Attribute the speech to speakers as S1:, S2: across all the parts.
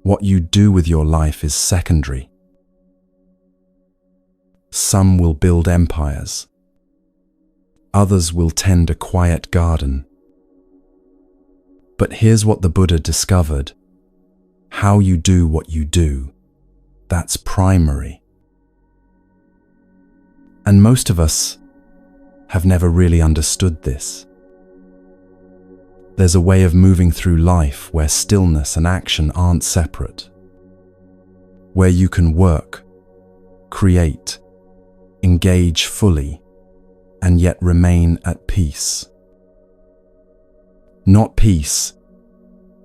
S1: What you do with your life is secondary. Some will build empires. Others will tend a quiet garden. But here's what the Buddha discovered. How you do what you do, that's primary. And most of us have never really understood this. There's a way of moving through life where stillness and action aren't separate, where you can work, create, engage fully, and yet remain at peace. Not peace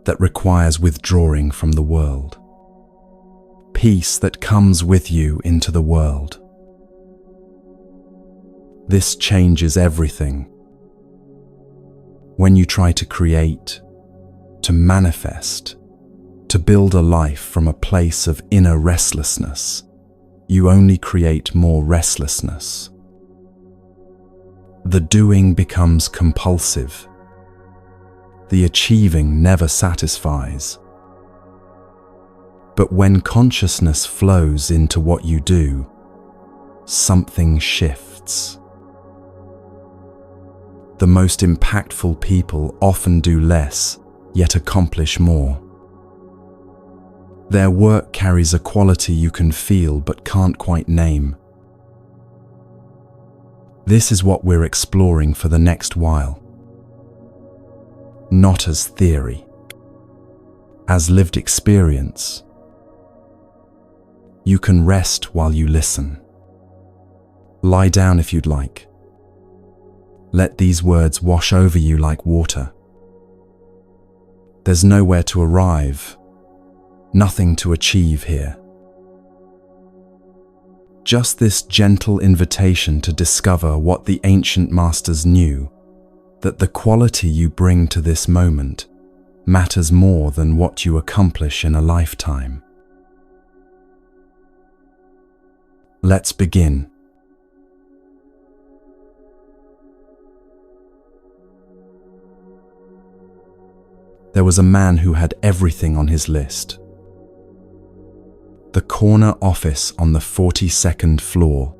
S1: that requires withdrawing from the world. Peace that comes with you into the world. This changes everything. When you try to create, to manifest, to build a life from a place of inner restlessness, you only create more restlessness. The doing becomes compulsive. The achieving never satisfies. But when consciousness flows into what you do, something shifts. The most impactful people often do less, yet accomplish more. Their work carries a quality you can feel but can't quite name. This is what we're exploring for the next while. Not as theory, as lived experience. You can rest while you listen. Lie down if you'd like. Let these words wash over you like water. There's nowhere to arrive, nothing to achieve here. Just this gentle invitation to discover what the ancient masters knew, that the quality you bring to this moment matters more than what you accomplish in a lifetime. Let's begin. There was a man who had everything on his list. The corner office on the 42nd floor.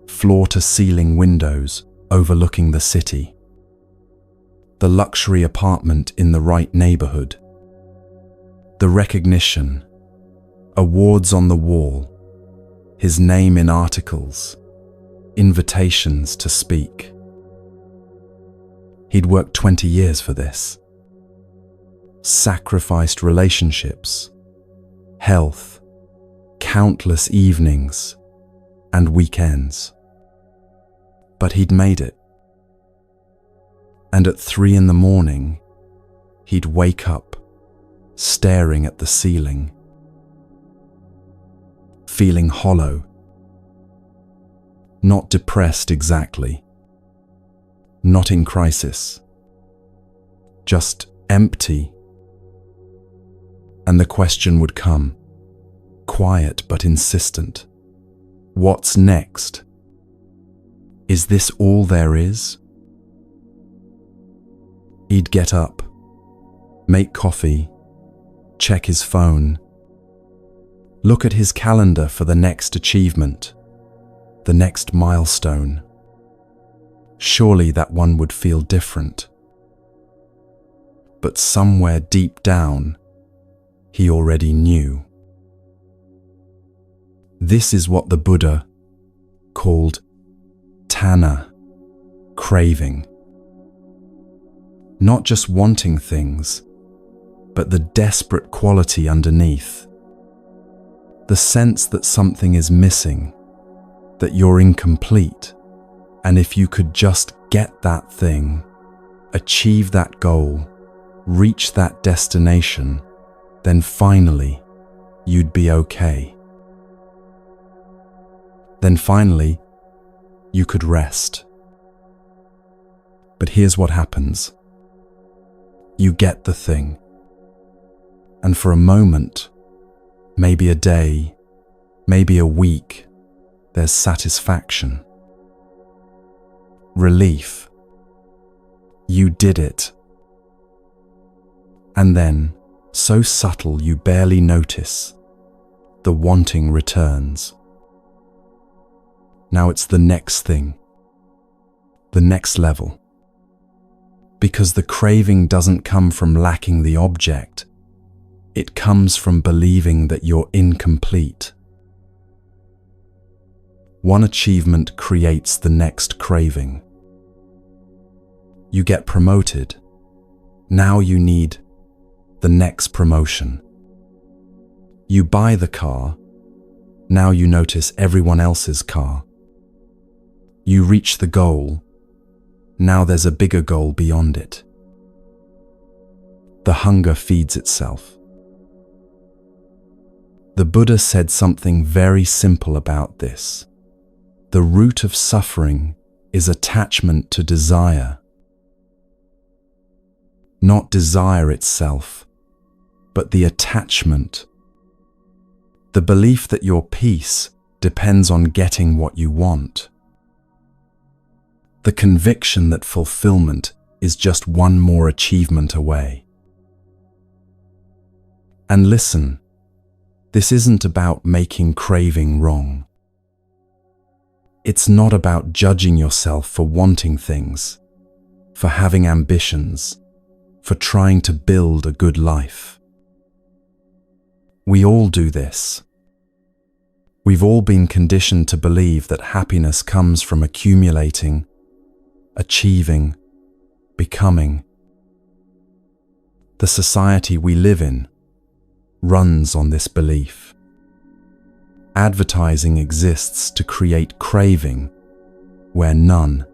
S1: Floor-to-ceiling windows overlooking the city. The luxury apartment in the right neighborhood. The recognition. Awards on the wall. His name in articles. Invitations to speak. He'd worked 20 years for this. Sacrificed relationships, health, countless evenings and weekends. But he'd made it. And at 3 a.m, he'd wake up, staring at the ceiling, feeling hollow. Not depressed exactly, not in crisis, just empty. And the question would come, quiet but insistent. What's next? Is this all there is? He'd get up, make coffee, check his phone, look at his calendar for the next achievement, the next milestone. Surely that one would feel different. But somewhere deep down, he already knew. This is what the Buddha called tanha, craving. Not just wanting things, but the desperate quality underneath. The sense that something is missing, that you're incomplete, and if you could just get that thing, achieve that goal, reach that destination, then finally, you'd be okay. Then finally, you could rest. But here's what happens. You get the thing. And for a moment, maybe a day, maybe a week, there's satisfaction. Relief. You did it. And then, so subtle you barely notice, the wanting returns. Now it's the next thing, the next level. Because the craving doesn't come from lacking the object, it comes from believing that you're incomplete. One achievement creates the next craving. You get promoted. Now you need the next promotion. You buy the car. Now you notice everyone else's car. You reach the goal. Now there's a bigger goal beyond it. The hunger feeds itself. The Buddha said something very simple about this. The root of suffering is attachment to desire. Not desire itself, but the attachment. The belief that your peace depends on getting what you want. The conviction that fulfillment is just one more achievement away. And listen, this isn't about making craving wrong. It's not about judging yourself for wanting things, for having ambitions, for trying to build a good life. We all do this. We've all been conditioned to believe that happiness comes from accumulating, achieving, becoming. The society we live in runs on this belief. Advertising exists to create craving where none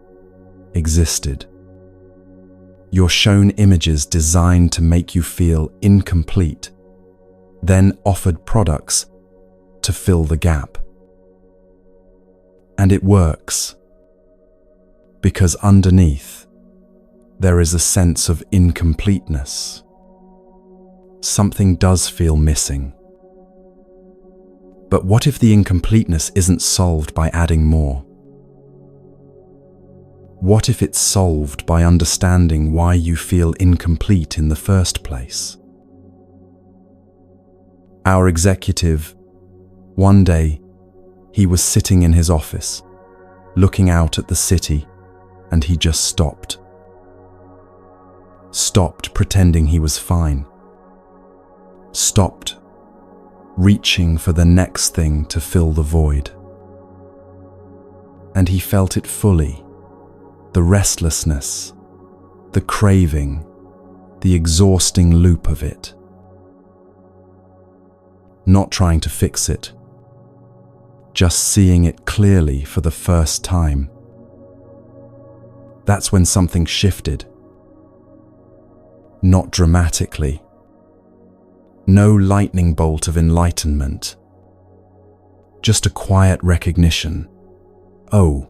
S1: existed. You're shown images designed to make you feel incomplete, then offered products to fill the gap. And it works, because underneath there is a sense of incompleteness. Something does feel missing. But what if the incompleteness isn't solved by adding more? What if it's solved by understanding why you feel incomplete in the first place? Our executive, one day, he was sitting in his office, looking out at the city, and he just stopped. Stopped pretending he was fine. Stopped reaching for the next thing to fill the void. And he felt it fully. The restlessness, the craving, the exhausting loop of it. Not trying to fix it, just seeing it clearly for the first time. That's when something shifted. Not dramatically. No lightning bolt of enlightenment. Just a quiet recognition. Oh,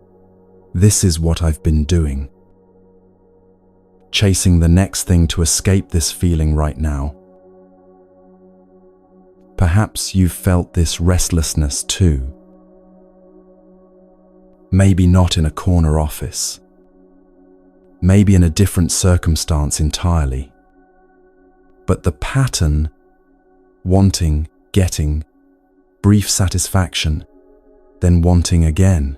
S1: this is what I've been doing. Chasing the next thing to escape this feeling right now. Perhaps you've felt this restlessness too. Maybe not in a corner office. Maybe in a different circumstance entirely. But the pattern, wanting, getting, brief satisfaction, then wanting again.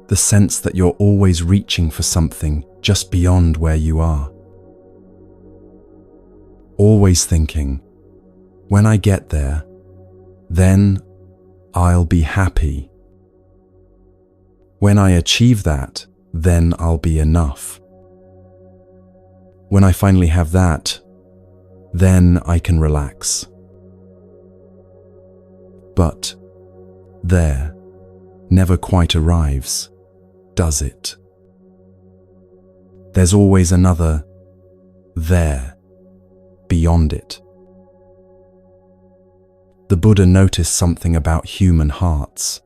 S1: The sense that you're always reaching for something just beyond where you are. Always thinking, when I get there, then I'll be happy. When I achieve that, then I'll be enough. When I finally have that, then I can relax. But there never quite arrives, does it? There's always another there beyond it. The Buddha noticed something about human hearts.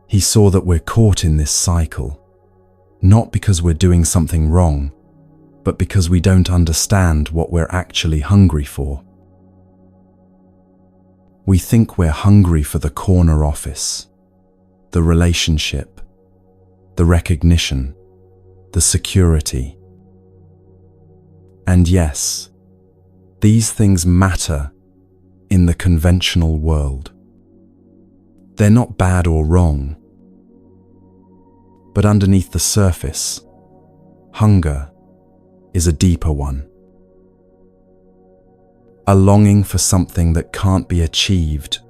S1: He saw that we're caught in this cycle, not because we're doing something wrong, but because we don't understand what we're actually hungry for. We think we're hungry for the corner office, the relationship, the recognition, the security. And yes, these things matter in the conventional world. They're not bad or wrong, but underneath the surface, hunger is a deeper one. A longing for something that can't be achieved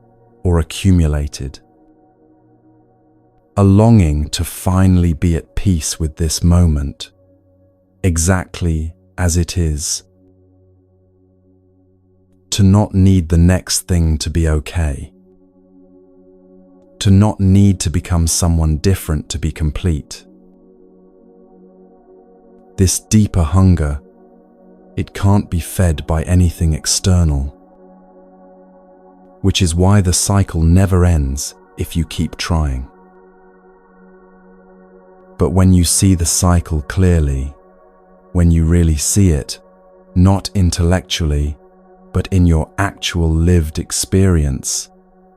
S1: or accumulated. A longing to finally be at peace with this moment, exactly as it is. To not need the next thing to be okay. To not need to become someone different to be complete. This deeper hunger, it can't be fed by anything external, which is why the cycle never ends if you keep trying. But when you see the cycle clearly, when you really see it, not intellectually, but in your actual lived experience,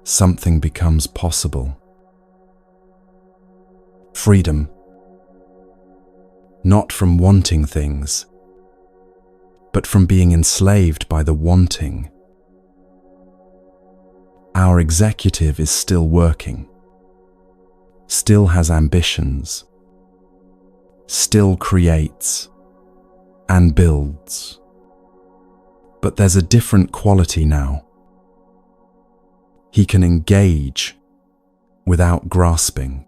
S1: something becomes possible. Freedom. Not from wanting things, but from being enslaved by the wanting. Our executive is still working, still has ambitions, still creates and builds. But there's a different quality now. He can engage without grasping,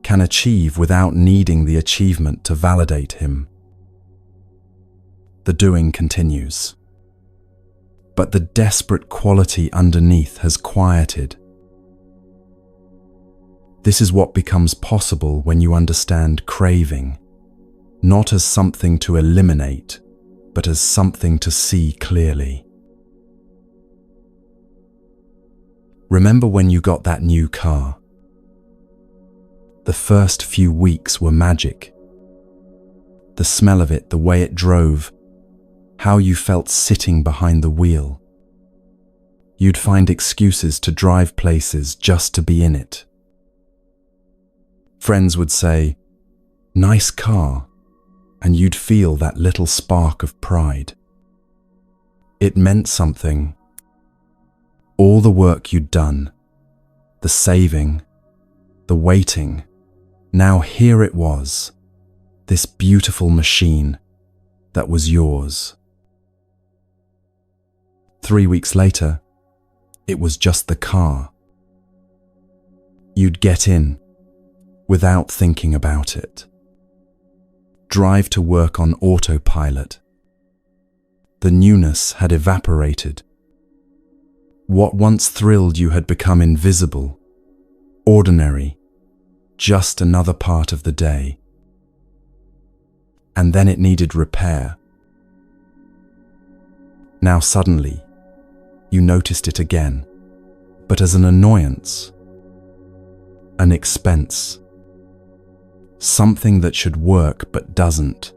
S1: can achieve without needing the achievement to validate him. The doing continues, but the desperate quality underneath has quieted. This is what becomes possible when you understand craving, not as something to eliminate, but as something to see clearly. Remember when you got that new car? The first few weeks were magic. The smell of it, the way it drove, how you felt sitting behind the wheel. You'd find excuses to drive places just to be in it. Friends would say, "Nice car," and you'd feel that little spark of pride. It meant something. All the work you'd done, the saving, the waiting, now here it was, this beautiful machine that was yours. 3 weeks later, it was just the car. You'd get in without thinking about it. Drive to work on autopilot. The newness had evaporated. What once thrilled you had become invisible, ordinary, just another part of the day. And then it needed repair. Now suddenly, you noticed it again, but as an annoyance, an expense, something that should work but doesn't.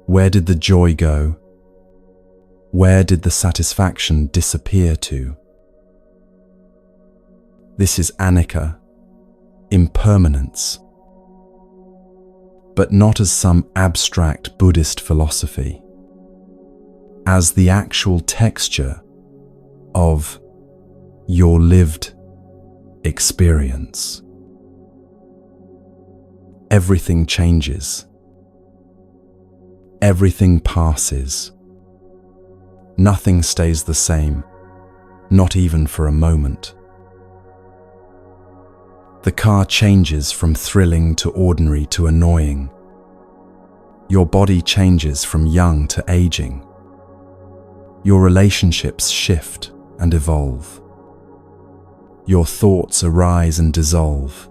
S1: Where did the joy go? Where did the satisfaction disappear to? This is anicca, impermanence, but not as some abstract Buddhist philosophy, as the actual texture of your lived experience. Everything changes. Everything passes. Nothing stays the same, not even for a moment. The car changes from thrilling to ordinary to annoying. Your body changes from young to aging. Your relationships shift and evolve. Your thoughts arise and dissolve,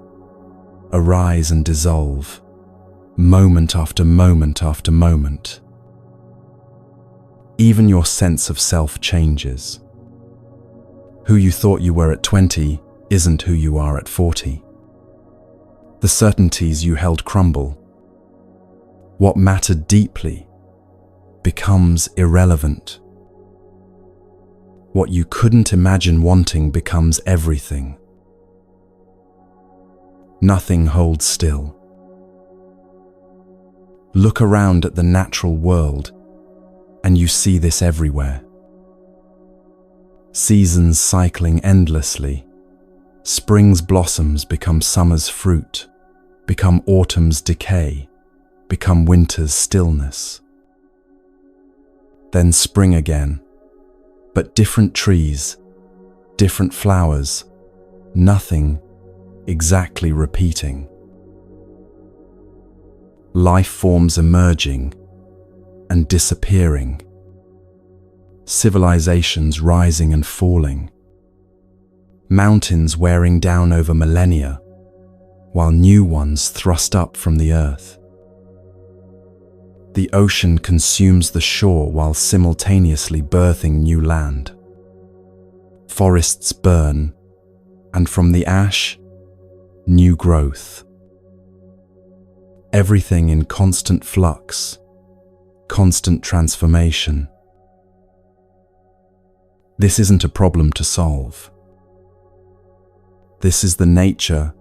S1: moment after moment after moment. Even your sense of self changes. Who you thought you were at 20 isn't who you are at 40. The certainties you held crumble. What mattered deeply becomes irrelevant. What you couldn't imagine wanting becomes everything. Nothing holds still. Look around at the natural world, and you see this everywhere. Seasons cycling endlessly. Spring's blossoms become summer's fruit, become autumn's decay, become winter's stillness. Then spring again, but different trees, different flowers, nothing exactly repeating. Life forms emerging and disappearing. Civilizations rising and falling. Mountains wearing down over millennia, while new ones thrust up from the earth. The ocean consumes the shore while simultaneously birthing new land. Forests burn, and from the ash, new growth. Everything in constant flux, constant transformation. This isn't a problem to solve. This is the nature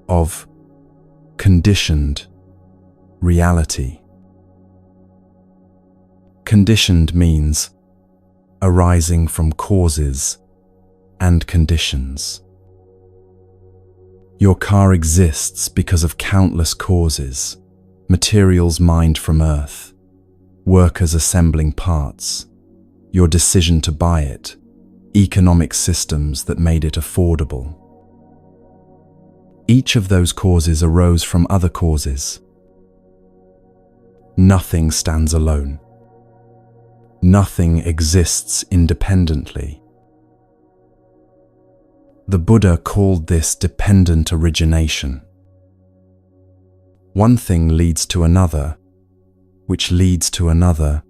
S1: of conditioned reality. Conditioned means arising from causes and conditions. Your car exists because of countless causes: materials mined from earth, workers assembling parts, your decision to buy it, economic systems that made it affordable. Each of those causes arose from other causes. Nothing stands alone. Nothing exists independently. The Buddha called this dependent origination. One thing leads to another, which leads to another.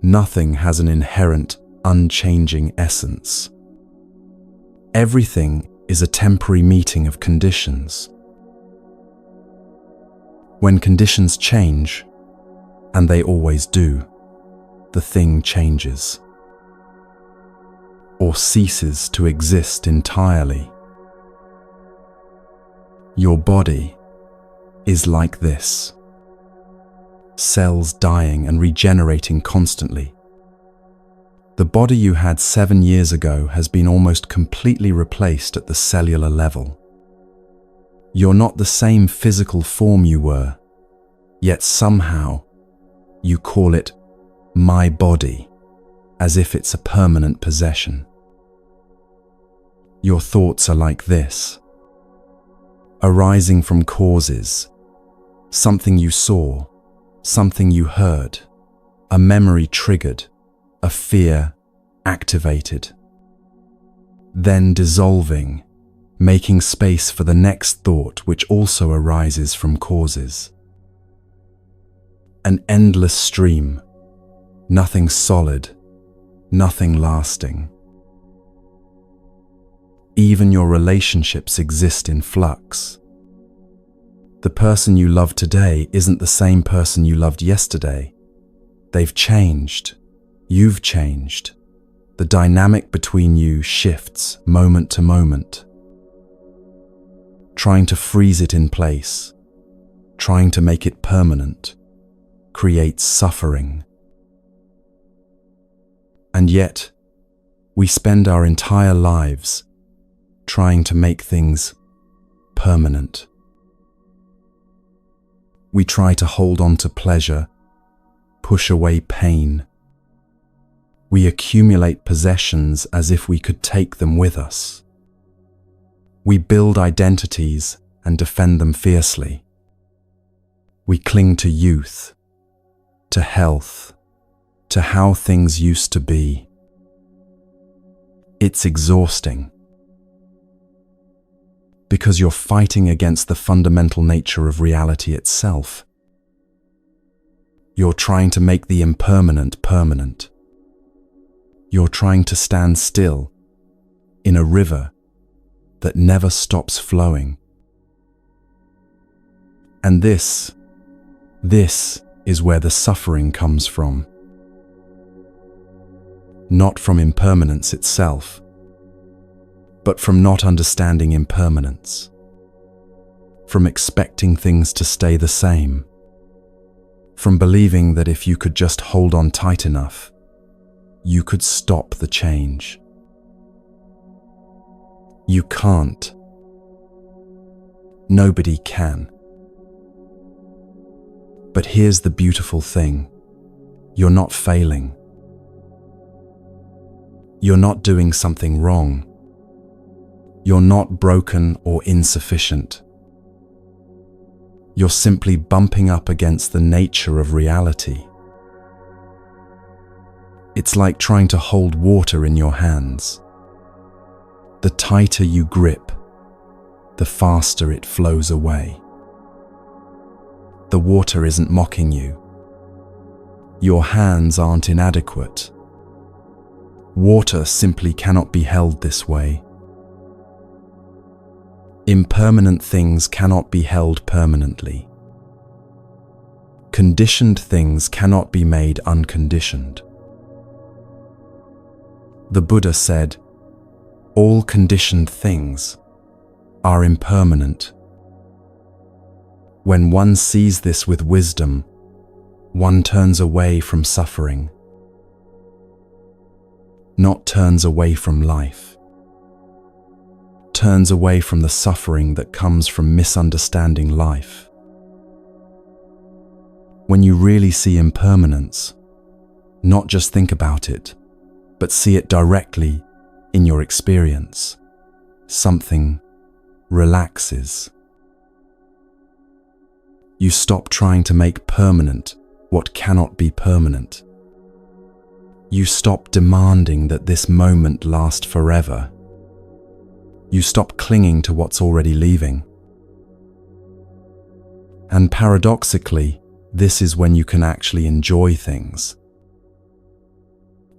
S1: Nothing has an inherent, unchanging essence. Everything is a temporary meeting of conditions. When conditions change, and they always do, the thing changes, or ceases to exist entirely. Your body is like this. Cells dying and regenerating constantly. The body you had 7 years ago has been almost completely replaced at the cellular level. You're not the same physical form you were, yet somehow you call it my body, as if it's a permanent possession. Your thoughts are like this, arising from causes, something you saw, something you heard, a memory triggered, a fear activated, then dissolving, making space for the next thought which also arises from causes. An endless stream, nothing solid, nothing lasting. Even your relationships exist in flux. The person you love today isn't the same person you loved yesterday. They've changed. You've changed. The dynamic between you shifts moment to moment. Trying to freeze it in place, trying to make it permanent, creates suffering. And yet, we spend our entire lives trying to make things permanent. We try to hold on to pleasure, push away pain. We accumulate possessions as if we could take them with us. We build identities and defend them fiercely. We cling to youth, to health, to how things used to be. It's exhausting, because you're fighting against the fundamental nature of reality itself. You're trying to make the impermanent permanent. You're trying to stand still in a river that never stops flowing. And this is where the suffering comes from. Not from impermanence itself, but from not understanding impermanence, from expecting things to stay the same, From believing that if you could just hold on tight enough, you could stop the change. You can't. Nobody can. But here's the beautiful thing. You're not failing. You're not doing something wrong. You're not broken or insufficient. You're simply bumping up against the nature of reality. It's like trying to hold water in your hands. The tighter you grip, the faster it flows away. The water isn't mocking you. Your hands aren't inadequate. Water simply cannot be held this way. Impermanent things cannot be held permanently. Conditioned things cannot be made unconditioned. The Buddha said, "All conditioned things are impermanent." When one sees this with wisdom, one turns away from suffering, not turns away from life. Turns away from the suffering that comes from misunderstanding life. When you really see impermanence, not just think about it, but see it directly in your experience, something relaxes. You stop trying to make permanent what cannot be permanent. You stop demanding that this moment last forever. You stop clinging to what's already leaving. And paradoxically, this is when you can actually enjoy things.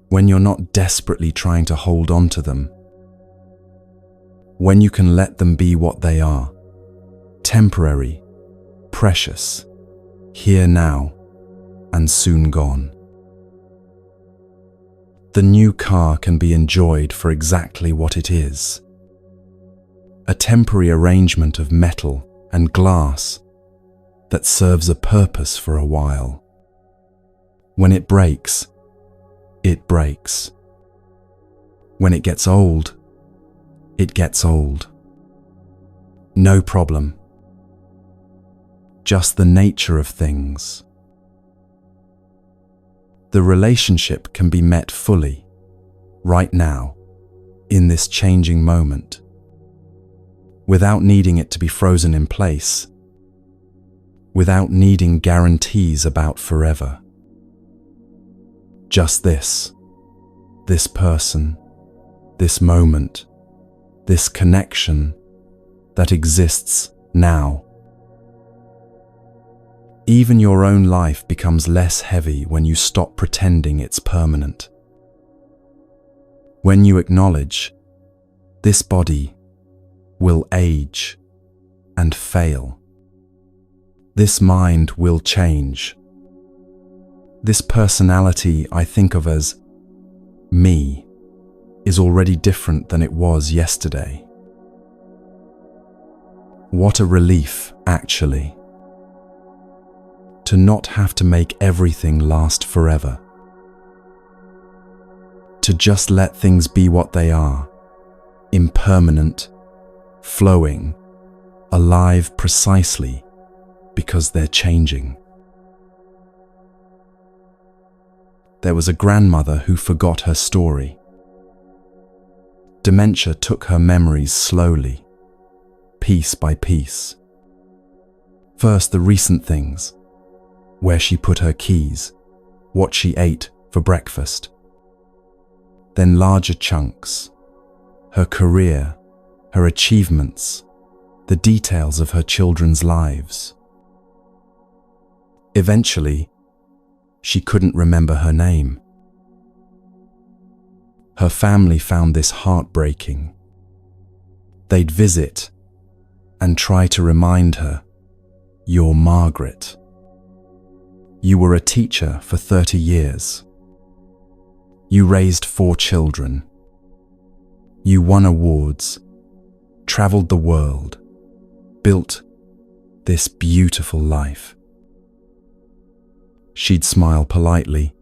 S1: When you're not desperately trying to hold on to them. When you can let them be what they are. Temporary, precious, here now, and soon gone. The new car can be enjoyed for exactly what it is. A temporary arrangement of metal and glass that serves a purpose for a while. When it breaks, it breaks. When it gets old, it gets old. No problem. Just the nature of things. The relationship can be met fully, right now, in this changing moment, without needing it to be frozen in place, without needing guarantees about forever. Just this person, this moment, this connection that exists now. Even your own life becomes less heavy when you stop pretending it's permanent. When you acknowledge, this body will age and fail. This mind will change. This personality I think of as me is already different than it was yesterday. What a relief, actually, to not have to make everything last forever. To just let things be what they are, impermanent, flowing, alive precisely because they're changing. There was a grandmother who forgot her story. Dementia took her memories slowly, piece by piece. First, the recent things, where she put her keys, what she ate for breakfast. Then larger chunks, her career, her achievements, the details of her children's lives. Eventually, she couldn't remember her name. Her family found this heartbreaking. They'd visit and try to remind her, "You're Margaret. You were a teacher for 30 years. You raised 4 children. You won awards, traveled the world, built this beautiful life. She'd smile politely,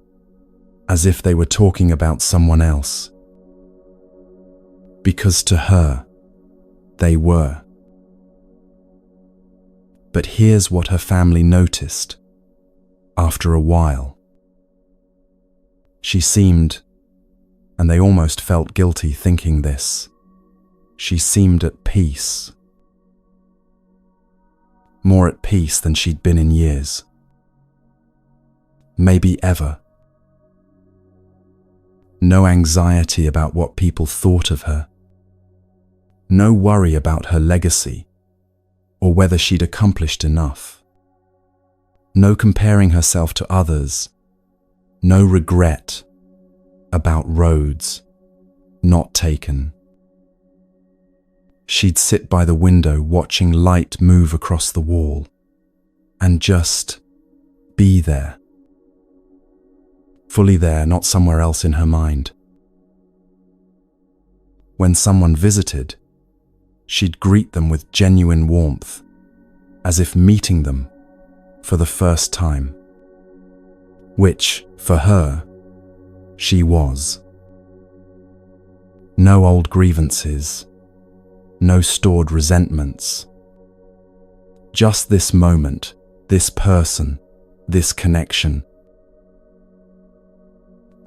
S1: as if they were talking about someone else. Because to her, they were. But here's what her family noticed after a while. She seemed, and they almost felt guilty thinking this, she seemed at peace. More at peace than she'd been in years. Maybe ever. No anxiety about what people thought of her. No worry about her legacy or whether she'd accomplished enough. No comparing herself to others. No regret about roads not taken. She'd sit by the window watching light move across the wall and just be there. Fully there, not somewhere else in her mind. When someone visited, she'd greet them with genuine warmth, as if meeting them for the first time. Which, for her, she was. No old grievances, no stored resentments. Just this moment, this person, this connection.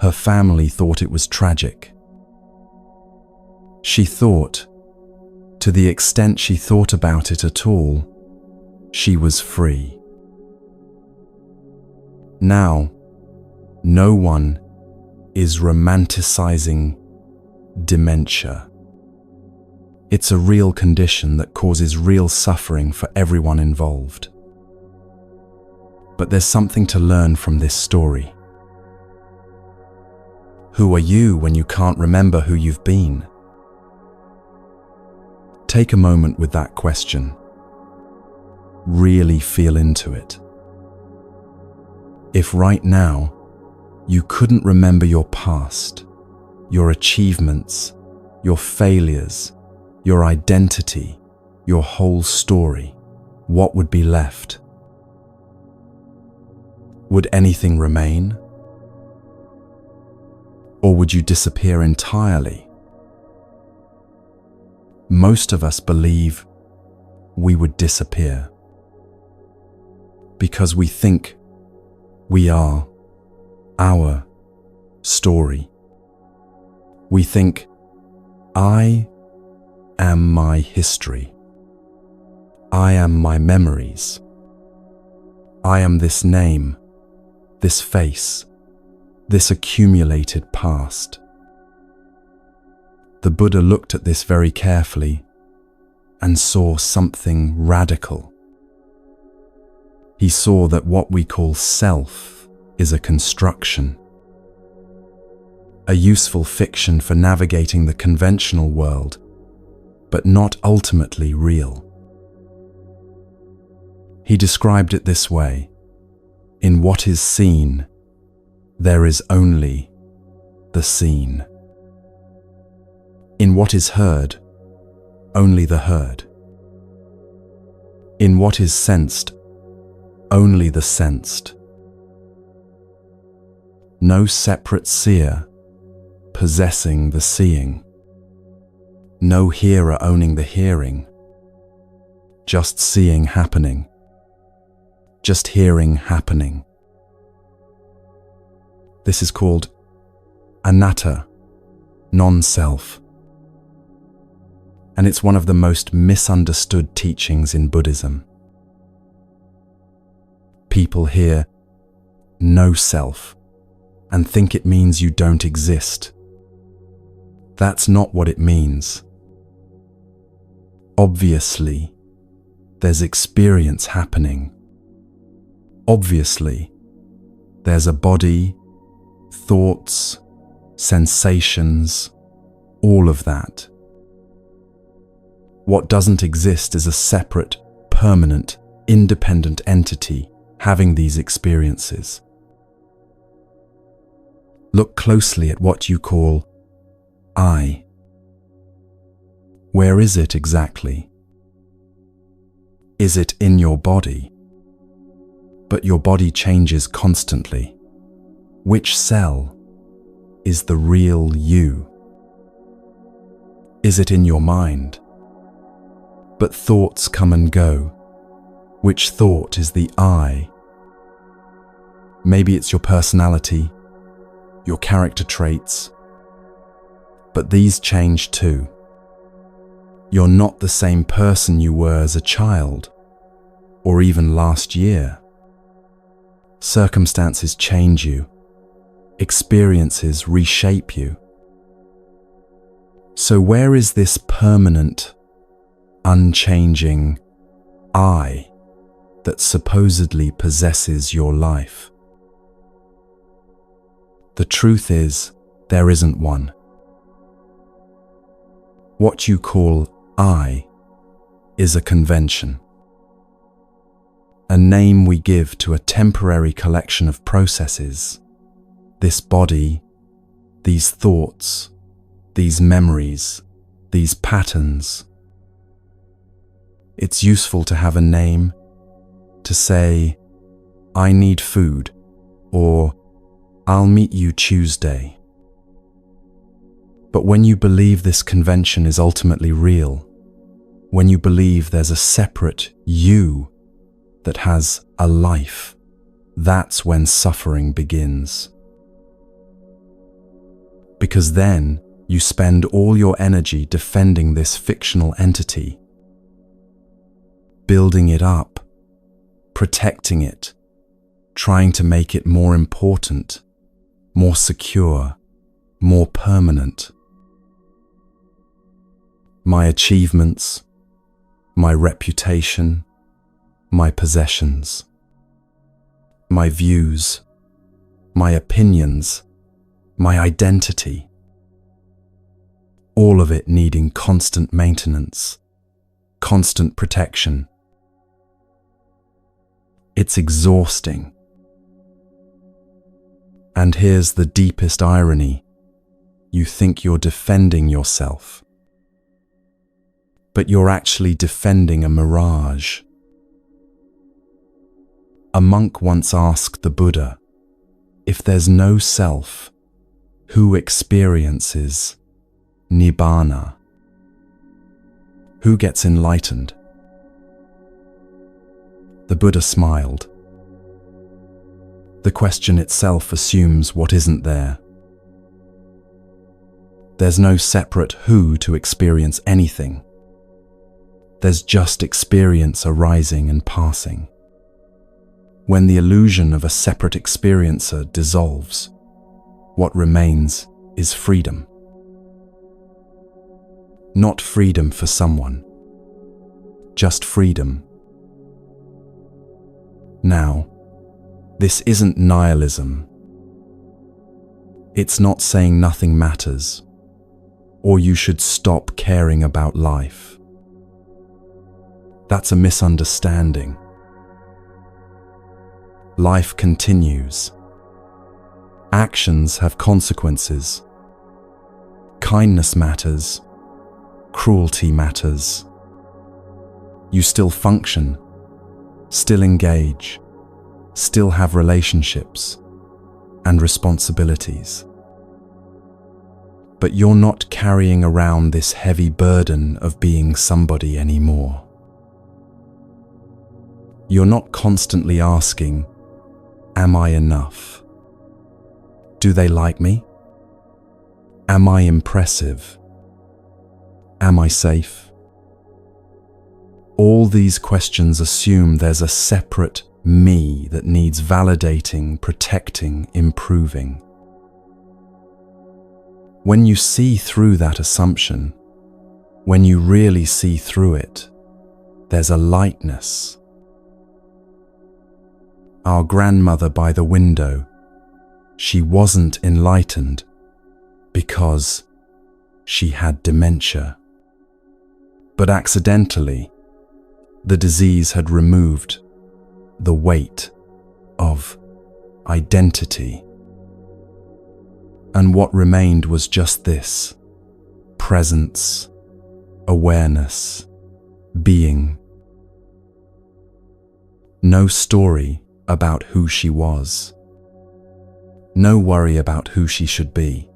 S1: Her family thought it was tragic. She thought, to the extent she thought about it at all, she was free. Now, no one is romanticizing dementia. It's a real condition that causes real suffering for everyone involved. But there's something to learn from this story. Who are you when you can't remember who you've been? Take a moment with that question. Really feel into it. If right now you couldn't remember your past, your achievements, your failures, your identity, your whole story, what would be left? Would anything remain? Or would you disappear entirely? Most of us believe we would disappear because we think we are our story. We think, I am my history. I am my memories. I am this name, this face, this accumulated past. The Buddha looked at this very carefully and saw something radical. He saw that what we call self is a construction, a useful fiction for navigating the conventional world, but not ultimately real. He described it this way: in what is seen, there is only the seen. In what is heard, only the heard. In what is sensed, only the sensed. No separate seer possessing the seeing. No hearer owning the hearing. Just seeing happening. Just hearing happening. This is called anatta, non-self. And it's one of the most misunderstood teachings in Buddhism. People hear no self and think it means you don't exist. That's not what it means. Obviously, there's experience happening. Obviously, there's a body, thoughts, sensations, all of that. What doesn't exist is a separate, permanent, independent entity having these experiences. Look closely at what you call I. Where is it exactly? Is it in your body? But your body changes constantly. Which cell is the real you? Is it in your mind? But thoughts come and go. Which thought is the I? Maybe it's your personality, your character traits. But these change too. You're not the same person you were as a child, or even last year. Circumstances change you. Experiences reshape you. So where is this permanent, unchanging I that supposedly possesses your life? The truth is, there isn't one. What you call I is a convention, a name we give to a temporary collection of processes, this body, these thoughts, these memories, these patterns. It's useful to have a name, to say, I need food, or I'll meet you Tuesday. But when you believe this convention is ultimately real, when you believe there's a separate you that has a life, that's when suffering begins. Because then you spend all your energy defending this fictional entity, building it up, protecting it, trying to make it more important, more secure, more permanent. My achievements, my reputation, my possessions, my views, my opinions, my identity, all of it needing constant maintenance, constant protection. It's exhausting. And here's the deepest irony. You think you're defending yourself, but you're actually defending a mirage. A monk once asked the Buddha, if there's no self, who experiences nibbana? Who gets enlightened? The Buddha smiled. The question itself assumes what isn't there. There's no separate who to experience anything. There's just experience arising and passing. When the illusion of a separate experiencer dissolves, what remains is freedom. Not freedom for someone, just freedom. Now, this isn't nihilism. It's not saying nothing matters, or you should stop caring about life. That's a misunderstanding. Life continues. Actions have consequences. Kindness matters. Cruelty matters. You still function, still engage, still have relationships and responsibilities. But you're not carrying around this heavy burden of being somebody anymore. You're not constantly asking, am I enough? Do they like me? Am I impressive? Am I safe? All these questions assume there's a separate me that needs validating, protecting, improving. When you see through that assumption, when you really see through it, there's a lightness. Our grandmother by the window, she wasn't enlightened because she had dementia. But accidentally, the disease had removed the weight of identity. And what remained was just this: presence, awareness, being. No story, about who she was. No worry about who she should be.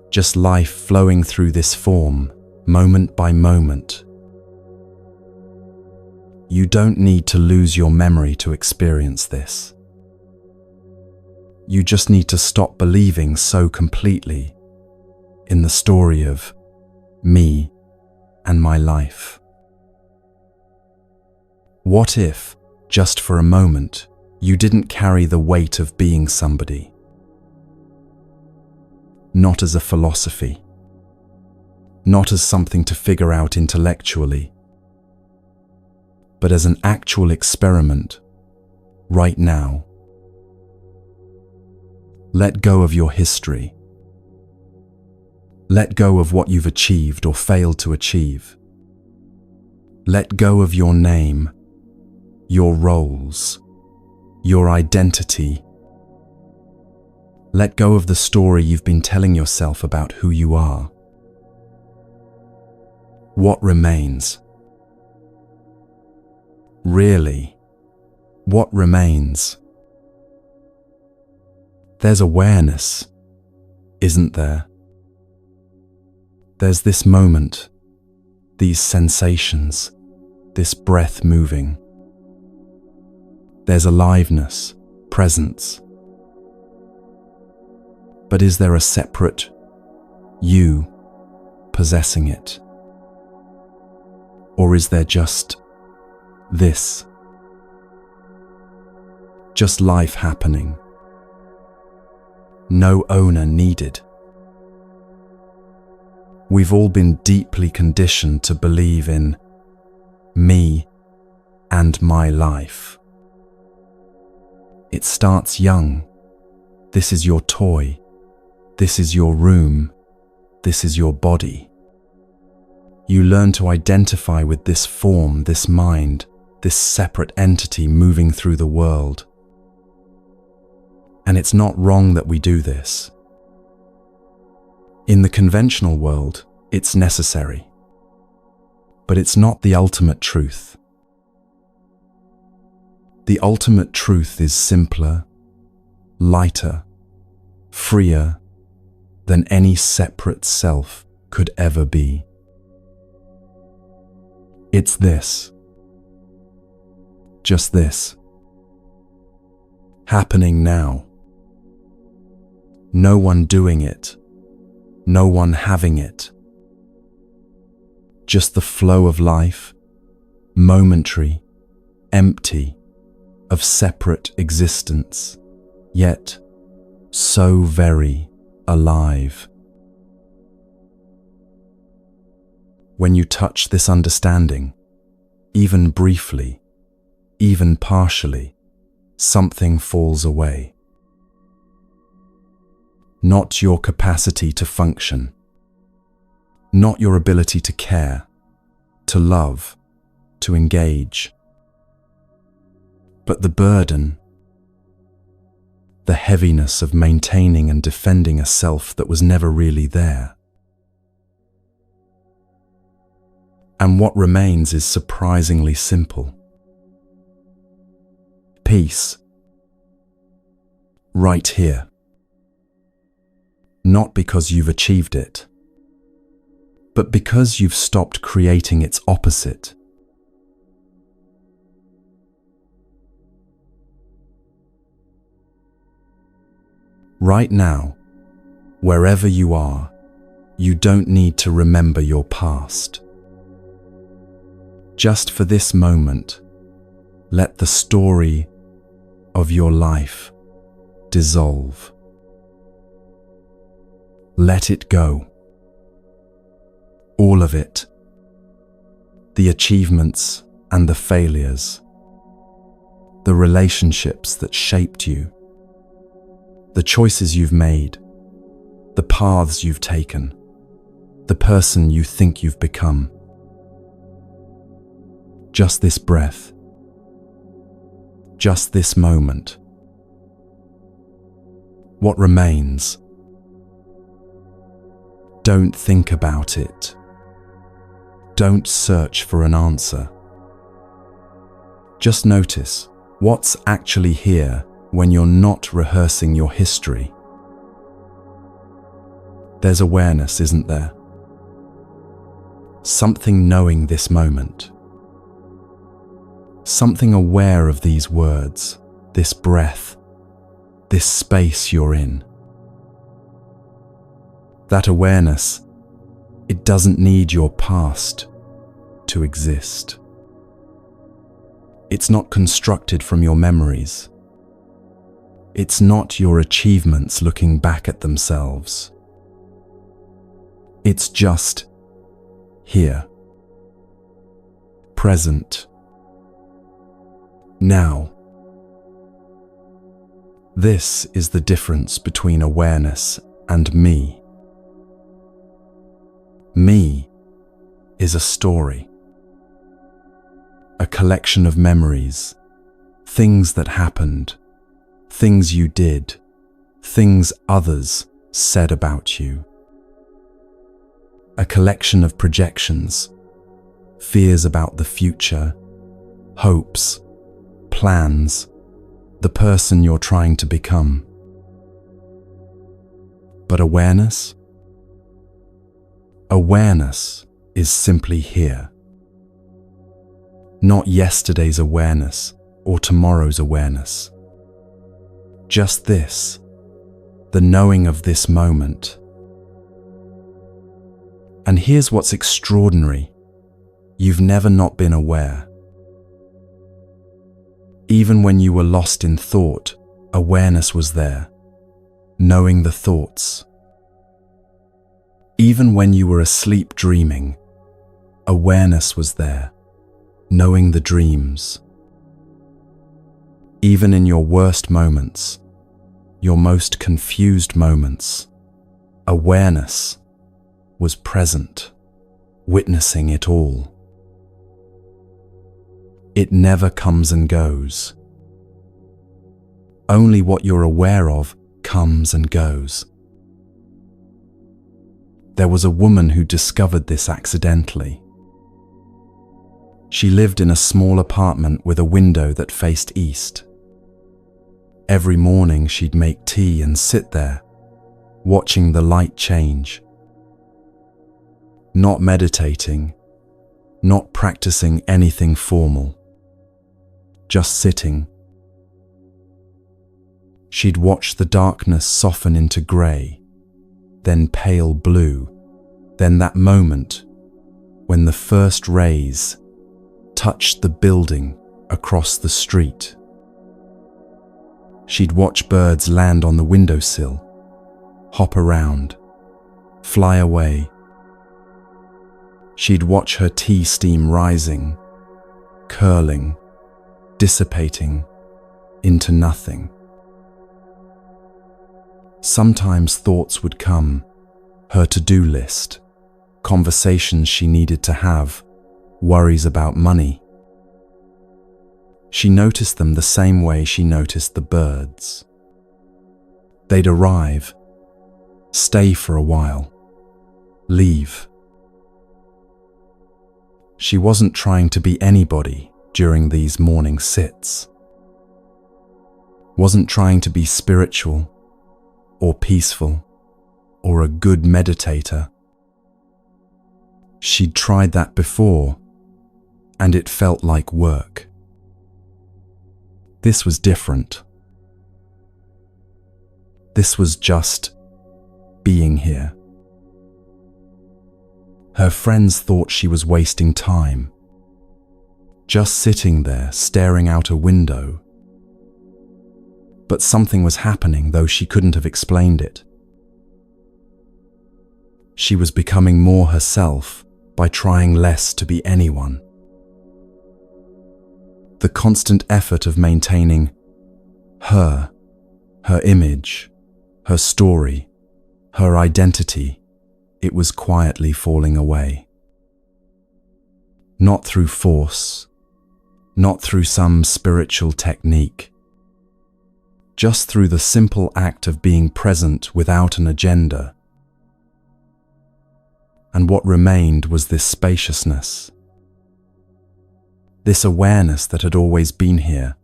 S1: Just life flowing through this form, moment by moment. You don't need to lose your memory to experience this. You just need to stop believing so completely in the story of me and my life. What if, just for a moment, you didn't carry the weight of being somebody? Not as a philosophy, not as something to figure out intellectually, but as an actual experiment, right now. Let go of your history. Let go of what you've achieved or failed to achieve. Let go of your name, your roles, your identity. Let go of the story you've been telling yourself about who you are. What remains? Really, what remains? There's awareness, isn't there? There's this moment, these sensations, this breath moving. There's aliveness, presence. But is there a separate you possessing it? Or is there just this? Just life happening. No owner needed. We've all been deeply conditioned to believe in me and my life. It starts young. This is your toy. This is your room. This is your body. You learn to identify with this form, this mind, this separate entity moving through the world. And it's not wrong that we do this. In the conventional world, it's necessary. But it's not the ultimate truth. The ultimate truth is simpler, lighter, freer than any separate self could ever be. It's this. Just this. Happening now. No one doing it. No one having it. Just the flow of life, momentary, empty, of separate existence, yet so very alive. When you touch this understanding, even briefly, even partially, something falls away. Not your capacity to function, not your ability to care, to love, to engage, but the burden, the heaviness of maintaining and defending a self that was never really there. And what remains is surprisingly simple. Peace. Right here. Not because you've achieved it, but because you've stopped creating its opposite. Right now, wherever you are, you don't need to remember your past. Just for this moment, let the story of your life dissolve. Let it go. All of it. The achievements and the failures. The relationships that shaped you. The choices you've made. The paths you've taken. The person you think you've become. Just this breath. Just this moment. What remains? Don't think about it. Don't search for an answer. Just notice, What's actually here when you're not rehearsing your history? There's awareness, isn't there? Something knowing this moment. Something aware of these words, this breath, this space you're in. That awareness, it doesn't need your past to exist. It's not constructed from your memories. It's not your achievements looking back at themselves. It's just here, present, now. This is the difference between awareness and me. Me is a story, a collection of memories, things that happened, things you did, things others said about you. A collection of projections, fears about the future, hopes, plans, the person you're trying to become. But awareness? Awareness is simply here. Not yesterday's awareness or tomorrow's awareness. Just this, the knowing of this moment. And here's what's extraordinary. You've never not been aware. Even when you were lost in thought, awareness was there, knowing the thoughts. Even when you were asleep dreaming, awareness was there, knowing the dreams. Even in your worst moments, your most confused moments, awareness was present, witnessing it all. It never comes and goes. Only what you're aware of comes and goes. There was a woman who discovered this accidentally. She lived in a small apartment with a window that faced east. Every morning she'd make tea and sit there, watching the light change. Not meditating, not practicing anything formal, just sitting. She'd watch the darkness soften into grey, then pale blue, then that moment when the first rays touched the building across the street. She'd watch birds land on the windowsill, hop around, fly away. She'd watch her tea steam rising, curling, dissipating into nothing. Sometimes thoughts would come, her to-do list, conversations she needed to have, worries about money. She noticed them the same way she noticed the birds. They'd arrive, stay for a while, leave. She wasn't trying to be anybody during these morning sits. Wasn't trying to be spiritual or peaceful or a good meditator. She'd tried that before, and it felt like work. This was different. This was just being here. Her friends thought she was wasting time, just sitting there staring out a window. But something was happening, though she couldn't have explained it. She was becoming more herself by trying less to be anyone. The constant effort of maintaining her image, her story, her identity, it was quietly falling away. Not through force, not through some spiritual technique, just through the simple act of being present without an agenda. And what remained was this spaciousness, this awareness that had always been here,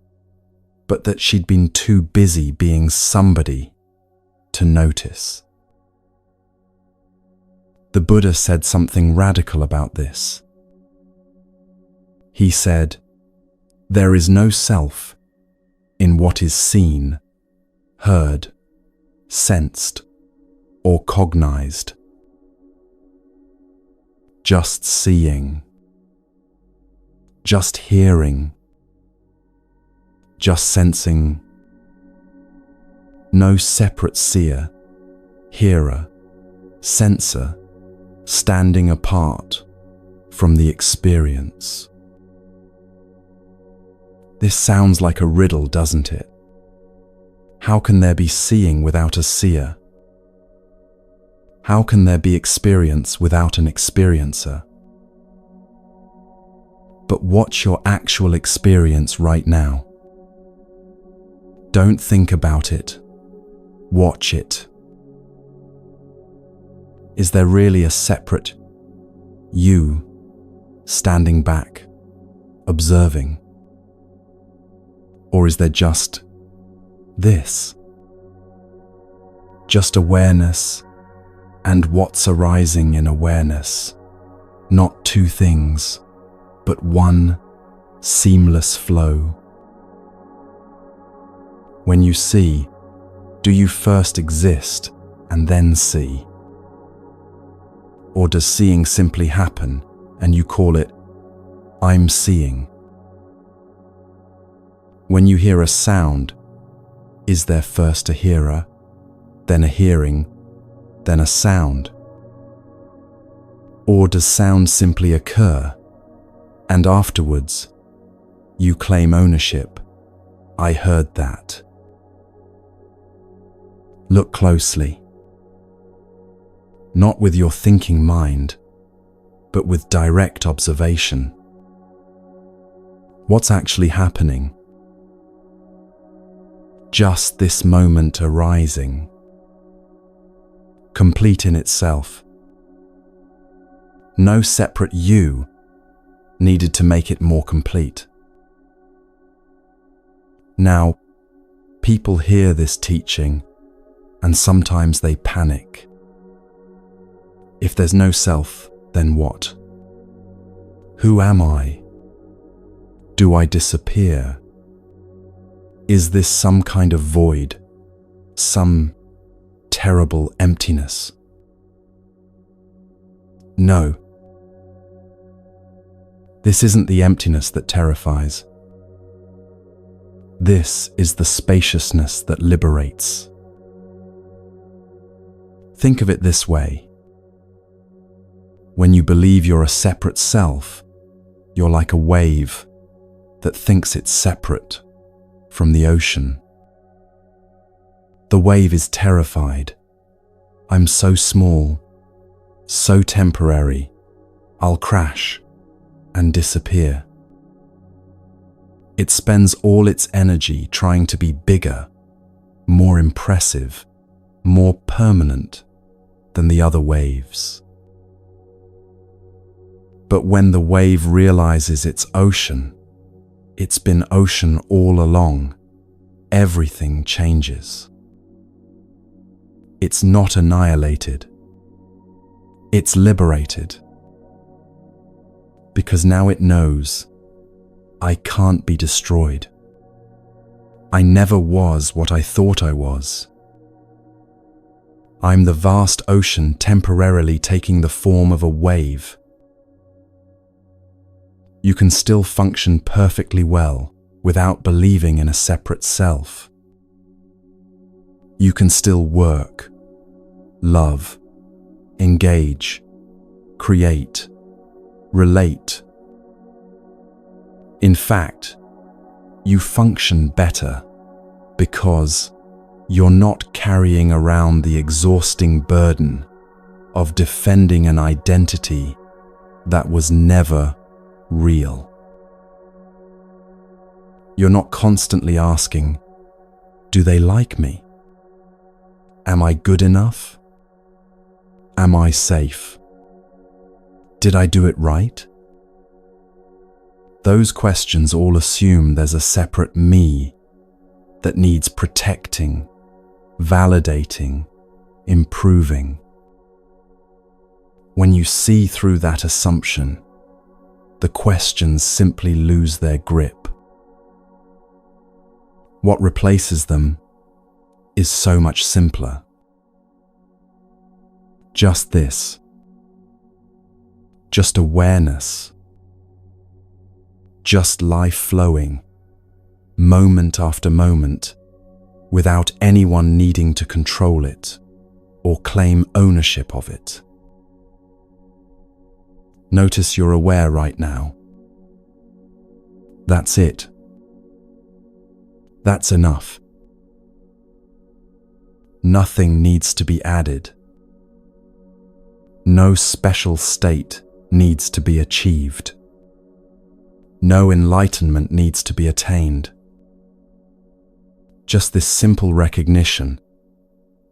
S1: but that she'd been too busy being somebody to notice. The Buddha said something radical about this. He said, "There is no self in what is seen, heard, sensed, or cognized. Just seeing, just hearing, just sensing. No separate seer, hearer, sensor, standing apart from the experience." This sounds like a riddle, doesn't it? How can there be seeing without a seer? How can there be experience without an experiencer? But what's your actual experience right now? Don't think about it. Watch it. Is there really a separate you standing back, observing? Or is there just this? Just awareness and what's arising in awareness, not two things, but one seamless flow. When you see, do you first exist and then see? Or does seeing simply happen and you call it, "I'm seeing"? When you hear a sound, is there first a hearer, then a hearing, then a sound? Or does sound simply occur, and afterwards, you claim ownership? "I heard that." Look closely. Not with your thinking mind, but with direct observation. What's actually happening? Just this moment arising, complete in itself. No separate you needed to make it more complete. Now, people hear this teaching and sometimes they panic. If there's no self, then what? Who am I? Do I disappear? Is this some kind of void, some terrible emptiness? No. This isn't the emptiness that terrifies. This is the spaciousness that liberates. Think of it this way. When you believe you're a separate self, you're like a wave that thinks it's separate from the ocean. The wave is terrified. "I'm so small, so temporary, I'll crash and disappear." It spends all its energy trying to be bigger, more impressive, more permanent than the other waves. But when the wave realizes it's ocean, it's been ocean all along, everything changes. It's not annihilated. It's liberated. Because now it knows, I can't be destroyed. I never was what I thought I was. I'm the vast ocean temporarily taking the form of a wave. You can still function perfectly well without believing in a separate self. You can still work, love, engage, create, relate. In fact, you function better because you're not carrying around the exhausting burden of defending an identity that was never real. You're not constantly asking, do they like me? Am I good enough? Am I safe? Did I do it right? Those questions all assume there's a separate me that needs protecting, validating, improving. When you see through that assumption, the questions simply lose their grip. What replaces them is so much simpler. Just this. Just awareness. Just life flowing, moment after moment, without anyone needing to control it or claim ownership of it. Notice you're aware right now. That's it. That's enough. Nothing needs to be added. No special state needs to be achieved. No enlightenment needs to be attained. Just this simple recognition,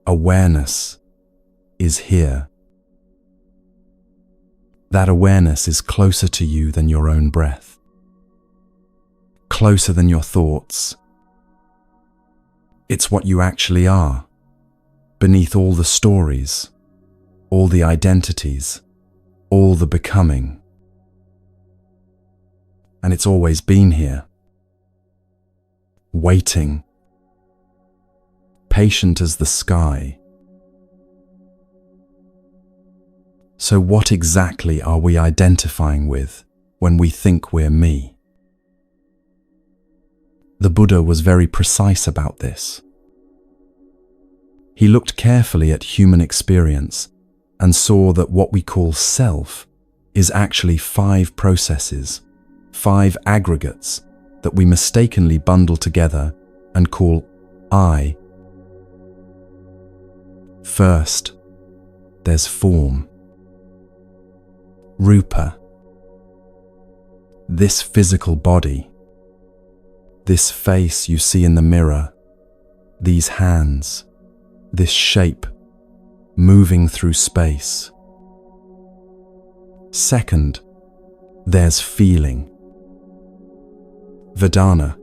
S1: awareness, is here. That awareness is closer to you than your own breath, closer than your thoughts. It's what you actually are, beneath all the stories, all the identities, all the becoming. And it's always been here, waiting, patient as the sky. So what exactly are we identifying with when we think we're me? The Buddha was very precise about this. He looked carefully at human experience and saw that what we call self is actually 5 processes, 5 aggregates that we mistakenly bundle together and call I. First, there's form. Rupa. This physical body. This face you see in the mirror. These hands. This shape. Moving through space. Second, there's feeling. Vedana.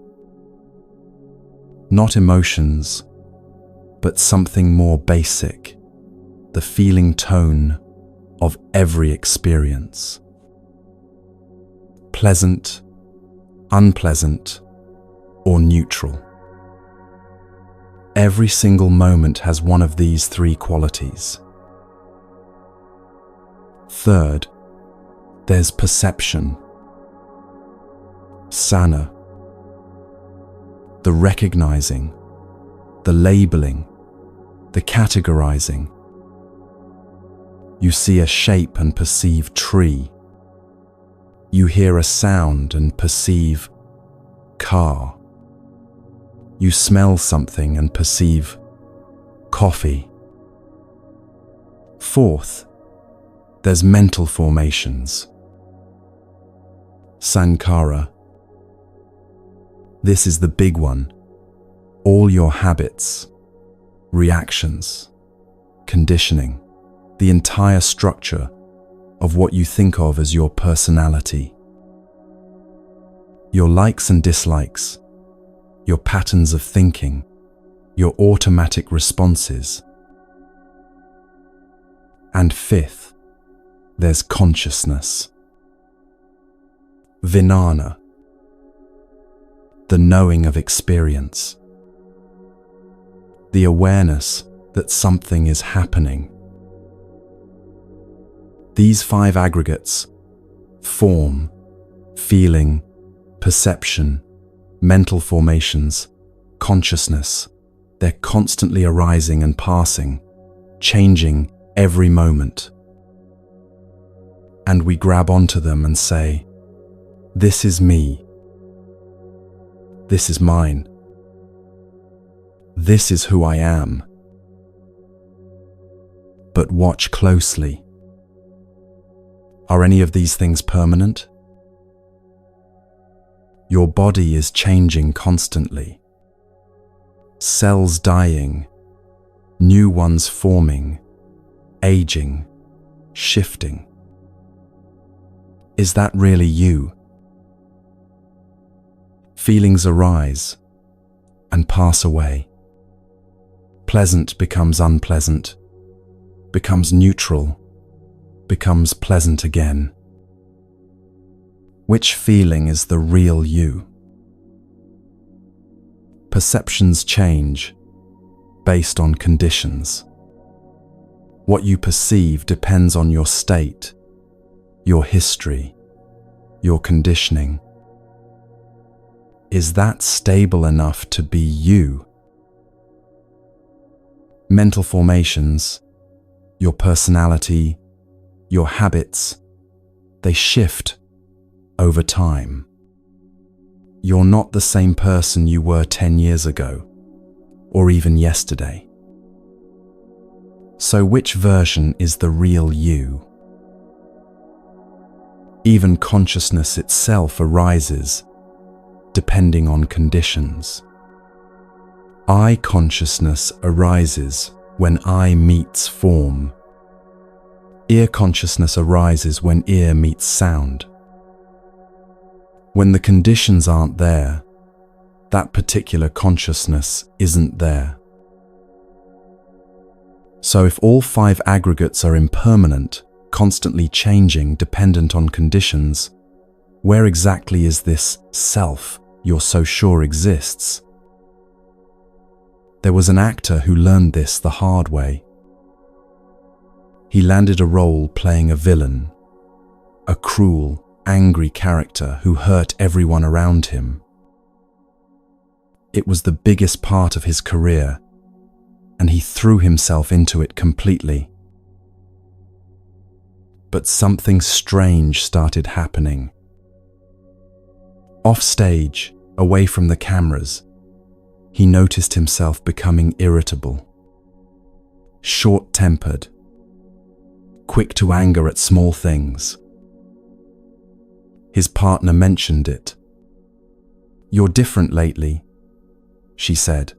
S1: Not emotions, but something more basic, the feeling tone of every experience. Pleasant, unpleasant, or neutral. Every single moment has one of these 3 qualities. Third, there's perception. Sana. The recognizing, the labeling, the categorizing. You see a shape and perceive tree. You hear a sound and perceive car. You smell something and perceive coffee. Fourth, there's mental formations. Sankhara. This is the big one. All your habits, reactions, conditioning, the entire structure of what you think of as your personality. Your likes and dislikes, your patterns of thinking, your automatic responses. And fifth, there's consciousness. Vijnana. The knowing of experience. The awareness that something is happening. These 5 aggregates, form, feeling, perception, mental formations, consciousness, they're constantly arising and passing, changing every moment. And we grab onto them and say, this is me. This is mine. This is who I am. But watch closely. Are any of these things permanent? Your body is changing constantly. Cells dying, new ones forming, aging, shifting. Is that really you? Feelings arise, and pass away. Pleasant becomes unpleasant, becomes neutral, becomes pleasant again. Which feeling is the real you? Perceptions change based on conditions. What you perceive depends on your state, your history, your conditioning. Is that stable enough to be you? Mental formations, your personality, your habits, they shift over time. You're not the same person you were 10 years ago, or even yesterday. So which version is the real you? Even consciousness itself arises depending on conditions. I consciousness arises when I meets form. Ear consciousness arises when ear meets sound. When the conditions aren't there, that particular consciousness isn't there. So if all 5 aggregates are impermanent, constantly changing, dependent on conditions, where exactly is this self you're so sure exists? There was an actor who learned this the hard way. He landed a role playing a villain, a cruel, angry character who hurt everyone around him. It was the biggest part of his career, and he threw himself into it completely. But something strange started happening. Off stage, away from the cameras, he noticed himself becoming irritable, short-tempered, quick to anger at small things. His partner mentioned it. "You're different lately," she said.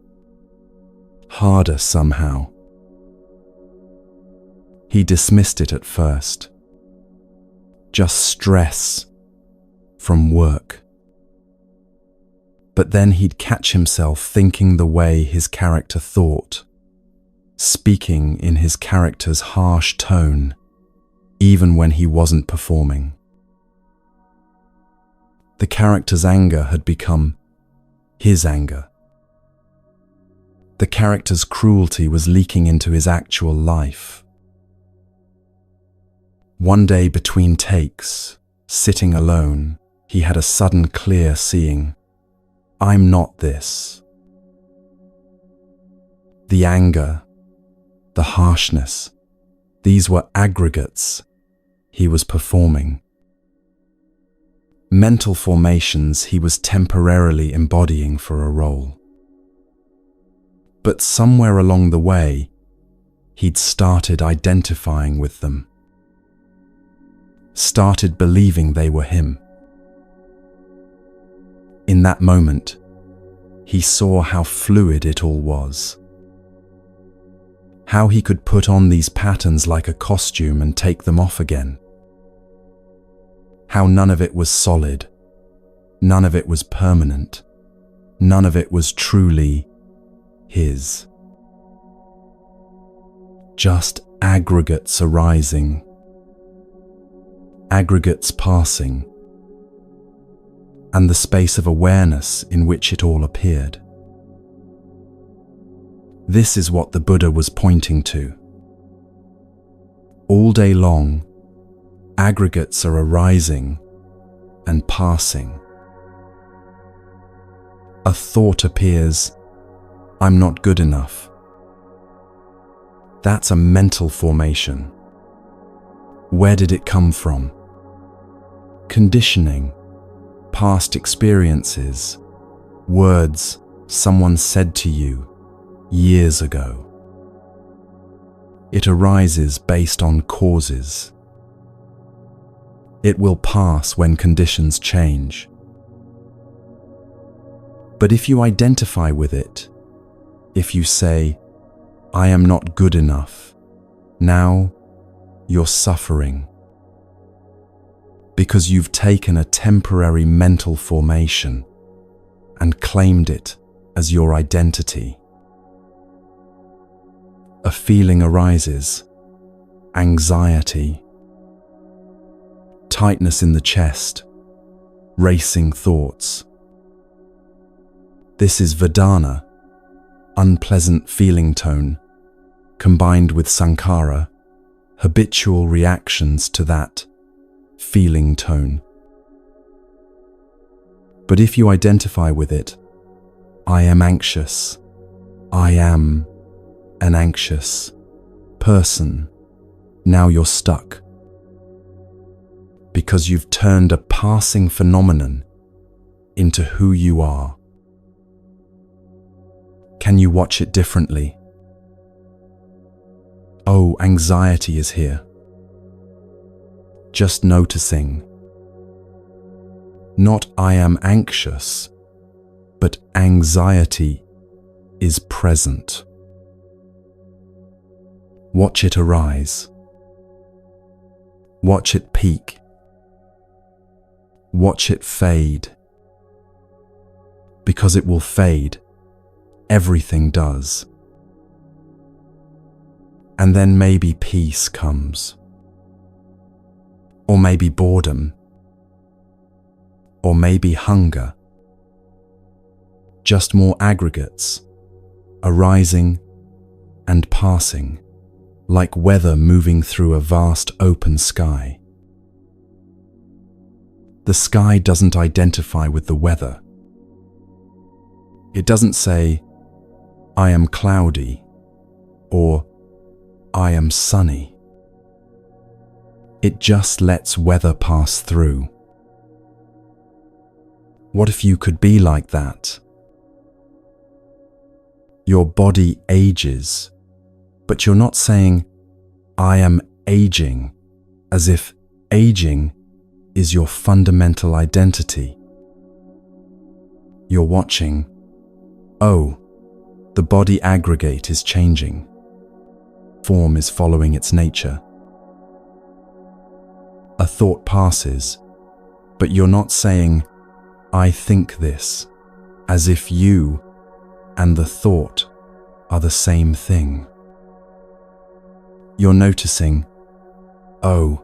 S1: "Harder somehow." He dismissed it at first. Just stress from work. But then he'd catch himself thinking the way his character thought, speaking in his character's harsh tone, even when he wasn't performing. The character's anger had become his anger. The character's cruelty was leaking into his actual life. One day between takes, sitting alone, he had a sudden clear seeing. I'm not this. The anger, the harshness, these were aggregates he was performing. Mental formations he was temporarily embodying for a role. But somewhere along the way, he'd started identifying with them. Started believing they were him. In that moment, he saw how fluid it all was. How he could put on these patterns like a costume and take them off again. How none of it was solid, none of it was permanent, none of it was truly his. Just aggregates arising, aggregates passing, and the space of awareness in which it all appeared. This is what the Buddha was pointing to. All day long, aggregates are arising and passing. A thought appears, I'm not good enough. That's a mental formation. Where did it come from? Conditioning, past experiences, words someone said to you years ago. It arises based on causes. It will pass when conditions change. But if you identify with it, if you say, I am not good enough, now you're suffering. Because you've taken a temporary mental formation and claimed it as your identity. A feeling arises, anxiety, tightness in the chest, racing thoughts. This is Vedana, unpleasant feeling tone, combined with sankhara, habitual reactions to that feeling tone. But if you identify with it, I am anxious, I am an anxious person, now you're stuck. Because you've turned a passing phenomenon into who you are. Can you watch it differently? Oh, anxiety is here. Just noticing. Not I am anxious, but anxiety is present. Watch it arise. Watch it peak. Watch it fade. Because it will fade. Everything does. And then maybe peace comes. Or maybe boredom. Or maybe hunger. Just more aggregates, arising and passing, like weather moving through a vast open sky. The sky doesn't identify with the weather. It doesn't say, I am cloudy, or I am sunny. It just lets weather pass through. What if you could be like that? Your body ages, but you're not saying, I am aging, as if aging is your fundamental identity. You're watching, oh, the body aggregate is changing. Form is following its nature. A thought passes, but you're not saying, I think this, as if you and the thought are the same thing. You're noticing, oh,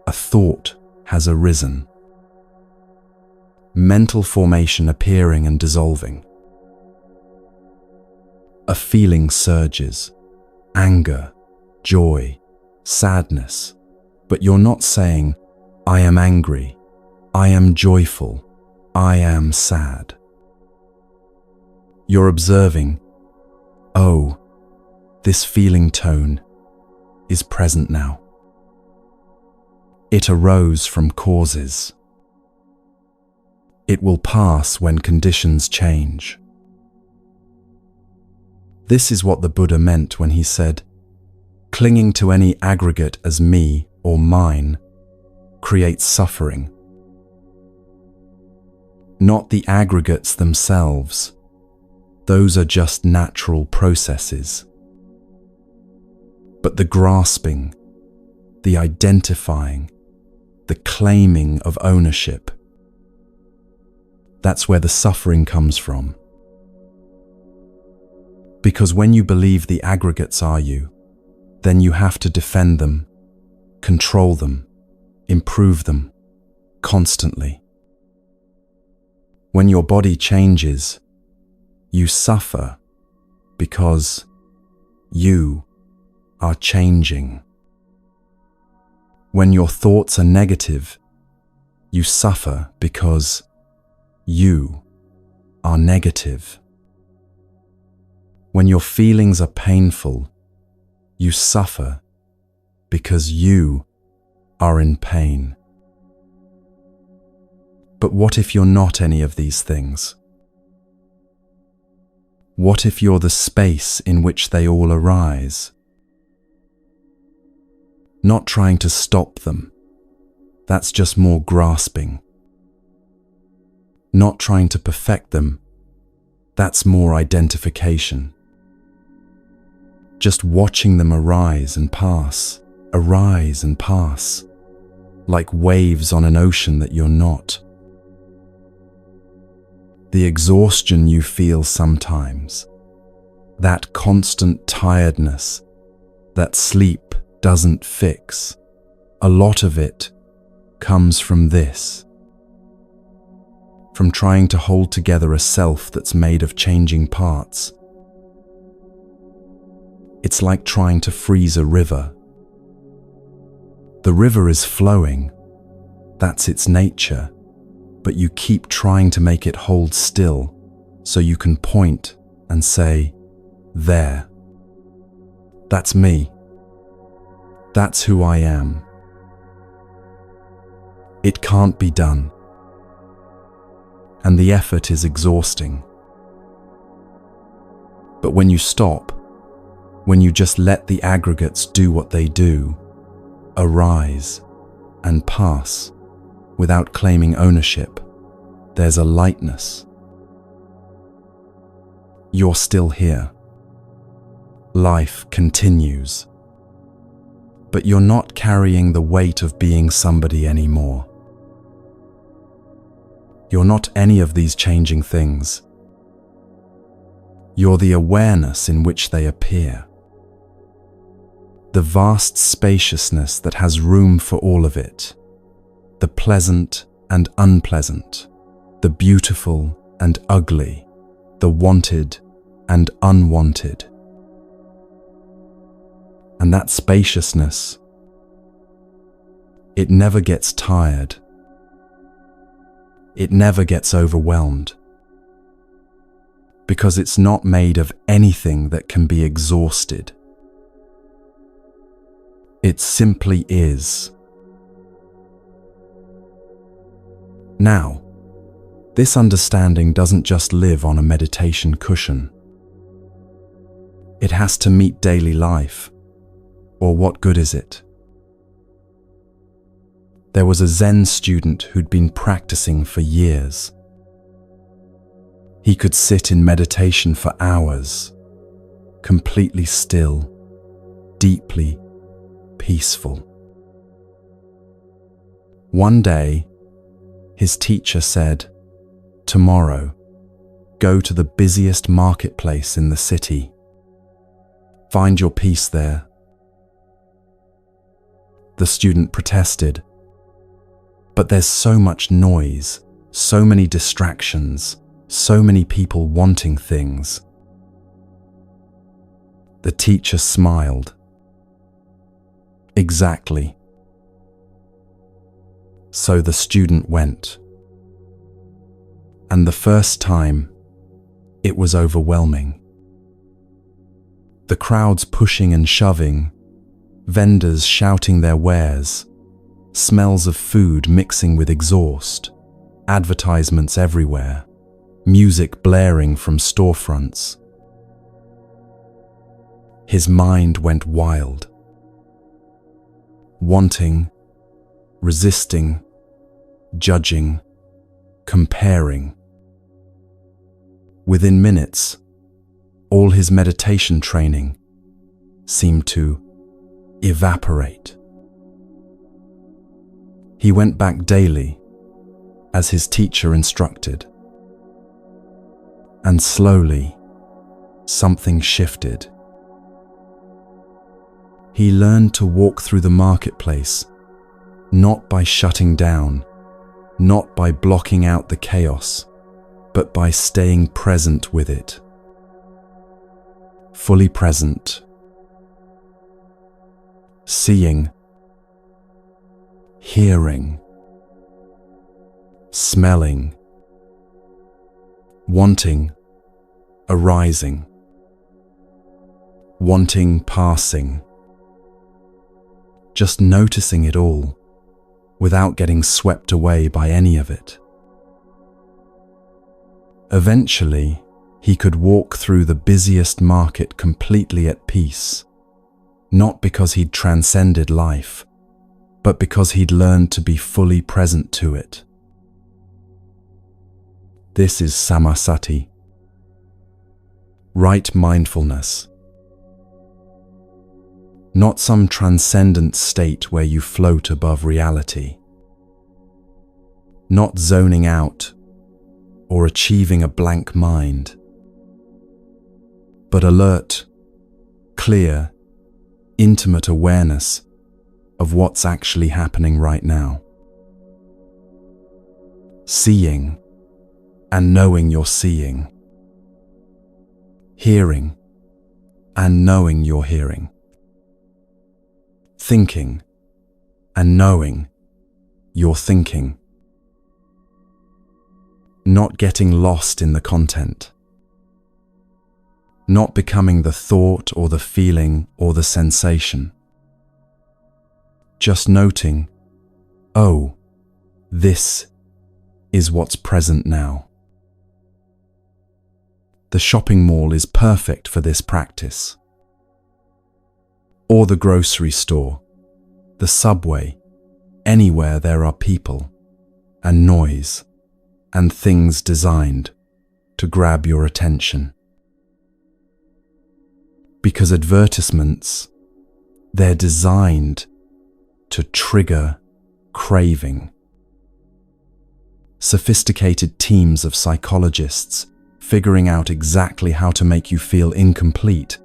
S1: a thought has arisen. Mental formation appearing and dissolving. A feeling surges, anger, joy, sadness, but you're not saying, I am angry, I am joyful, I am sad. You're observing, oh, this feeling tone is present now. It arose from causes. It will pass when conditions change. This is what the Buddha meant when he said, clinging to any aggregate as me or mine creates suffering. Not the aggregates themselves. Those are just natural processes. But the grasping, the identifying, the claiming of ownership, that's where the suffering comes from. Because when you believe the aggregates are you, then you have to defend them, control them, improve them, constantly. When your body changes, you suffer because you are changing. When your thoughts are negative, you suffer because you are negative. When your feelings are painful, you suffer because you are in pain. But what if you're not any of these things? What if you're the space in which they all arise? Not trying to stop them, that's just more grasping. Not trying to perfect them, that's more identification. Just watching them arise and pass, like waves on an ocean that you're not. The exhaustion you feel sometimes, that constant tiredness that sleep doesn't fix, a lot of it comes from this. From trying to hold together a self that's made of changing parts. It's like trying to freeze a river. The river is flowing, that's its nature, but you keep trying to make it hold still so you can point and say, "There. That's me. That's who I am." It can't be done. And the effort is exhausting. But when you stop, when you just let the aggregates do what they do, arise and pass without claiming ownership, there's a lightness. You're still here. Life continues. But you're not carrying the weight of being somebody anymore. You're not any of these changing things. You're the awareness in which they appear. The vast spaciousness that has room for all of it. The pleasant and unpleasant. The beautiful and ugly. The wanted and unwanted. And that spaciousness, it never gets tired. It never gets overwhelmed. Because it's not made of anything that can be exhausted. It simply is. Now, this understanding doesn't just live on a meditation cushion. It has to meet daily life. Or what good is it? There was a Zen student who'd been practicing for years. He could sit in meditation for hours, completely still, deeply peaceful. One day, his teacher said, "Tomorrow, go to the busiest marketplace in the city. Find your peace there." The student protested, "But there's so much noise, so many distractions, so many people wanting things." The teacher smiled. "Exactly." So the student went. And the first time, it was overwhelming. The crowds pushing and shoving, vendors shouting their wares, smells of food mixing with exhaust, advertisements everywhere, music blaring from storefronts. His mind went wild. Wanting, resisting, judging, comparing. Within minutes, all his meditation training seemed to evaporate. He went back daily, as his teacher instructed. And slowly, something shifted. He learned to walk through the marketplace, not by shutting down, not by blocking out the chaos, but by staying present with it. Fully present. Seeing, hearing, smelling, wanting, arising, wanting, passing. Just noticing it all, without getting swept away by any of it. Eventually, he could walk through the busiest market completely at peace, not because he'd transcended life, but because he'd learned to be fully present to it. This is samasati, right mindfulness. Not some transcendent state where you float above reality. Not zoning out or achieving a blank mind, but alert, clear, intimate awareness of what's actually happening right now. Seeing and knowing you're seeing. Hearing and knowing you're hearing. Thinking and knowing you're thinking. Not getting lost in the content. Not becoming the thought or the feeling or the sensation. Just noting, oh, this is what's present now. The shopping mall is perfect for this practice. Or the grocery store, the subway, anywhere there are people and noise and things designed to grab your attention. Because advertisements, they're designed to trigger craving. Sophisticated teams of psychologists figuring out exactly how to make you feel incomplete,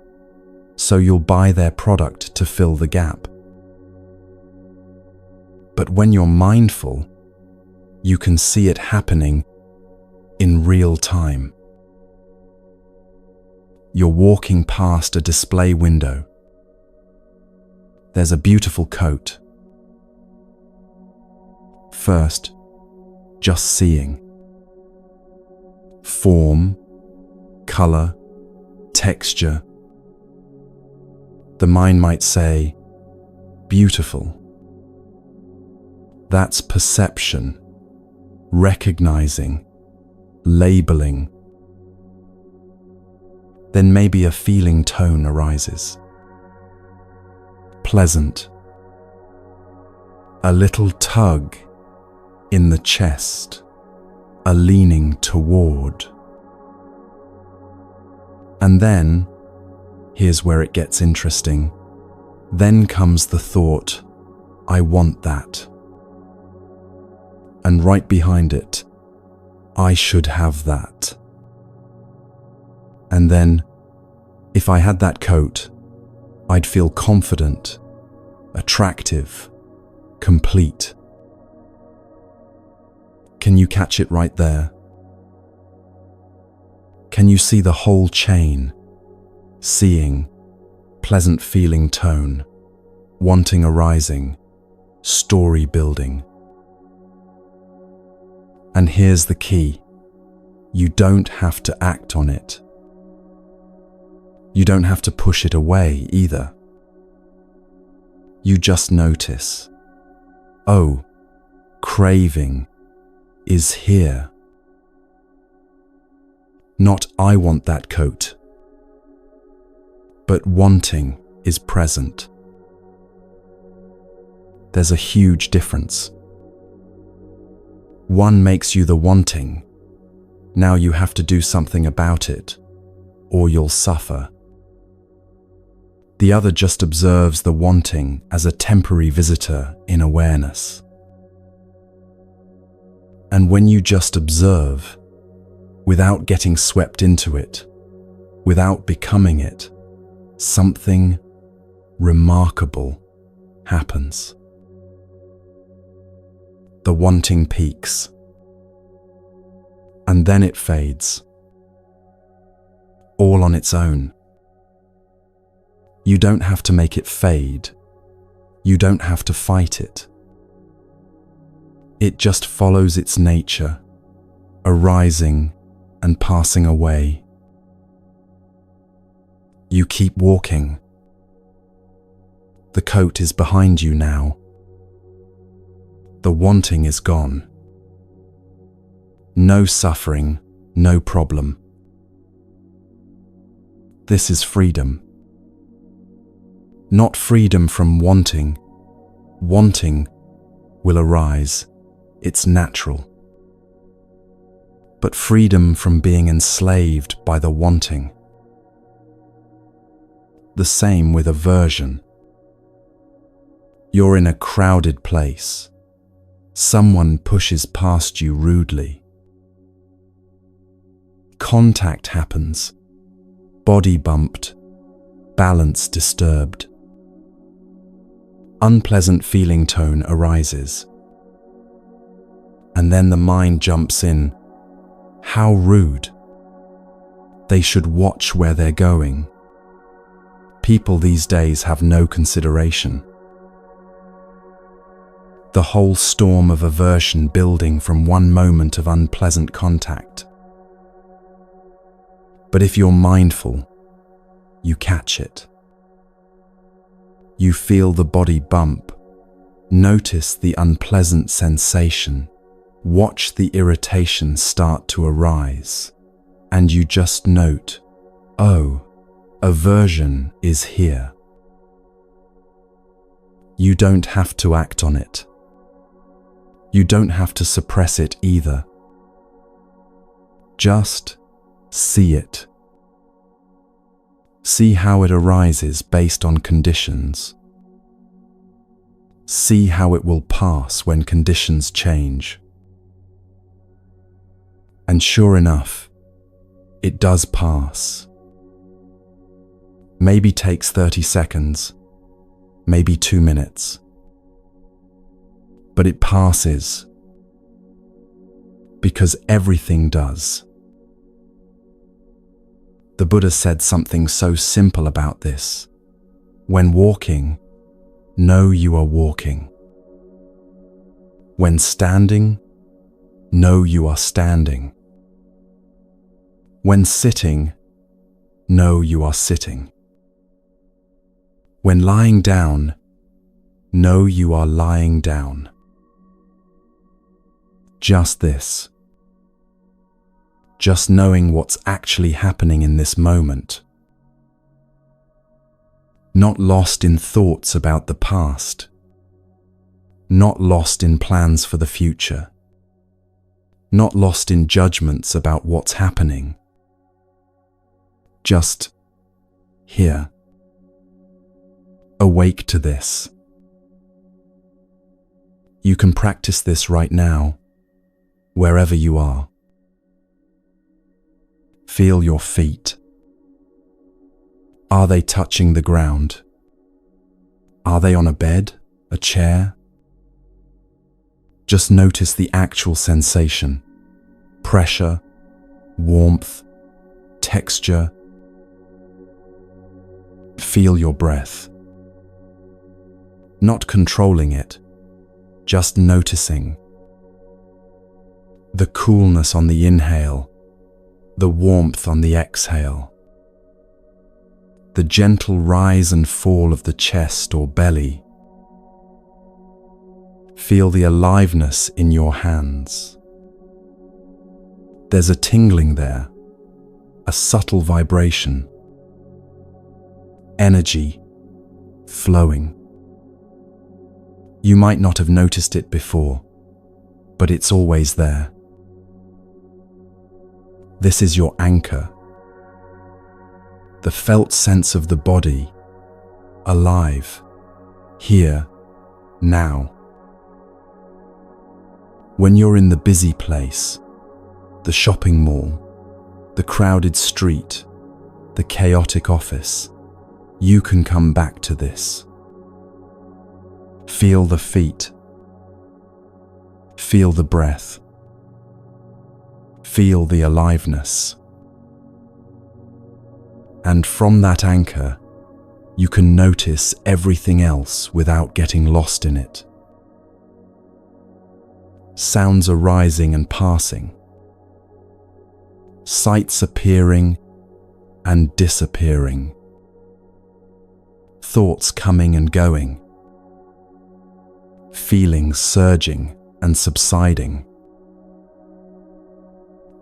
S1: so you'll buy their product to fill the gap. But when you're mindful, you can see it happening in real time. You're walking past a display window. There's a beautiful coat. First, just seeing. Form, color, texture. The mind might say, beautiful. That's perception, recognizing, labeling. Then maybe a feeling tone arises. Pleasant. A little tug in the chest, a leaning toward. And then, here's where it gets interesting, then comes the thought, I want that. And right behind it, I should have that. And then, if I had that coat, I'd feel confident, attractive, complete. Can you catch it right there? Can you see the whole chain? Seeing, pleasant feeling tone, wanting arising, story building. And here's the key. You don't have to act on it. You don't have to push it away either. You just notice, oh, craving is here. Not I want that coat, but wanting is present. There's a huge difference. One makes you the wanting. Now you have to do something about it, or you'll suffer. The other just observes the wanting as a temporary visitor in awareness. And when you just observe, without getting swept into it, without becoming it, something remarkable happens. The wanting peaks, and then it fades, all on its own. You don't have to make it fade. You don't have to fight it. It just follows its nature, arising and passing away. You keep walking. The coat is behind you now. The wanting is gone. No suffering, no problem. This is freedom. Not freedom from wanting. Wanting will arise. It's natural. But freedom from being enslaved by the wanting. The same with aversion. You're in a crowded place. Someone pushes past you rudely. Contact happens. Body bumped. Balance disturbed. Unpleasant feeling tone arises. And then the mind jumps in. How rude. They should watch where they're going. People these days have no consideration. The whole storm of aversion building from one moment of unpleasant contact. But if you're mindful, you catch it. You feel the body bump. Notice the unpleasant sensation. Watch the irritation start to arise. And you just note, oh, aversion is here. You don't have to act on it. You don't have to suppress it either. Just see it. See how it arises based on conditions. See how it will pass when conditions change. And sure enough, it does pass. Maybe takes 30 seconds, maybe 2 minutes. But it passes. Because everything does. The Buddha said something so simple about this. When walking, know you are walking. When standing, know you are standing. When sitting, know you are sitting. When lying down, know you are lying down. Just this. Just knowing what's actually happening in this moment. Not lost in thoughts about the past. Not lost in plans for the future. Not lost in judgments about what's happening. Just here. Awake to this. You can practice this right now, wherever you are. Feel your feet. Are they touching the ground? Are they on a bed, a chair? Just notice the actual sensation. Pressure, warmth, texture. Feel your breath. Not controlling it, just noticing. The coolness on the inhale, the warmth on the exhale. The gentle rise and fall of the chest or belly. Feel the aliveness in your hands. There's a tingling there, a subtle vibration. Energy flowing. You might not have noticed it before, but it's always there. This is your anchor. The felt sense of the body, alive, here, now. When you're in the busy place, the shopping mall, the crowded street, the chaotic office, you can come back to this. Feel the feet. Feel the breath. Feel the aliveness. And from that anchor, you can notice everything else without getting lost in it. Sounds arising and passing. Sights appearing and disappearing. Thoughts coming and going. Feelings surging and subsiding.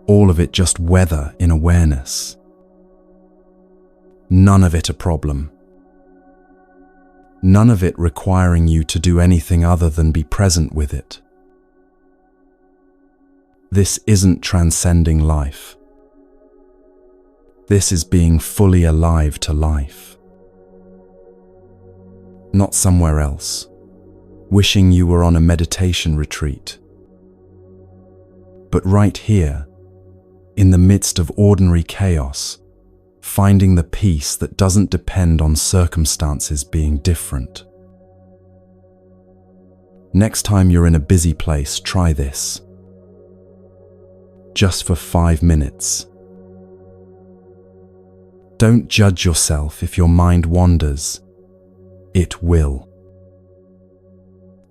S1: All of it just weather in awareness. None of it a problem. None of it requiring you to do anything other than be present with it. This isn't transcending life. This is being fully alive to life. Not somewhere else, wishing you were on a meditation retreat. But right here, in the midst of ordinary chaos, finding the peace that doesn't depend on circumstances being different. Next time you're in a busy place, try this. Just for 5 minutes. Don't judge yourself if your mind wanders. It will.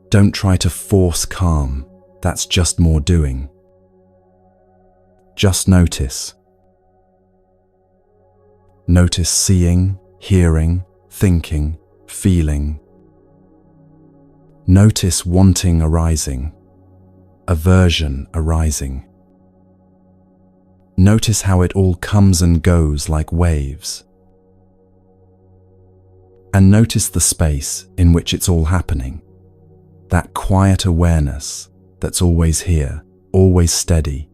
S1: Don't try to force calm. That's just more doing. Just notice. Notice seeing, hearing, thinking, feeling. Notice wanting arising, aversion arising. Notice how it all comes and goes like waves. And notice the space in which it's all happening. That quiet awareness that's always here, always steady,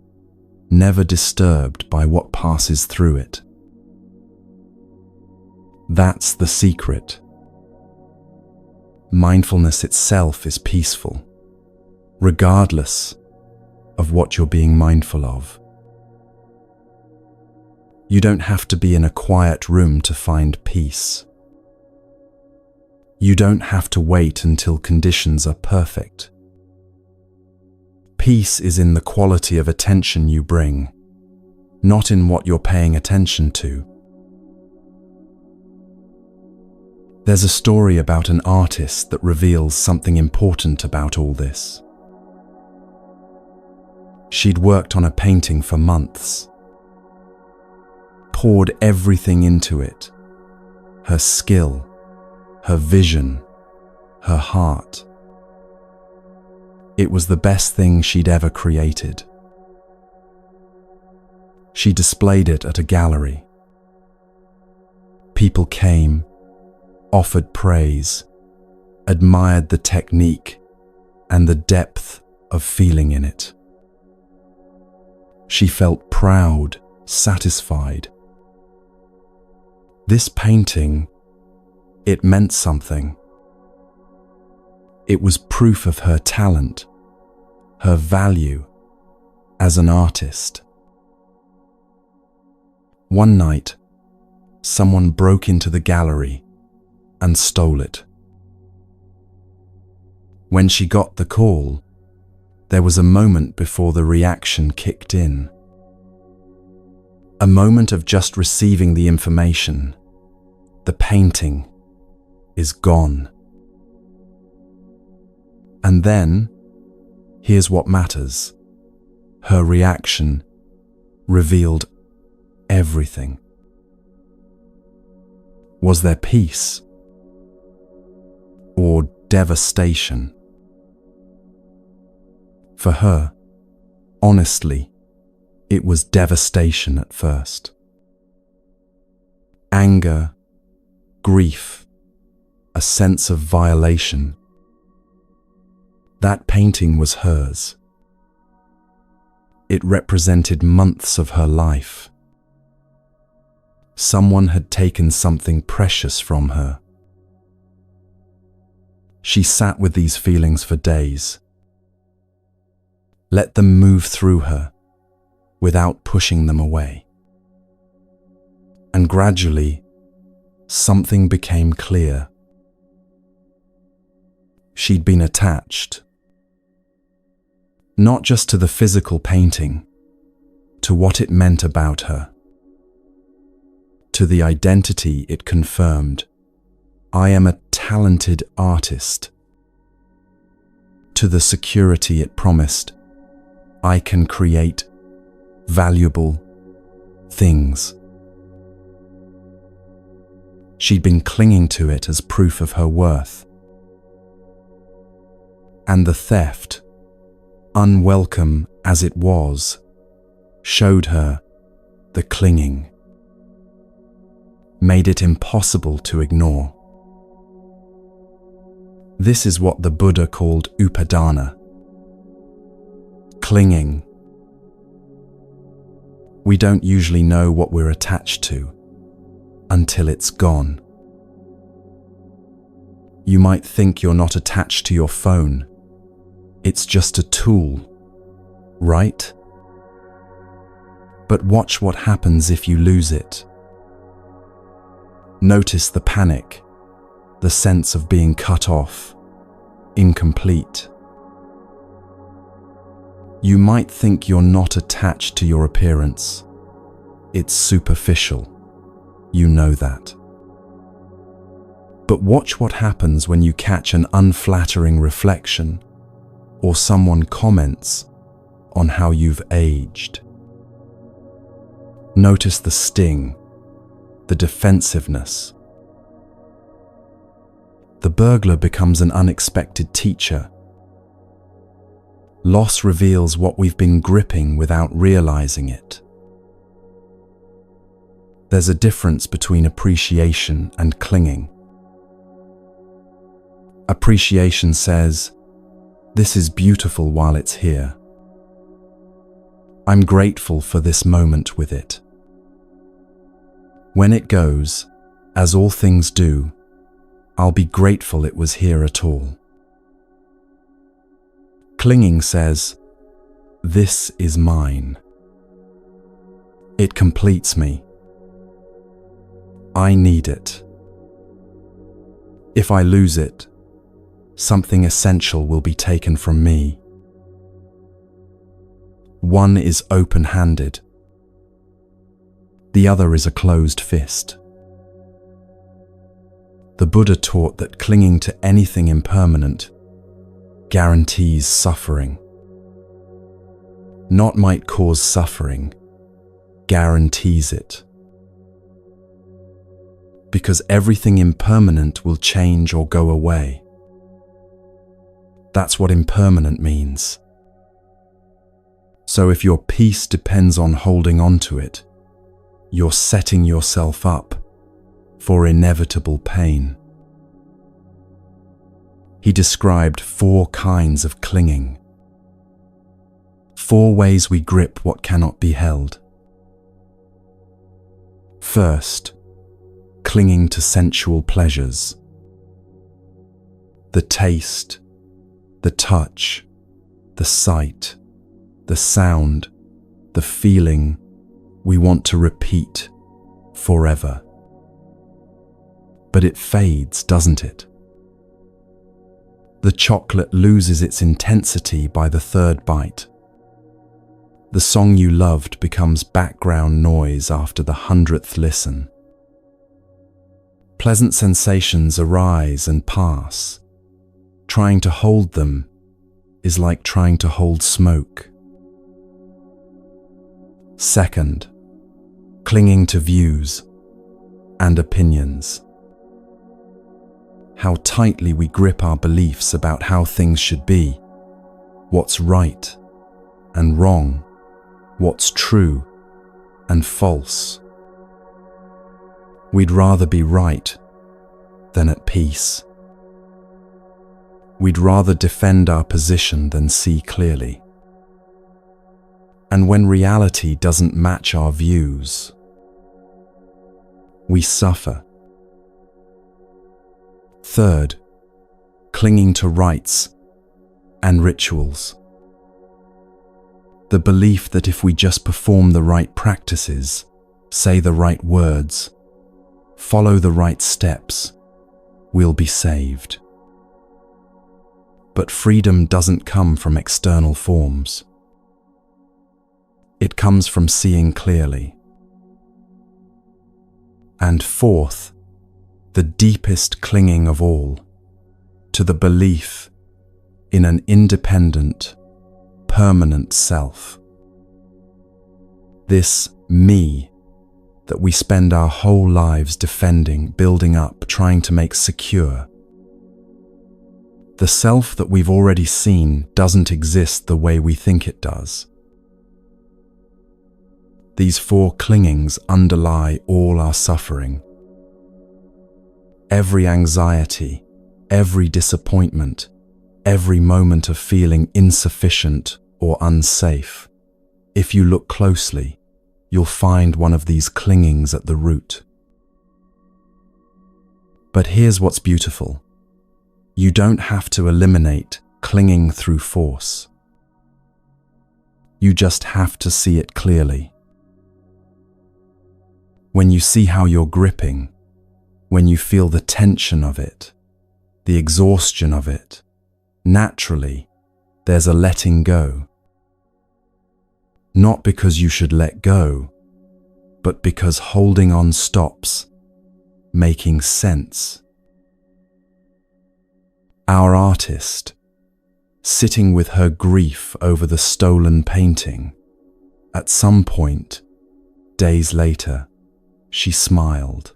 S1: never disturbed by what passes through it. That's the secret. Mindfulness itself is peaceful, regardless of what you're being mindful of. You don't have to be in a quiet room to find peace. You don't have to wait until conditions are perfect. Peace is in the quality of attention you bring, not in what you're paying attention to. There's a story about an artist that reveals something important about all this. She'd worked on a painting for months, poured everything into it, her skill, her vision, her heart. It was the best thing she'd ever created. She displayed it at a gallery. People came, offered praise, admired the technique and the depth of feeling in it. She felt proud, satisfied. This painting, it meant something. It was proof of her talent, her value as an artist. One night, someone broke into the gallery and stole it. When she got the call, there was a moment before the reaction kicked in. A moment of just receiving the information. The painting is gone. And then, here's what matters. Her reaction revealed everything. Was there peace? Or devastation? For her, honestly, it was devastation at first. Anger, grief, a sense of violation. That painting was hers. It represented months of her life. Someone had taken something precious from her. She sat with these feelings for days. Let them move through her without pushing them away. And gradually, something became clear. She'd been attached, not just to the physical painting, to what it meant about her, to the identity it confirmed. I am a talented artist. To the security it promised. I can create valuable things. She'd been clinging to it as proof of her worth. And the theft, unwelcome as it was, showed her the clinging, made it impossible to ignore. This is what the Buddha called upadana, clinging. We don't usually know what we're attached to until it's gone. You might think you're not attached to your phone. It's just a tool, right? But watch what happens if you lose it. Notice the panic, the sense of being cut off, incomplete. You might think you're not attached to your appearance. It's superficial. You know that. But watch what happens when you catch an unflattering reflection or someone comments on how you've aged. Notice the sting, the defensiveness. The burglar becomes an unexpected teacher. Loss reveals what we've been gripping without realizing it. There's a difference between appreciation and clinging. Appreciation says, "This is beautiful while it's here. I'm grateful for this moment with it." When it goes, as all things do, I'll be grateful it was here at all. Clinging says, "This is mine. It completes me. I need it. If I lose it, something essential will be taken from me." One is open-handed. The other is a closed fist. The Buddha taught that clinging to anything impermanent guarantees suffering. Not might cause suffering, guarantees it. Because everything impermanent will change or go away. That's what impermanent means. So if your peace depends on holding on to it, you're setting yourself up for inevitable pain. He described 4 kinds of clinging. 4 ways we grip what cannot be held. First, clinging to sensual pleasures. The taste, the touch, the sight, the sound, the feeling we want to repeat forever. But it fades, doesn't it? The chocolate loses its intensity by the 3rd bite. The song you loved becomes background noise after the 100th listen. Pleasant sensations arise and pass. Trying to hold them is like trying to hold smoke. Second, clinging to views and opinions. How tightly we grip our beliefs about how things should be, what's right and wrong, what's true and false. We'd rather be right than at peace. We'd rather defend our position than see clearly. And when reality doesn't match our views, we suffer. Third, clinging to rites and rituals. The belief that if we just perform the right practices, say the right words, follow the right steps, we'll be saved. But freedom doesn't come from external forms. It comes from seeing clearly. And fourth, the deepest clinging of all, to the belief in an independent, permanent self. This me that we spend our whole lives defending, building up, trying to make secure. The self that we've already seen doesn't exist the way we think it does. These 4 clingings underlie all our suffering. Every anxiety, every disappointment, every moment of feeling insufficient or unsafe. If you look closely, you'll find one of these clingings at the root. But here's what's beautiful. You don't have to eliminate clinging through force. You just have to see it clearly. When you see how you're gripping, when you feel the tension of it, the exhaustion of it, naturally, there's a letting go. Not because you should let go, but because holding on stops making sense. Our artist, sitting with her grief over the stolen painting, at some point, days later, she smiled.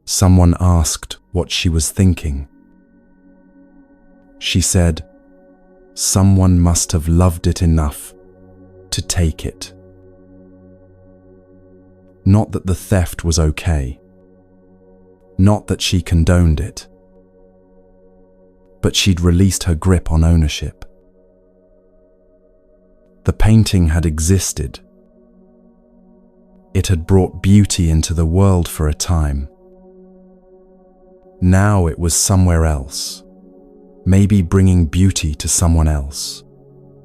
S1: Someone asked what she was thinking. She said, "Someone must have loved it enough to take it." Not that the theft was okay. Not that she condoned it. But she'd released her grip on ownership. The painting had existed. It had brought beauty into the world for a time. Now it was somewhere else. Maybe bringing beauty to someone else.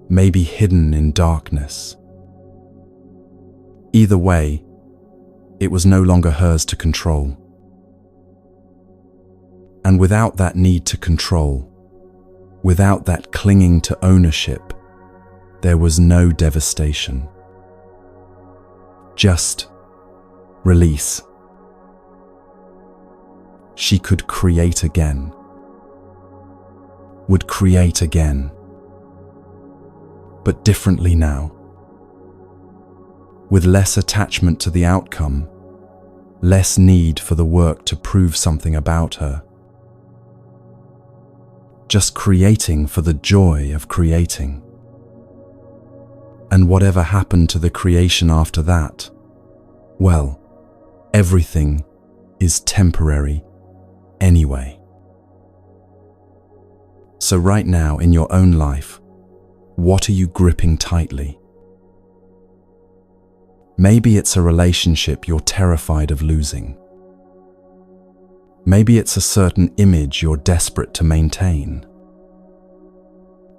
S1: Maybe hidden in darkness. Either way, it was no longer hers to control. And without that need to control, without that clinging to ownership, there was no devastation. Just release. She could create again. Would create again. But differently now. With less attachment to the outcome, less need for the work to prove something about her. Just creating for the joy of creating. And whatever happened to the creation after that, well, everything is temporary anyway. So right now in your own life, what are you gripping tightly? Maybe it's a relationship you're terrified of losing. Maybe it's a certain image you're desperate to maintain.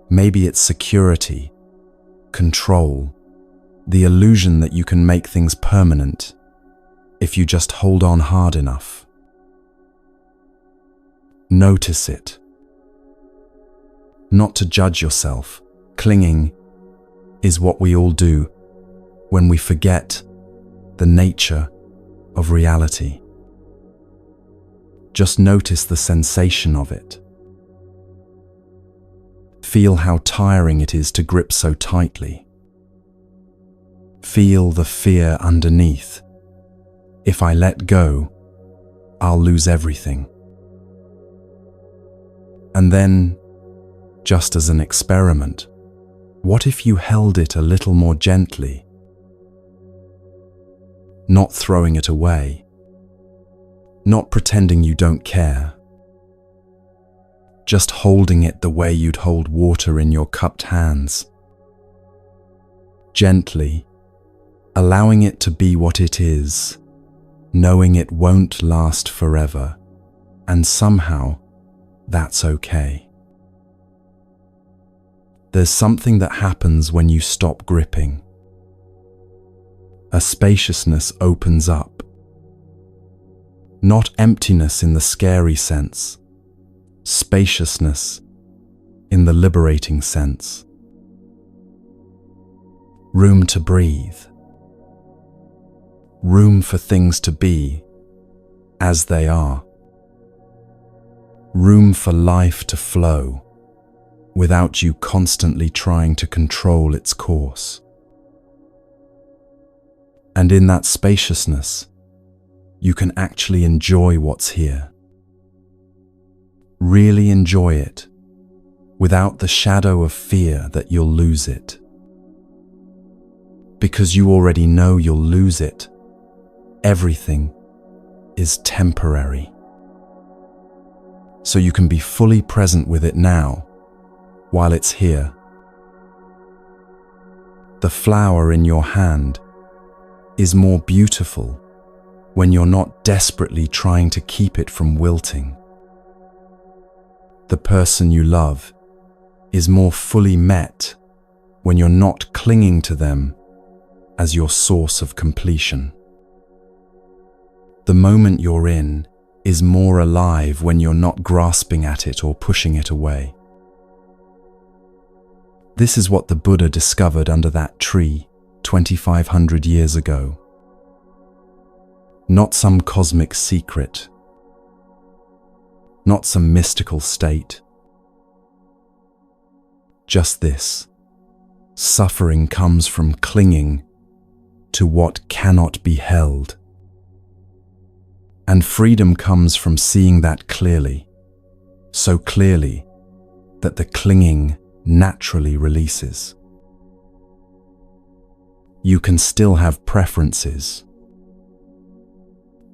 S1: Maybe it's security, control, the illusion that you can make things permanent if you just hold on hard enough. Notice it. Not to judge yourself. Clinging is what we all do when we forget the nature of reality. Just notice the sensation of it. Feel how tiring it is to grip so tightly. Feel the fear underneath. If I let go, I'll lose everything. And then, just as an experiment, what if you held it a little more gently? Not throwing it away. Not pretending you don't care. Just holding it the way you'd hold water in your cupped hands. Gently, allowing it to be what it is, knowing it won't last forever, and somehow that's okay. There's something that happens when you stop gripping. A spaciousness opens up. Not emptiness in the scary sense, spaciousness in the liberating sense. Room to breathe. Room for things to be as they are. Room for life to flow without you constantly trying to control its course. And in that spaciousness, you can actually enjoy what's here. Really enjoy it, without the shadow of fear that you'll lose it. Because you already know you'll lose it. Everything is temporary. So you can be fully present with it now, while it's here. The flower in your hand is more beautiful when you're not desperately trying to keep it from wilting. The person you love is more fully met when you're not clinging to them as your source of completion. The moment you're in is more alive when you're not grasping at it or pushing it away. This is what the Buddha discovered under that tree 2,500 years ago. Not some cosmic secret, not some mystical state. Just this: suffering comes from clinging to what cannot be held. And freedom comes from seeing that clearly, so clearly that the clinging naturally releases. You can still have preferences.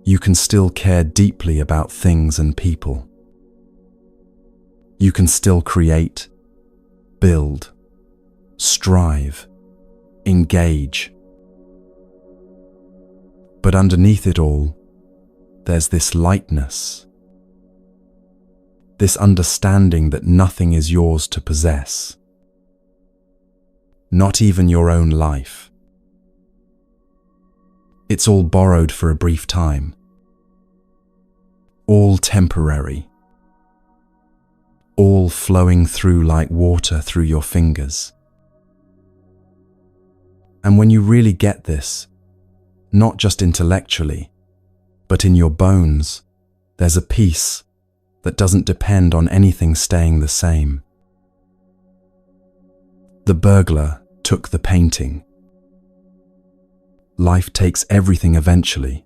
S1: You can still care deeply about things and people. You can still create, build, strive, engage. But underneath it all, there's this lightness, this understanding that nothing is yours to possess, not even your own life. It's all borrowed for a brief time, all temporary, all flowing through like water through your fingers. And when you really get this, not just intellectually, but in your bones, there's a peace that doesn't depend on anything staying the same. The burglar took the painting. Life takes everything eventually.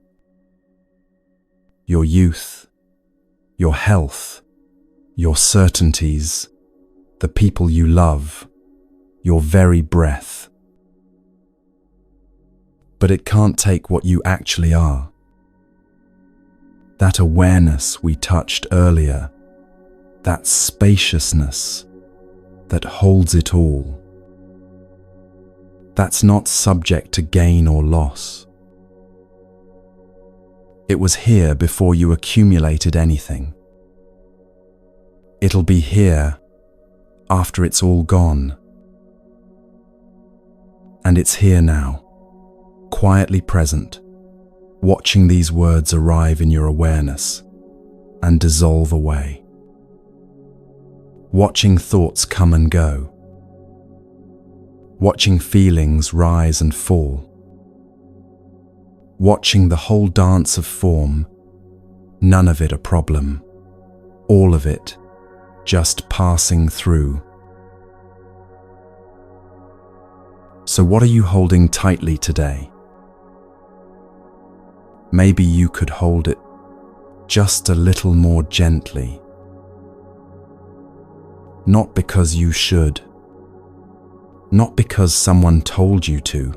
S1: Your youth, your health, your certainties, the people you love, your very breath. But it can't take what you actually are. That awareness we touched earlier, that spaciousness that holds it all. That's not subject to gain or loss. It was here before you accumulated anything. It'll be here after it's all gone. And it's here now, quietly present, watching these words arrive in your awareness and dissolve away. Watching thoughts come and go. Watching feelings rise and fall. Watching the whole dance of form, none of it a problem, all of it just passing through. So what are you holding tightly today? Maybe you could hold it just a little more gently. Not because you should, not because someone told you to,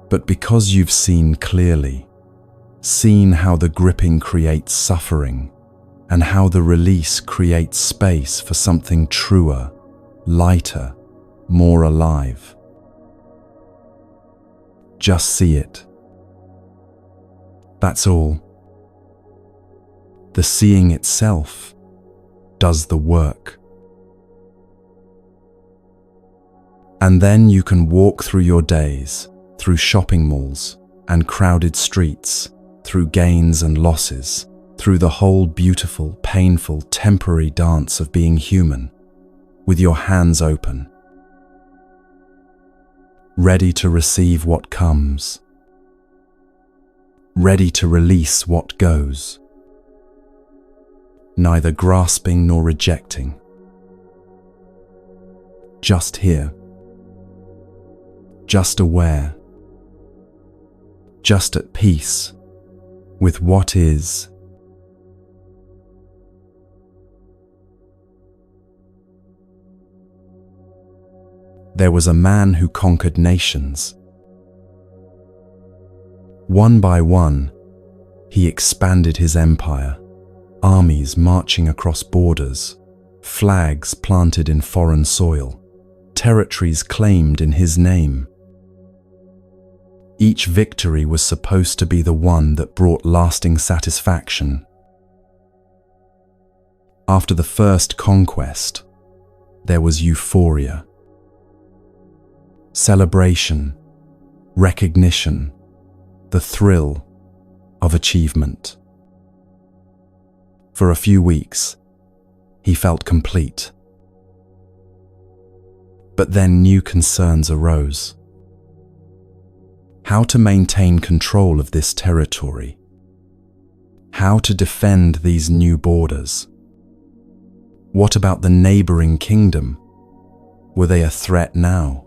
S1: but because you've seen clearly, seen how the gripping creates suffering and how the release creates space for something truer, lighter, more alive. Just see it. That's all. The seeing itself does the work. And then you can walk through your days, through shopping malls and crowded streets, through gains and losses, through the whole beautiful, painful, temporary dance of being human, with your hands open, ready to receive what comes, ready to release what goes, neither grasping nor rejecting. Just here, just aware, just at peace with what is. There was a man who conquered nations. One by one, he expanded his empire, armies marching across borders, flags planted in foreign soil, territories claimed in his name. Each victory was supposed to be the one that brought lasting satisfaction. After the first conquest, there was euphoria, celebration, recognition, the thrill of achievement. For a few weeks, he felt complete. But then new concerns arose. How to maintain control of this territory? How to defend these new borders? What about the neighboring kingdom? Were they a threat now?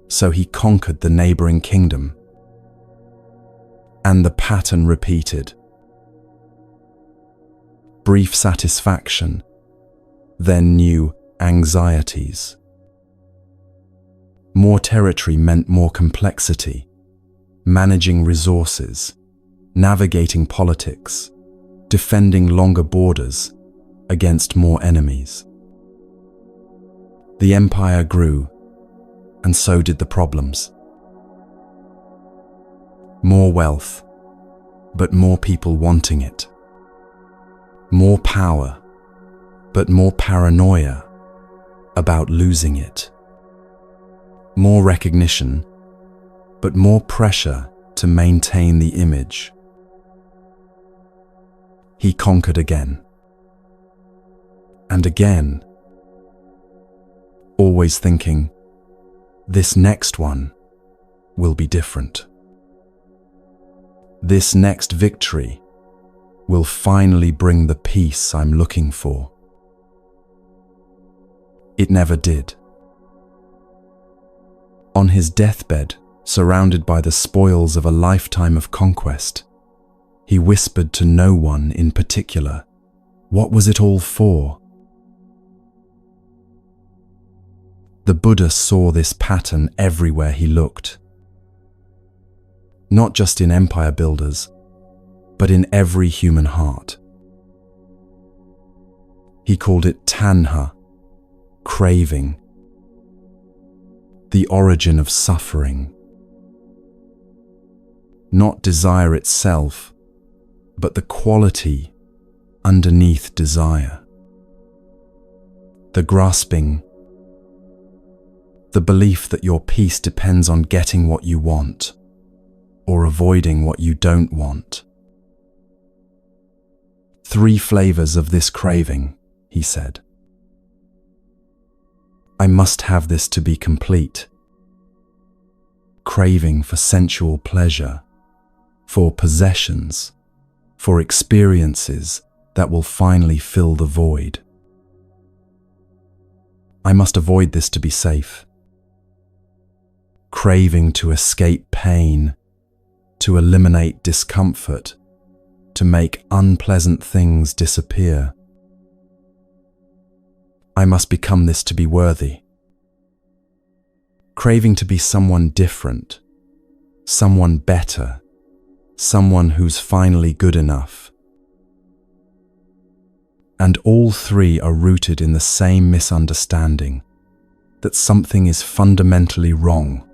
S1: So he conquered the neighboring kingdom. And the pattern repeated. Brief satisfaction, then new anxieties. More territory meant more complexity, managing resources, navigating politics, defending longer borders against more enemies. The empire grew, and so did the problems. More wealth, but more people wanting it. More power, but more paranoia about losing it. More recognition, but more pressure to maintain the image. He conquered again. And again. Always thinking, this next one will be different. This next victory will finally bring the peace I'm looking for. It never did. On his deathbed, surrounded by the spoils of a lifetime of conquest, he whispered to no one in particular, what was it all for? The Buddha saw this pattern everywhere he looked. Not just in empire builders, but in every human heart. He called it tanha, craving, the origin of suffering. Not desire itself, but the quality underneath desire. The grasping, the belief that your peace depends on getting what you want, or avoiding what you don't want. 3 flavors of this craving, he said. I must have this to be complete. Craving for sensual pleasure, for possessions, for experiences that will finally fill the void. I must avoid this to be safe. Craving to escape pain, to eliminate discomfort, to make unpleasant things disappear. I must become this to be worthy. Craving to be someone different, someone better, someone who's finally good enough. And all 3 are rooted in the same misunderstanding, that something is fundamentally wrong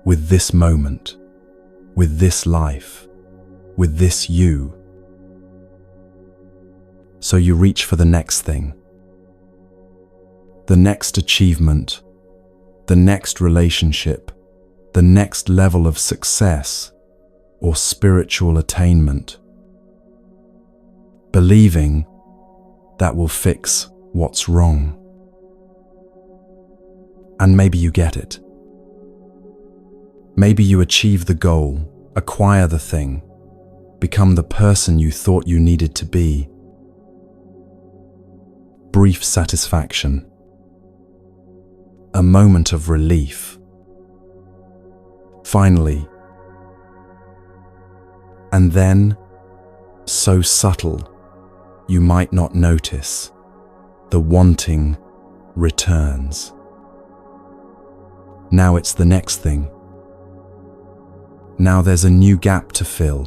S1: with this moment, with this life, with this you. So you reach for the next thing, the next achievement, the next relationship, the next level of success or spiritual attainment, believing that will fix what's wrong. And maybe you get it. Maybe you achieve the goal, acquire the thing, become the person you thought you needed to be. Brief satisfaction. A moment of relief. Finally. And then, so subtle, you might not notice, the wanting returns. Now it's the next thing. Now there's a new gap to fill,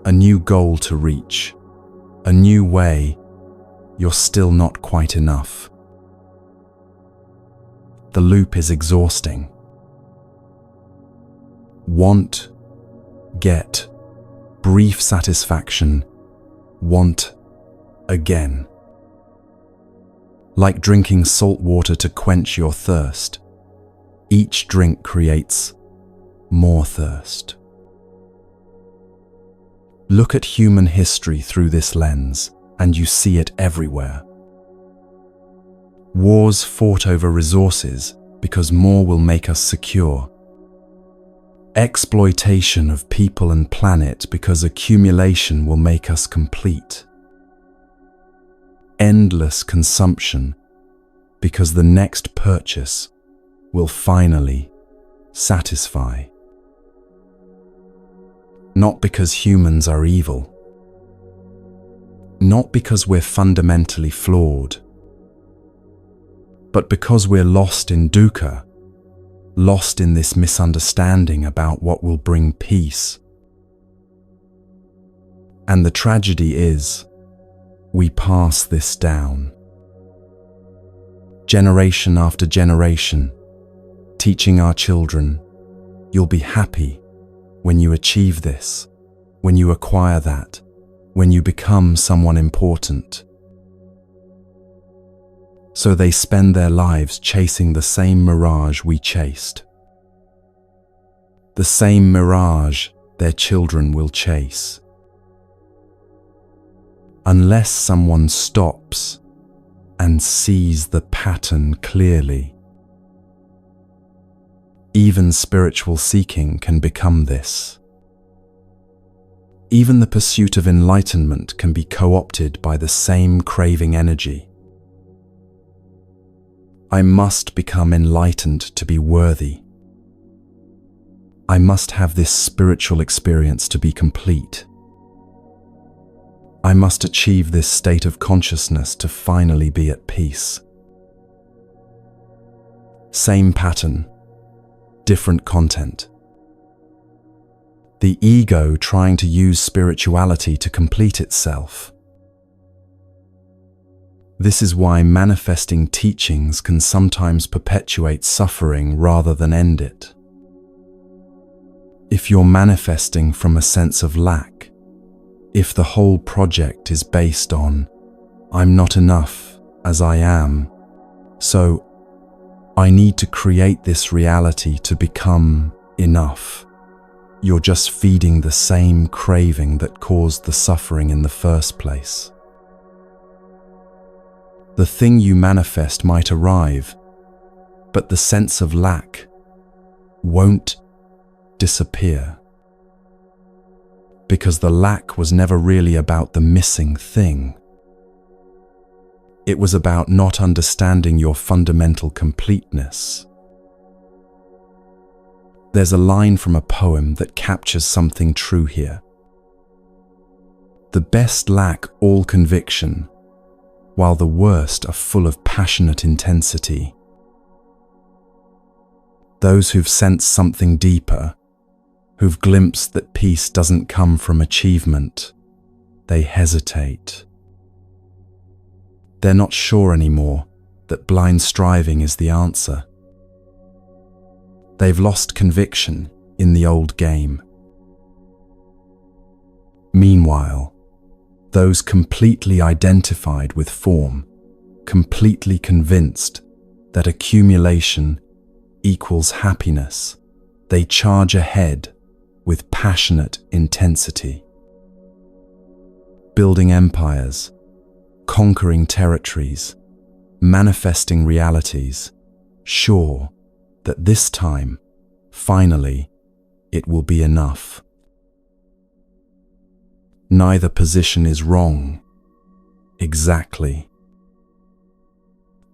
S1: a new goal to reach, a new way. You're still not quite enough. The loop is exhausting. Want, get, brief satisfaction, want again. Like drinking salt water to quench your thirst, Each drink creates more thirst. Look at human history through this lens, and you see it everywhere. Wars fought over resources because more will make us secure. Exploitation of people and planet because accumulation will make us complete. Endless consumption because the next purchase will finally satisfy. Not because humans are evil. Not because we're fundamentally flawed. But because we're lost in dukkha, lost in this misunderstanding about what will bring peace. And the tragedy is, we pass this down. Generation after generation, teaching our children, you'll be happy when you achieve this, when you acquire that, when you become someone important. So they spend their lives chasing the same mirage we chased. The same mirage their children will chase. Unless someone stops and sees the pattern clearly. Even spiritual seeking can become this. Even the pursuit of enlightenment can be co-opted by the same craving energy. I must become enlightened to be worthy. I must have this spiritual experience to be complete. I must achieve this state of consciousness to finally be at peace. Same pattern, different content. The ego trying to use spirituality to complete itself. This is why manifesting teachings can sometimes perpetuate suffering rather than end it. If you're manifesting from a sense of lack, if the whole project is based on, I'm not enough as I am, so I need to create this reality to become enough, you're just feeding the same craving that caused the suffering in the first place. The thing you manifest might arrive, but the sense of lack won't disappear. Because the lack was never really about the missing thing. It was about not understanding your fundamental completeness. There's a line from a poem that captures something true here. The best lack all conviction, while the worst are full of passionate intensity. Those who've sensed something deeper, who've glimpsed that peace doesn't come from achievement, they hesitate. They're not sure anymore that blind striving is the answer. They've lost conviction in the old game. Meanwhile, those completely identified with form, completely convinced that accumulation equals happiness, they charge ahead with passionate intensity. Building empires, conquering territories, manifesting realities, sure that this time, finally, it will be enough. Neither position is wrong. Exactly.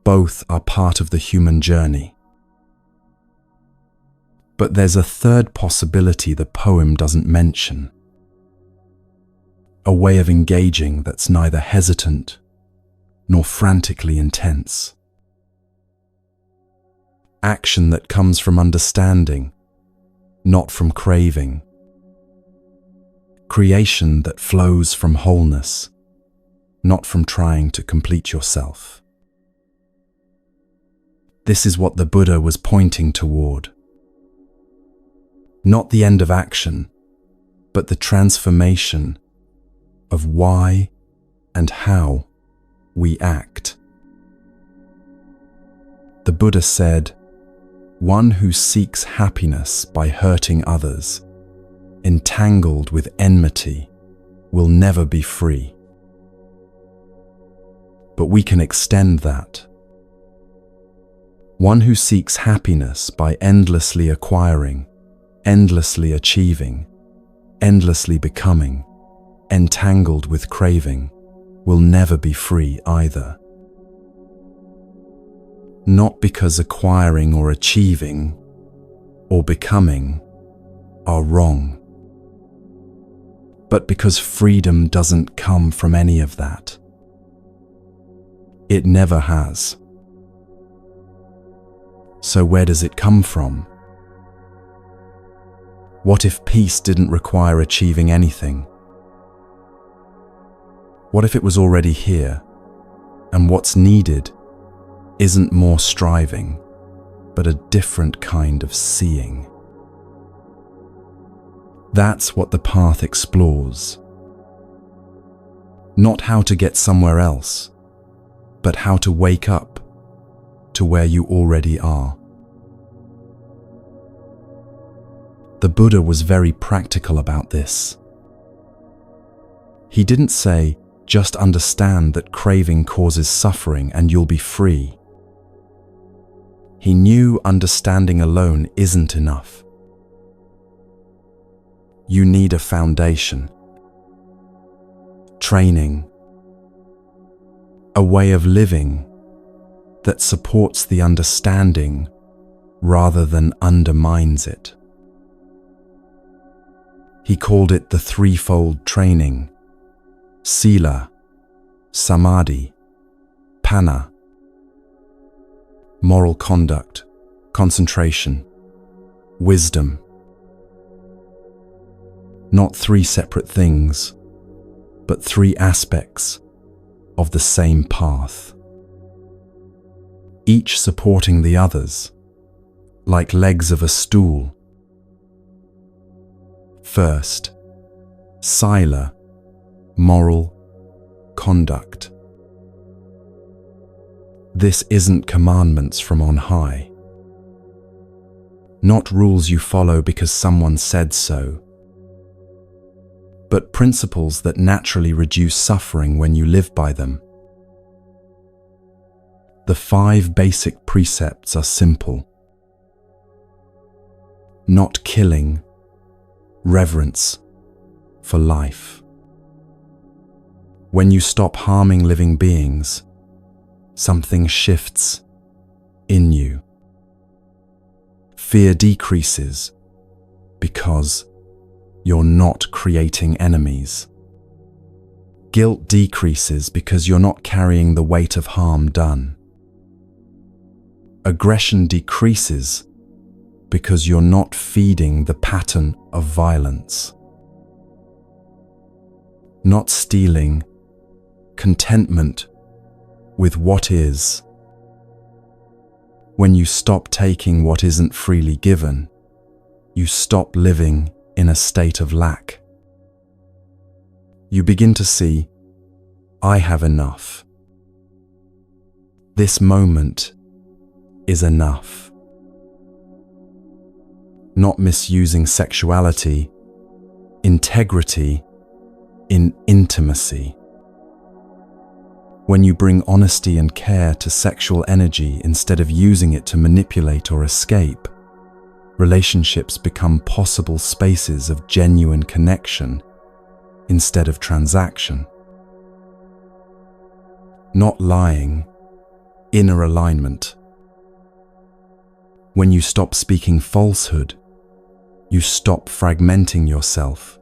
S1: Both are part of the human journey. But there's a third possibility the poem doesn't mention. A way of engaging that's neither hesitant nor frantically intense. Action that comes from understanding, not from craving. Creation that flows from wholeness, not from trying to complete yourself. This is what the Buddha was pointing toward. Not the end of action, but the transformation of why and how we act. The Buddha said, One who seeks happiness by hurting others, entangled with enmity, will never be free. But we can extend that. One who seeks happiness by endlessly acquiring, endlessly achieving, endlessly becoming, entangled with craving, will never be free either. Not because acquiring or achieving or becoming are wrong, but because freedom doesn't come from any of that. It never has. So where does it come from? What if peace didn't require achieving anything? What if it was already here, and what's needed isn't more striving, but a different kind of seeing? That's what the path explores. Not how to get somewhere else, but how to wake up to where you already are. The Buddha was very practical about this. He didn't say, just understand that craving causes suffering and you'll be free. He knew understanding alone isn't enough. You need a foundation, training, a way of living that supports the understanding rather than undermines it. He called it the threefold training: sila, samadhi, panna. Moral conduct, concentration, wisdom. Not three separate things, but three aspects of the same path, each supporting the others, like legs of a stool. First, sila, moral conduct. This isn't commandments from on high, not rules you follow because someone said so, but principles that naturally reduce suffering when you live by them. The 5 basic precepts are simple: not killing, reverence for life. When you stop harming living beings, something shifts in you. Fear decreases because you're not creating enemies. Guilt decreases because you're not carrying the weight of harm done. Aggression decreases because you're not feeding the pattern of violence. Not stealing, contentment with what is. When you stop taking what isn't freely given, you stop living in a state of lack. You begin to see, I have enough. This moment is enough. Not misusing sexuality, integrity in intimacy. When you bring honesty and care to sexual energy instead of using it to manipulate or escape, relationships become possible spaces of genuine connection instead of transaction. Not lying, inner alignment. When you stop speaking falsehood, you stop fragmenting yourself.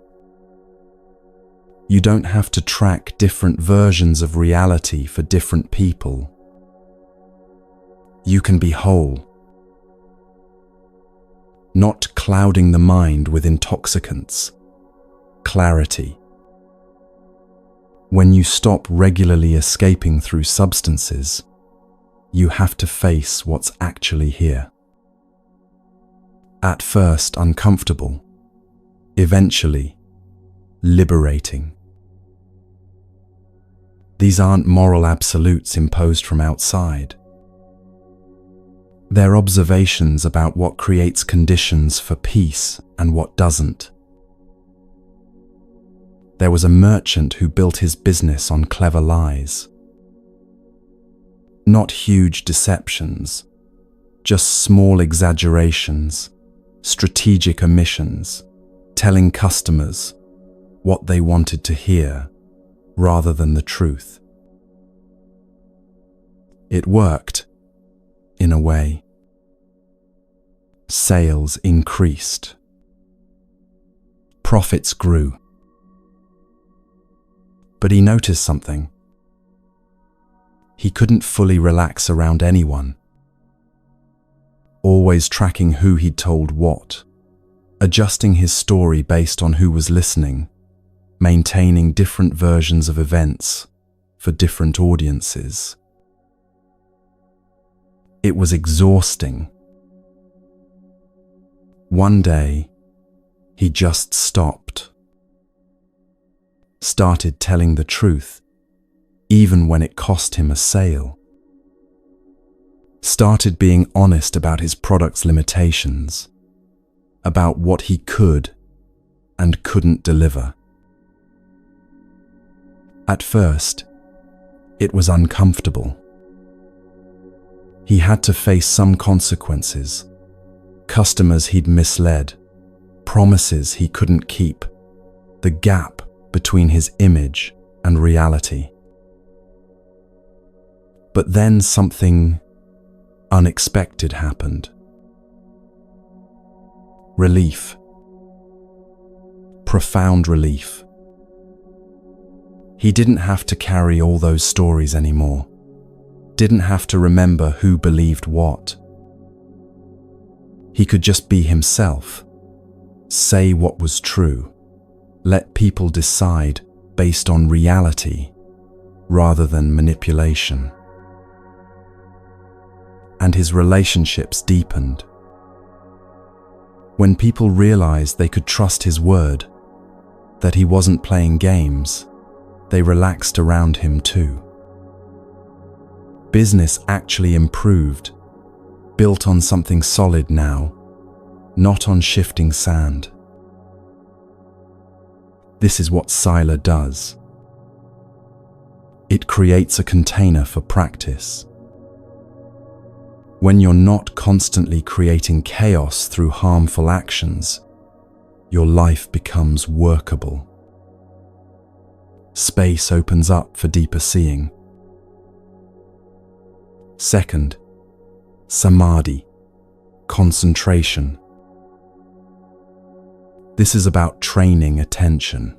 S1: You don't have to track different versions of reality for different people. You can be whole. Not clouding the mind with intoxicants. Clarity. When you stop regularly escaping through substances, you have to face what's actually here. At first uncomfortable, eventually liberating. These aren't moral absolutes imposed from outside. They're observations about what creates conditions for peace and what doesn't. There was a merchant who built his business on clever lies. Not huge deceptions, just small exaggerations, strategic omissions, telling customers what they wanted to hear rather than the truth. It worked, in a way. Sales increased. Profits grew. But he noticed something. He couldn't fully relax around anyone. Always tracking who he'd told what, adjusting his story based on who was listening, maintaining different versions of events for different audiences. It was exhausting. One day, he just stopped. Started telling the truth, even when it cost him a sale. Started being honest about his product's limitations, about what he could and couldn't deliver. At first, it was uncomfortable. He had to face some consequences, customers he'd misled, promises he couldn't keep, the gap between his image and reality. But then something unexpected happened. Relief. Profound relief. He didn't have to carry all those stories anymore. Didn't have to remember who believed what. He could just be himself, say what was true, let people decide based on reality rather than manipulation. And his relationships deepened. When people realized they could trust his word, that he wasn't playing games, they relaxed around him too. Business actually improved, built on something solid now, not on shifting sand. This is what Sila does. It creates a container for practice. When you're not constantly creating chaos through harmful actions, your life becomes workable. Space opens up for deeper seeing. Second, samadhi, concentration. This is about training attention,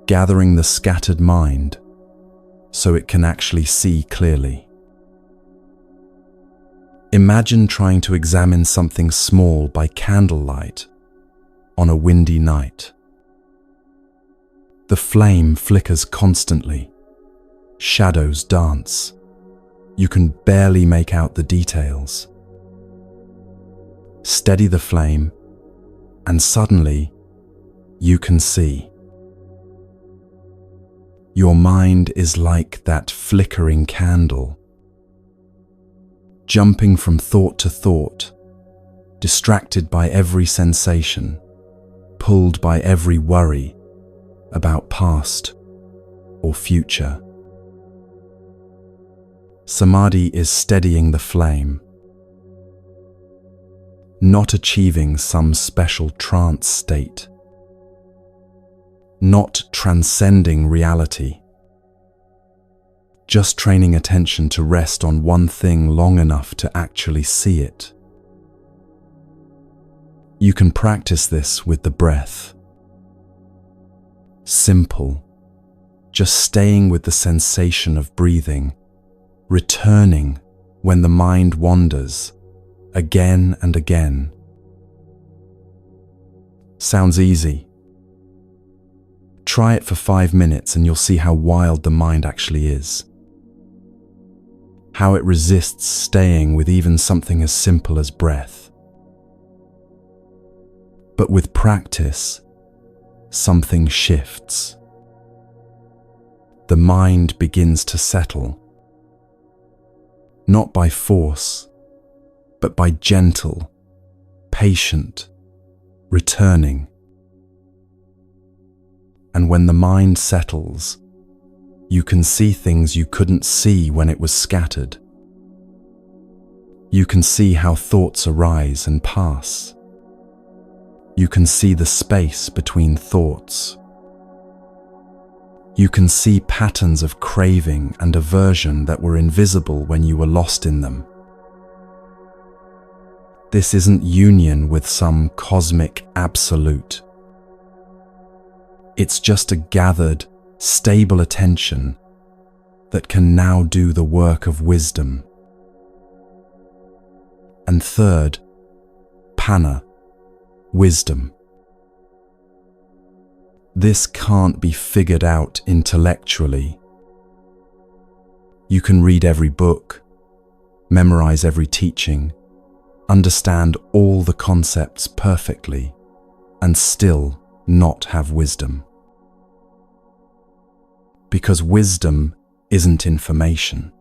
S1: gathering the scattered mind so it can actually see clearly. Imagine trying to examine something small by candlelight on a windy night. The flame flickers constantly, shadows dance. You can barely make out the details. Steady the flame, and suddenly you can see. Your mind is like that flickering candle, jumping from thought to thought, distracted by every sensation, pulled by every worry about past or future. Samadhi is steadying the flame, not achieving some special trance state, not transcending reality, just training attention to rest on one thing long enough to actually see it. You can practice this with the breath. Simple, just staying with the sensation of breathing, returning when the mind wanders, again and again. Sounds easy. Try it for 5 minutes and you'll see how wild the mind actually is. How it resists staying with even something as simple as breath. But with practice, something shifts. The mind begins to settle. not by force, but by gentle, patient, returning. And when the mind settles, you can see things you couldn't see when it was scattered. You can see how thoughts arise and pass. You can see the space between thoughts. You can see patterns of craving and aversion that were invisible when you were lost in them. This isn't union with some cosmic absolute. It's just a gathered, stable attention that can now do the work of wisdom. And third, panna, wisdom. This can't be figured out intellectually. You can read every book, memorize every teaching, understand all the concepts perfectly, and still not have wisdom. Because wisdom isn't information.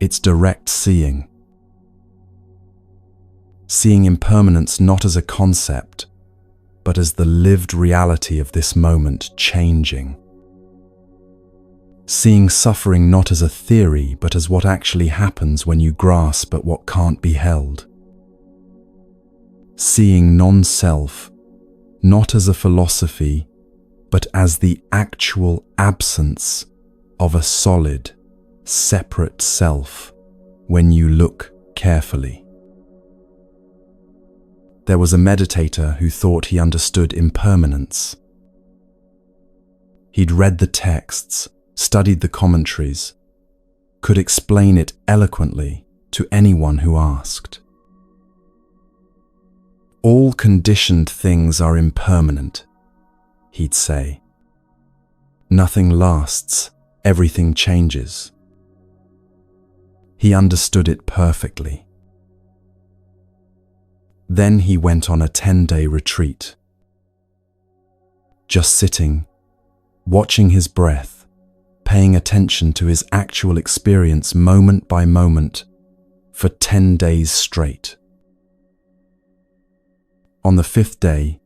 S1: It's direct seeing. Seeing impermanence not as a concept, but as the lived reality of this moment changing. Seeing suffering not as a theory, but as what actually happens when you grasp at what can't be held. Seeing non-self not as a philosophy, but as the actual absence of a solid, separate self when you look carefully. There was a meditator who thought he understood impermanence. He'd read the texts, studied the commentaries, could explain it eloquently to anyone who asked. All conditioned things are impermanent, he'd say. Nothing lasts, everything changes. He understood it perfectly. Then he went on a 10-day retreat. Just sitting, watching his breath, paying attention to his actual experience moment by moment for 10 days straight. On the 5th day,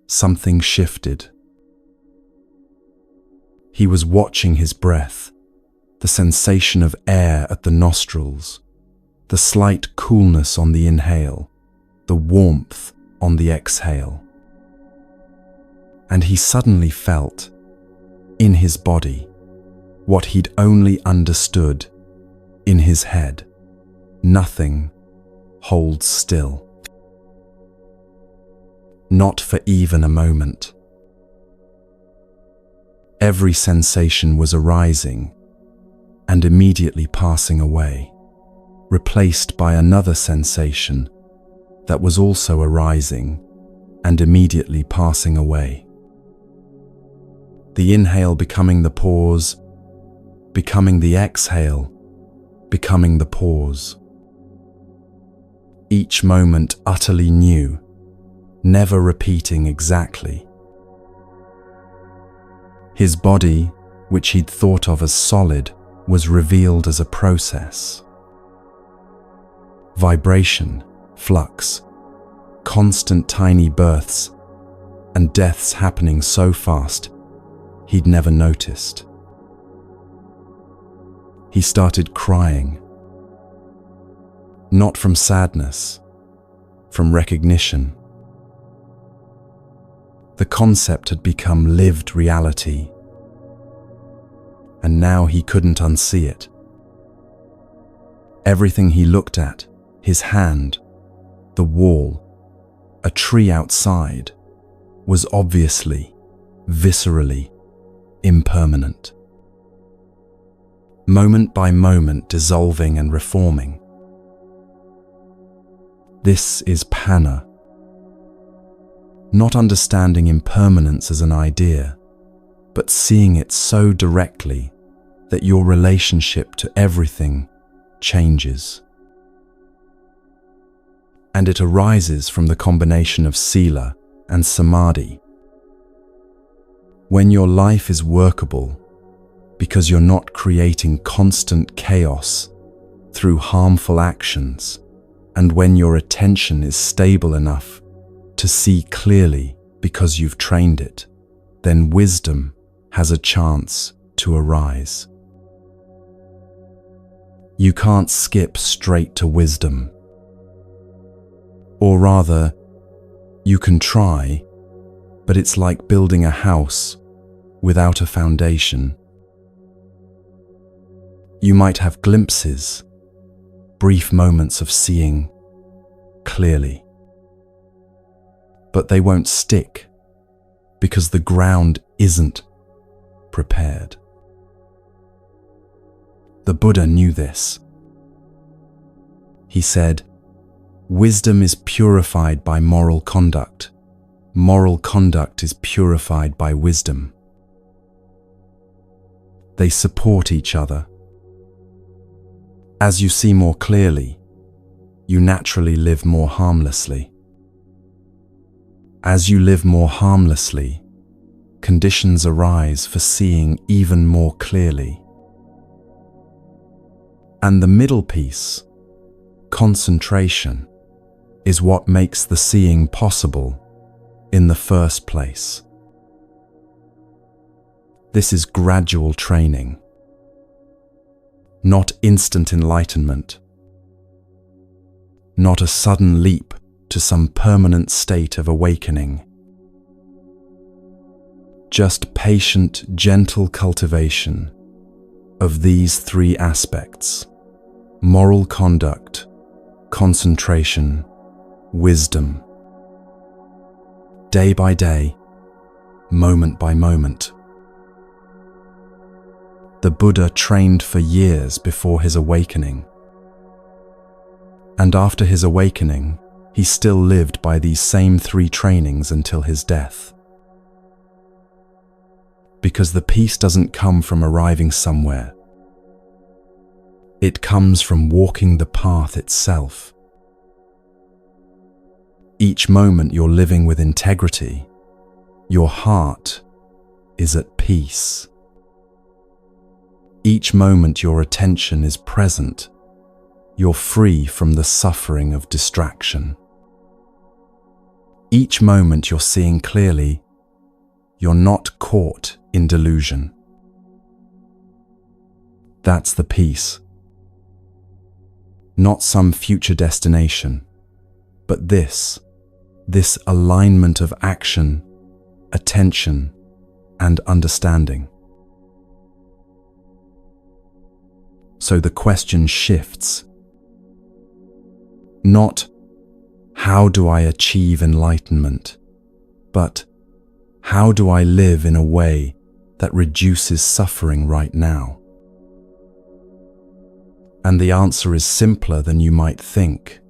S1: something shifted. He was watching his breath, the sensation of air at the nostrils, the slight coolness on the inhale, the warmth on the exhale. And he suddenly felt, in his body, what he'd only understood in his head. Nothing holds still. Not for even a moment. Every sensation was arising and immediately passing away, replaced by another sensation that was also arising and immediately passing away. The inhale becoming the pause, becoming the exhale, becoming the pause. Each moment utterly new, never repeating exactly. His body, which he'd thought of as solid, was revealed as a process. Vibration, flux, constant tiny births, and deaths happening so fast he'd never noticed. He started crying. Not from sadness, from recognition. The concept had become lived reality, and now he couldn't unsee it. Everything he looked at, his hand, the wall, a tree outside, was obviously, viscerally, impermanent. Moment by moment dissolving and reforming. This is panna. Not understanding impermanence as an idea, but seeing it so directly that your relationship to everything changes. And it arises from the combination of sila and samadhi. When your life is workable, because you're not creating constant chaos through harmful actions, and when your attention is stable enough to see clearly because you've trained it, then wisdom has a chance to arise. You can't skip straight to wisdom. Or rather, you can try, but it's like building a house without a foundation. You might have glimpses, brief moments of seeing clearly, but they won't stick because the ground isn't prepared. The Buddha knew this. He said, "Wisdom is purified by moral conduct. Moral conduct is purified by wisdom." They support each other. As you see more clearly, you naturally live more harmlessly. As you live more harmlessly, conditions arise for seeing even more clearly. And the middle piece, concentration, is what makes the seeing possible in the first place. This is gradual training, not instant enlightenment, not a sudden leap to some permanent state of awakening. Just patient, gentle cultivation of these three aspects: moral conduct, concentration, wisdom. Day by day, moment by moment. The Buddha trained for years before his awakening. And after his awakening, he still lived by these same three trainings until his death. Because the peace doesn't come from arriving somewhere. It comes from walking the path itself. Each moment you're living with integrity, your heart is at peace. Each moment your attention is present, you're free from the suffering of distraction. Each moment you're seeing clearly, you're not caught in delusion. That's the peace. Not some future destination, but this alignment of action, attention, and understanding. So the question shifts. Not, how do I achieve enlightenment? But, how do I live in a way that reduces suffering right now? And the answer is simpler than you might think.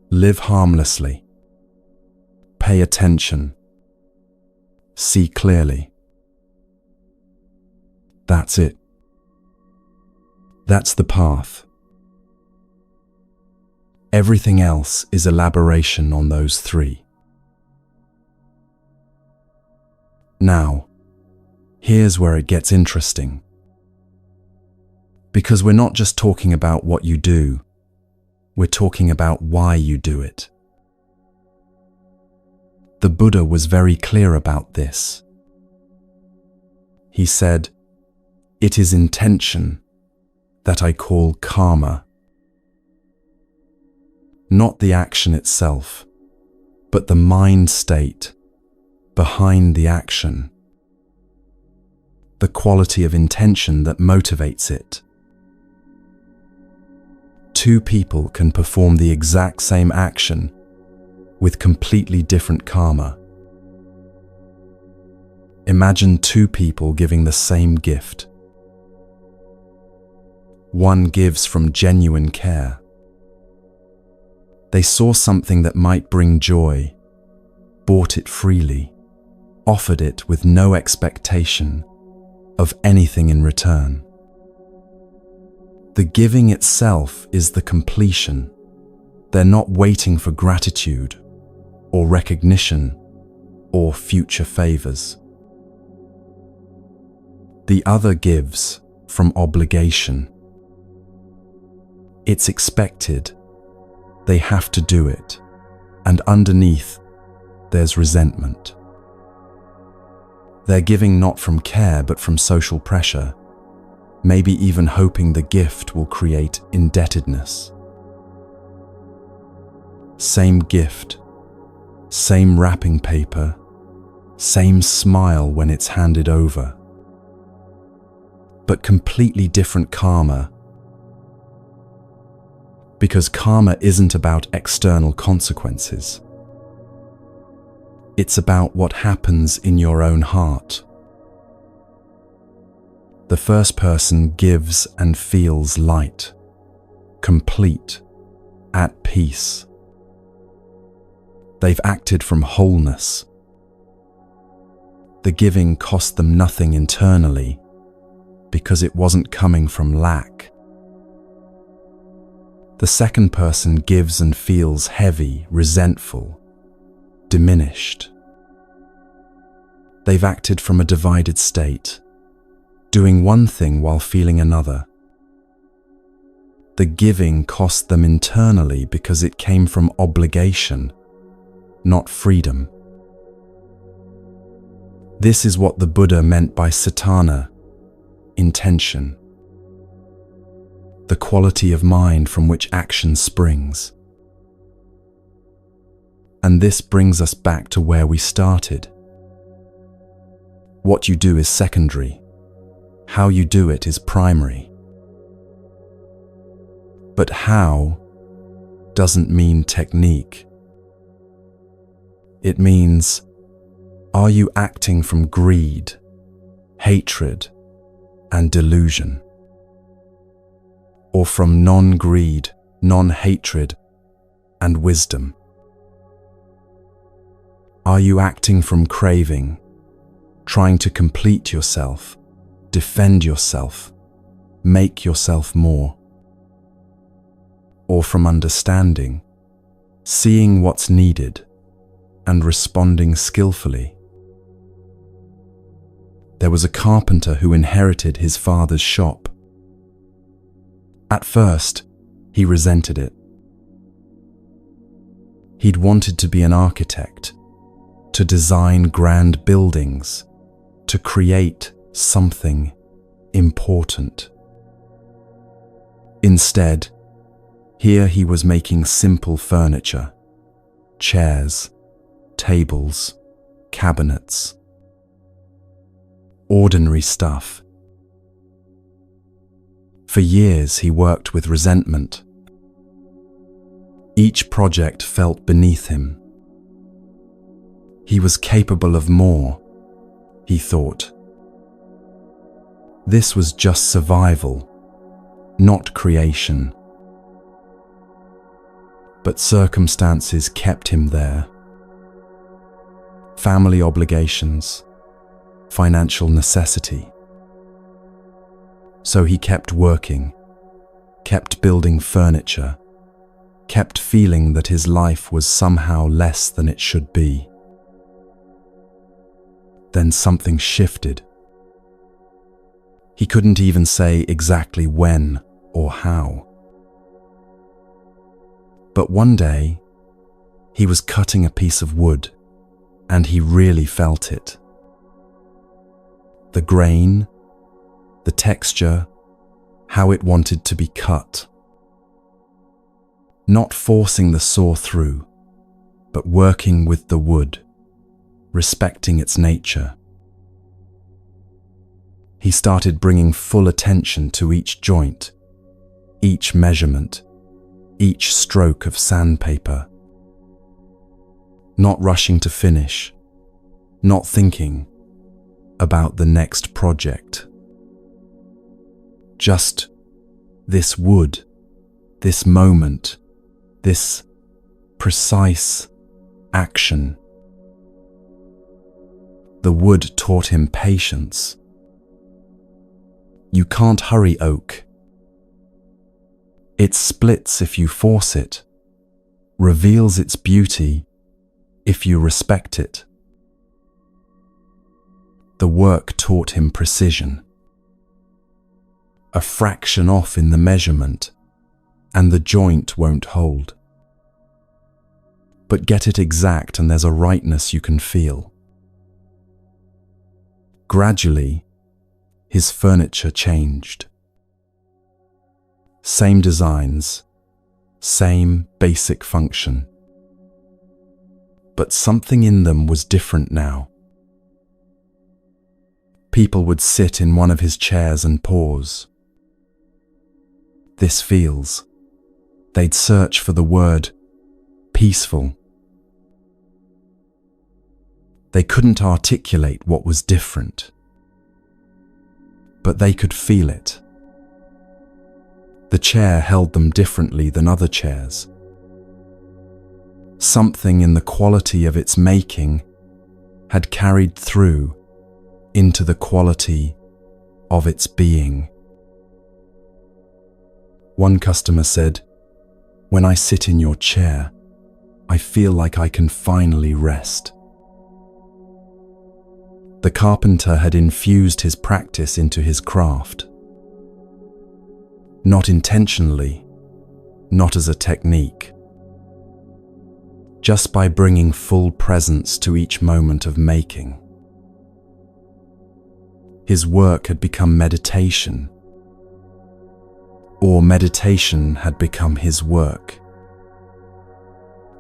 S1: Live harmlessly. Pay attention. See clearly. That's it. That's the path. Everything else is elaboration on those three. Now, here's where it gets interesting. Because we're not just talking about what you do, we're talking about why you do it. The Buddha was very clear about this. He said, "It is intention that I call karma." Not the action itself, but the mind state behind the action. The quality of intention that motivates it. Two people can perform the exact same action with completely different karma. Imagine two people giving the same gift. One gives from genuine care. They saw something that might bring joy, bought it freely, offered it with no expectation of anything in return. The giving itself is the completion. They're not waiting for gratitude or recognition or future favors. The other gives from obligation. It's expected. They have to do it. And underneath, there's resentment. They're giving not from care but from social pressure, maybe even hoping the gift will create indebtedness. Same gift, same wrapping paper, same smile when it's handed over. But completely different karma. Because karma isn't about external consequences. It's about what happens in your own heart. The first person gives and feels light, complete, at peace. They've acted from wholeness. The giving cost them nothing internally because it wasn't coming from lack. The second person gives and feels heavy, resentful, diminished. They've acted from a divided state, doing one thing while feeling another. The giving cost them internally because it came from obligation, not freedom. This is what the Buddha meant by satthana, intention. The quality of mind from which action springs. And this brings us back to where we started. What you do is secondary. How you do it is primary. But how doesn't mean technique. It means, are you acting from greed, hatred, and delusion? Or from non-greed, non-hatred, and wisdom? Are you acting from craving, trying to complete yourself, defend yourself, make yourself more? Or from understanding, seeing what's needed, and responding skillfully? There was a carpenter who inherited his father's shop. At first, he resented it. He'd wanted to be an architect, to design grand buildings, to create something important. Instead, here he was making simple furniture, chairs, tables, cabinets. Ordinary stuff. For years he worked with resentment. Each project felt beneath him. He was capable of more, he thought. This was just survival, not creation. But circumstances kept him there. Family obligations, financial necessity. So he kept working, kept building furniture, kept feeling that his life was somehow less than it should be. Then something shifted. He couldn't even say exactly when or how. But one day, he was cutting a piece of wood, and he really felt it. The grain, the texture, how it wanted to be cut. Not forcing the saw through, but working with the wood, respecting its nature. He started bringing full attention to each joint, each measurement, each stroke of sandpaper. Not rushing to finish, not thinking about the next project. Just this wood, this moment, this precise action. The wood taught him patience. You can't hurry oak. It splits if you force it, reveals its beauty if you respect it. The work taught him precision. a fraction off in the measurement, and the joint won't hold. But get it exact and there's a rightness you can feel. Gradually, his furniture changed. Same designs, same basic function. But something in them was different now. People would sit in one of his chairs and pause. This feels. They'd search for the word peaceful. They couldn't articulate what was different, but they could feel it. The chair held them differently than other chairs. Something in the quality of its making had carried through into the quality of its being. One customer said, "When I sit in your chair, I feel like I can finally rest." The carpenter had infused his practice into his craft. Not intentionally, not as a technique. Just by bringing full presence to each moment of making. His work had become meditation, or meditation had become his work.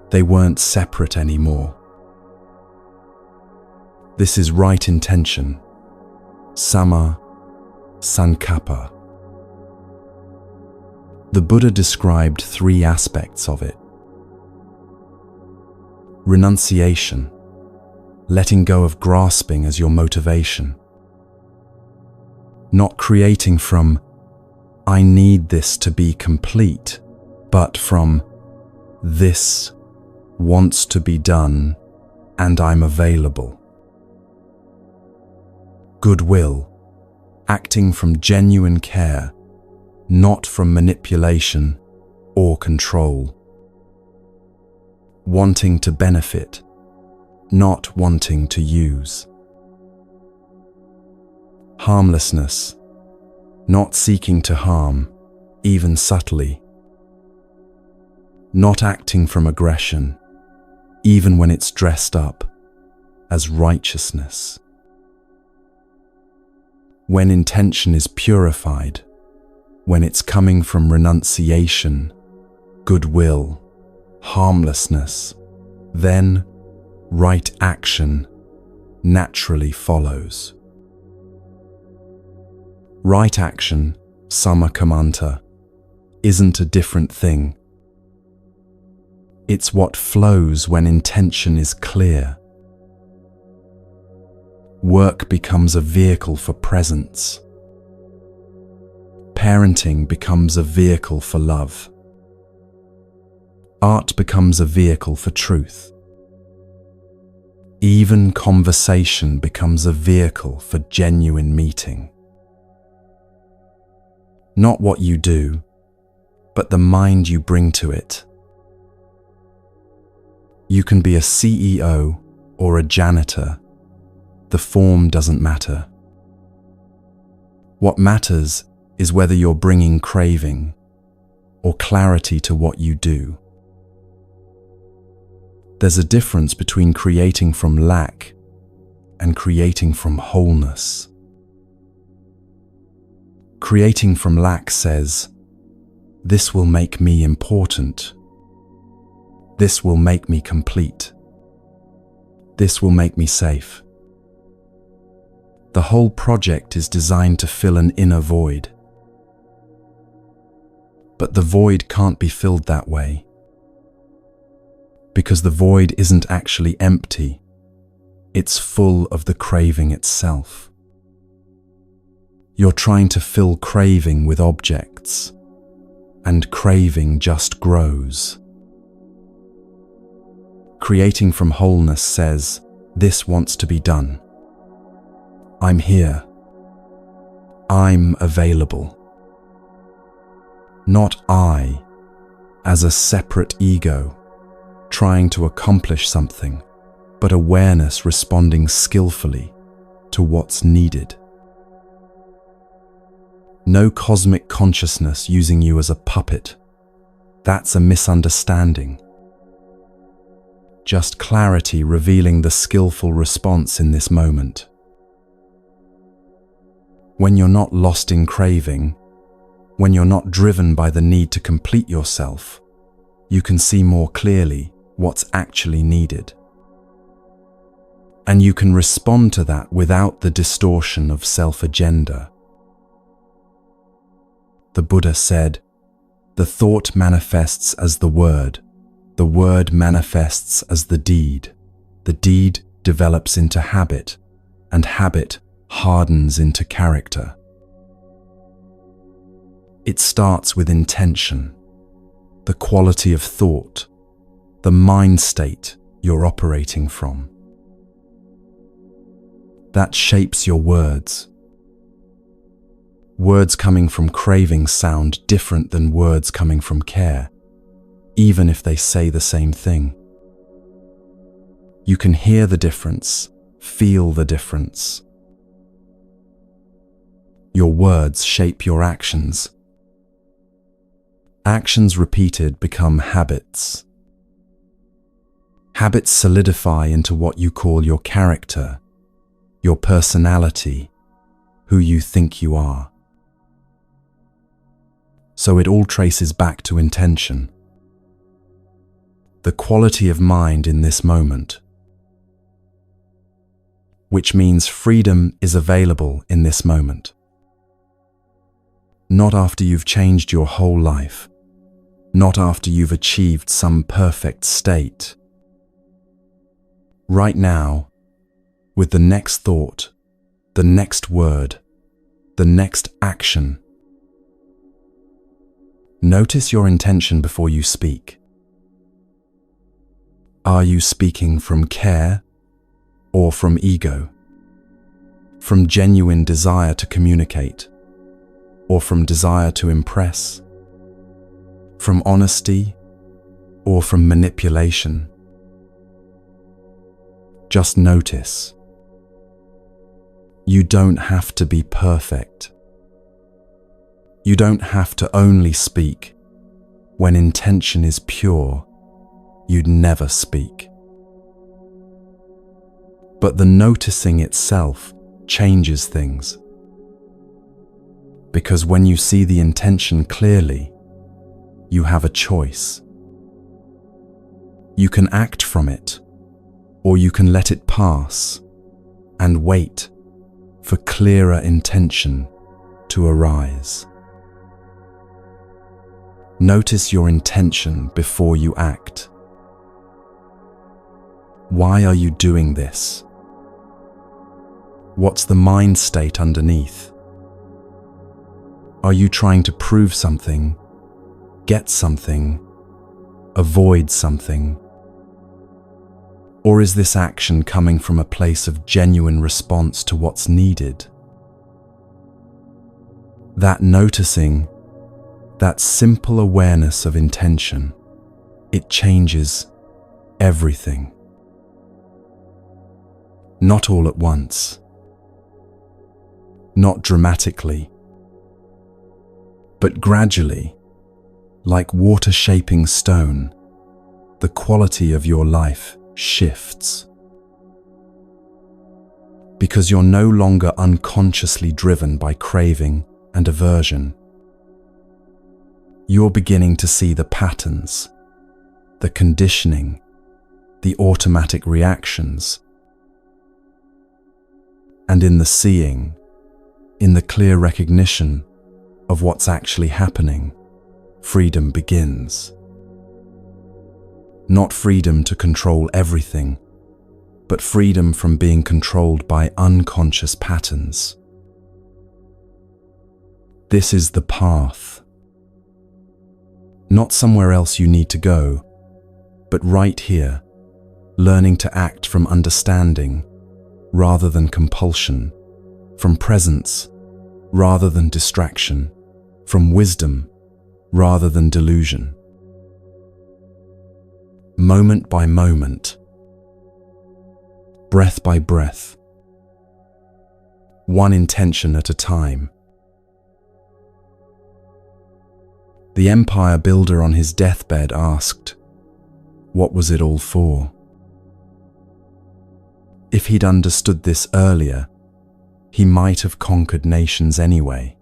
S1: They weren't separate anymore. This is right intention, samma sankappa. The Buddha described 3 aspects of it. Renunciation, letting go of grasping as your motivation. Not creating from, "I need this to be complete," but from, "This wants to be done and I'm available." Goodwill, acting from genuine care, not from manipulation or control. Wanting to benefit, not wanting to use. Harmlessness, not seeking to harm, even subtly. Not acting from aggression, even when it's dressed up as righteousness. When intention is purified, when it's coming from renunciation, goodwill, harmlessness, then right action naturally follows. Right action, sammakamanta, isn't a different thing. It's what flows when intention is clear. Work becomes a vehicle for presence. Parenting becomes a vehicle for love. Art becomes a vehicle for truth. Even conversation becomes a vehicle for genuine meeting. Not what you do, but the mind you bring to it. You can be a CEO or a janitor. The form doesn't matter. What matters is whether you're bringing craving or clarity to what you do. There's a difference between creating from lack and creating from wholeness. Creating from lack says, "This will make me important. This will make me complete. This will make me safe." The whole project is designed to fill an inner void. But the void can't be filled that way. Because the void isn't actually empty. It's full of the craving itself. You're trying to fill craving with objects, and craving just grows. Creating from wholeness says, "This wants to be done. I'm here. I'm available." Not I, as a separate ego, trying to accomplish something, but awareness responding skillfully to what's needed. No cosmic consciousness using you as a puppet. That's a misunderstanding. Just clarity revealing the skillful response in this moment. When you're not lost in craving, when you're not driven by the need to complete yourself, you can see more clearly what's actually needed. And you can respond to that without the distortion of self-agenda. The Buddha said, "The thought manifests as the word manifests as the deed develops into habit, and habit hardens into character." It starts with intention, the quality of thought, the mind state you're operating from. That shapes your words. Words coming from craving sound different than words coming from care, even if they say the same thing. You can hear the difference, feel the difference. Your words shape your actions. Actions repeated become habits. Habits solidify into what you call your character, your personality, who you think you are. So it all traces back to intention. The quality of mind in this moment, which means freedom is available in this moment. Not after you've changed your whole life, not after you've achieved some perfect state. Right now, with the next thought, the next word, the next action. Notice your intention before you speak. Are you speaking from care or from ego? From genuine desire to communicate or from desire to impress? From honesty or from manipulation? Just notice. You don't have to be perfect. You don't have to only speak. When intention is pure, you'd never speak. But the noticing itself changes things. Because when you see the intention clearly, you have a choice. You can act from it, or you can let it pass and wait for clearer intention to arise. Notice your intention before you act. Why are you doing this? What's the mind state underneath? Are you trying to prove something, get something, avoid something? Or is this action coming from a place of genuine response to what's needed? That noticing, that simple awareness of intention, it changes everything. Not all at once, not dramatically, but gradually, like water shaping stone, the quality of your life shifts. Because you're no longer unconsciously driven by craving and aversion. You're beginning to see the patterns, the conditioning, the automatic reactions. And in the seeing, in the clear recognition of what's actually happening, freedom begins. Not freedom to control everything, but freedom from being controlled by unconscious patterns. This is the path. Not somewhere else you need to go, but right here, learning to act from understanding rather than compulsion, from presence rather than distraction, from wisdom rather than delusion. Moment by moment, breath by breath, one intention at a time. The empire builder on his deathbed asked, what was it all for? If he'd understood this earlier, he might have conquered nations anyway.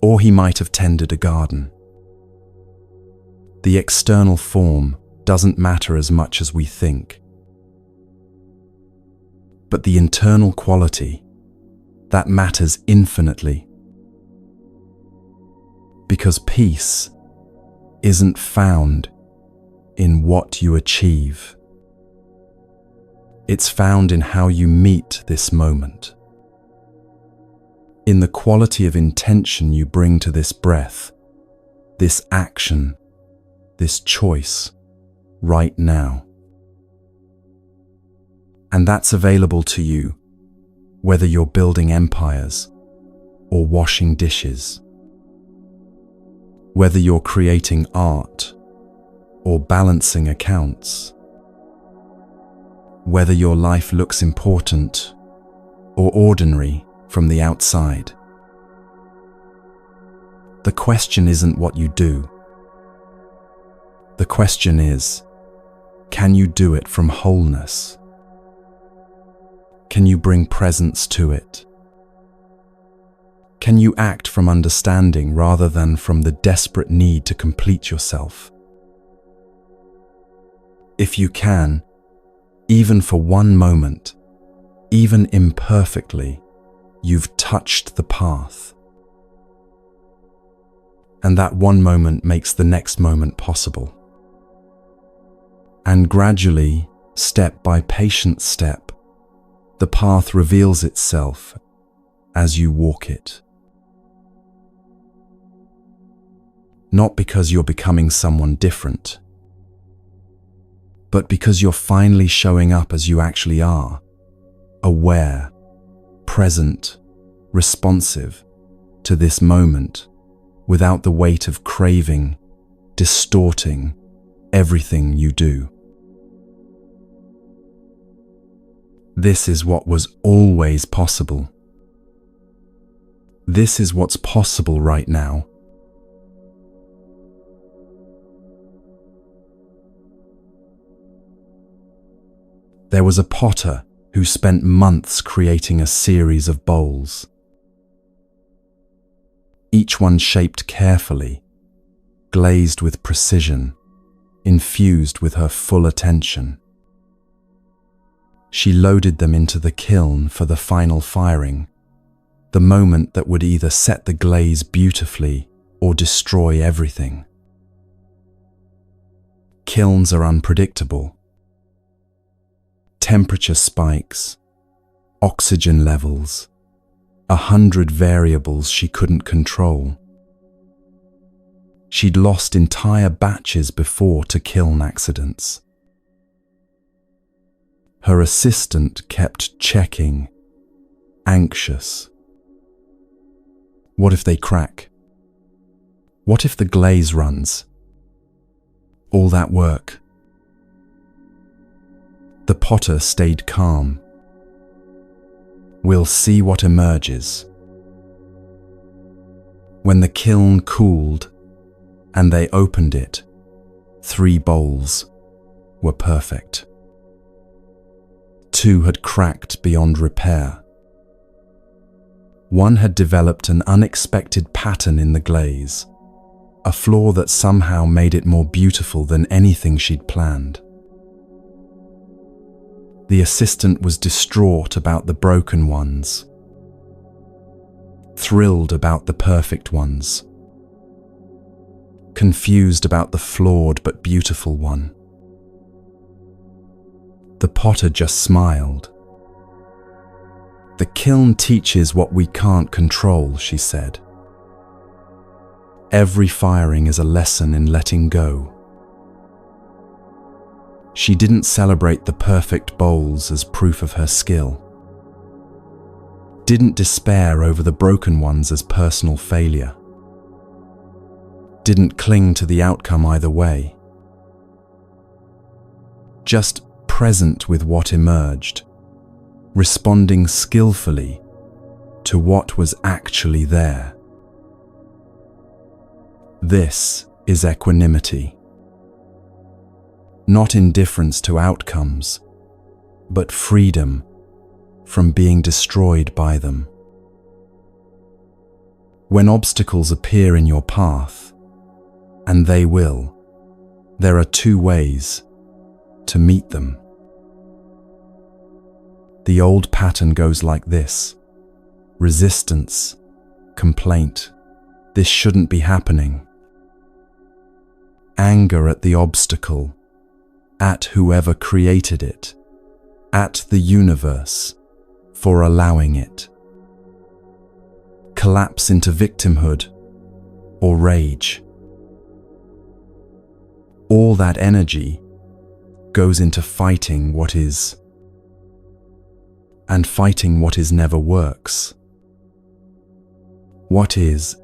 S1: Or he might have tended a garden. The external form doesn't matter as much as we think. But the internal quality, that matters infinitely. Because peace isn't found in what you achieve. It's found in how you meet this moment. In the quality of intention you bring to this breath, this action, this choice, right now. And that's available to you, whether you're building empires or washing dishes, whether you're creating art or balancing accounts, whether your life looks important or ordinary from the outside. The question isn't what you do. The question is, can you do it from wholeness? Can you bring presence to it? Can you act from understanding rather than from the desperate need to complete yourself? If you can, even for one moment, even imperfectly, you've touched the path. And that one moment makes the next moment possible. And gradually, step by patient step, the path reveals itself as you walk it. Not because you're becoming someone different, but because you're finally showing up as you actually are, aware, present, responsive to this moment, without the weight of craving, distorting everything you do. This is what was always possible. This is what's possible right now. There was a potter who spent months creating a series of bowls. Each one shaped carefully, glazed with precision, infused with her full attention. She loaded them into the kiln for the final firing, the moment that would either set the glaze beautifully or destroy everything. Kilns are unpredictable. Temperature spikes, oxygen levels, 100 variables she couldn't control. She'd lost entire batches before to kiln accidents. Her assistant kept checking, anxious. What if they crack? What if the glaze runs? All that work. The potter stayed calm. We'll see what emerges. When the kiln cooled and they opened it, 3 bowls were perfect. 2 had cracked beyond repair. 1 had developed an unexpected pattern in the glaze, a flaw that somehow made it more beautiful than anything she'd planned. The assistant was distraught about the broken ones, thrilled about the perfect ones, confused about the flawed but beautiful one. The potter just smiled. The kiln teaches what we can't control, she said. Every firing is a lesson in letting go. She didn't celebrate the perfect bowls as proof of her skill. Didn't despair over the broken ones as personal failure. Didn't cling to the outcome either way. Just present with what emerged, responding skillfully to what was actually there. This is equanimity. Not indifference to outcomes, but freedom from being destroyed by them. When obstacles appear in your path, and they will, there are two ways to meet them. The old pattern goes like this: resistance, complaint, this shouldn't be happening. Anger at the obstacle, at whoever created it, at the universe for allowing it. Collapse into victimhood or rage. All that energy goes into fighting what is, and fighting what is never works. What is?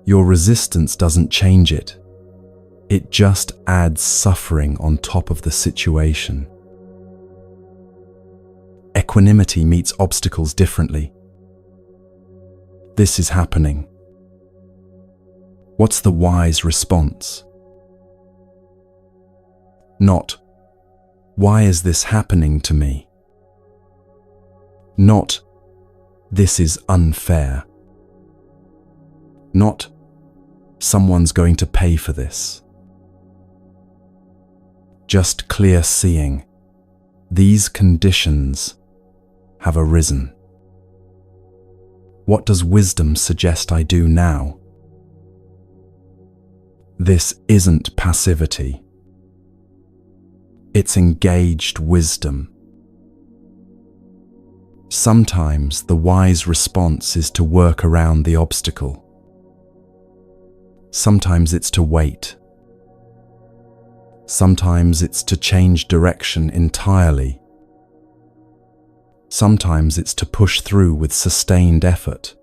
S1: Your resistance doesn't change it. It just adds suffering on top of the situation. Equanimity meets obstacles differently. This is happening. What's the wise response? Not, why is this happening to me? Not, this is unfair. Not, someone's going to pay for this. Just clear seeing. These conditions have arisen. What does wisdom suggest I do now? This isn't passivity. It's engaged wisdom. Sometimes the wise response is to work around the obstacle. Sometimes it's to wait. Sometimes it's to change direction entirely. Sometimes it's to push through with sustained effort.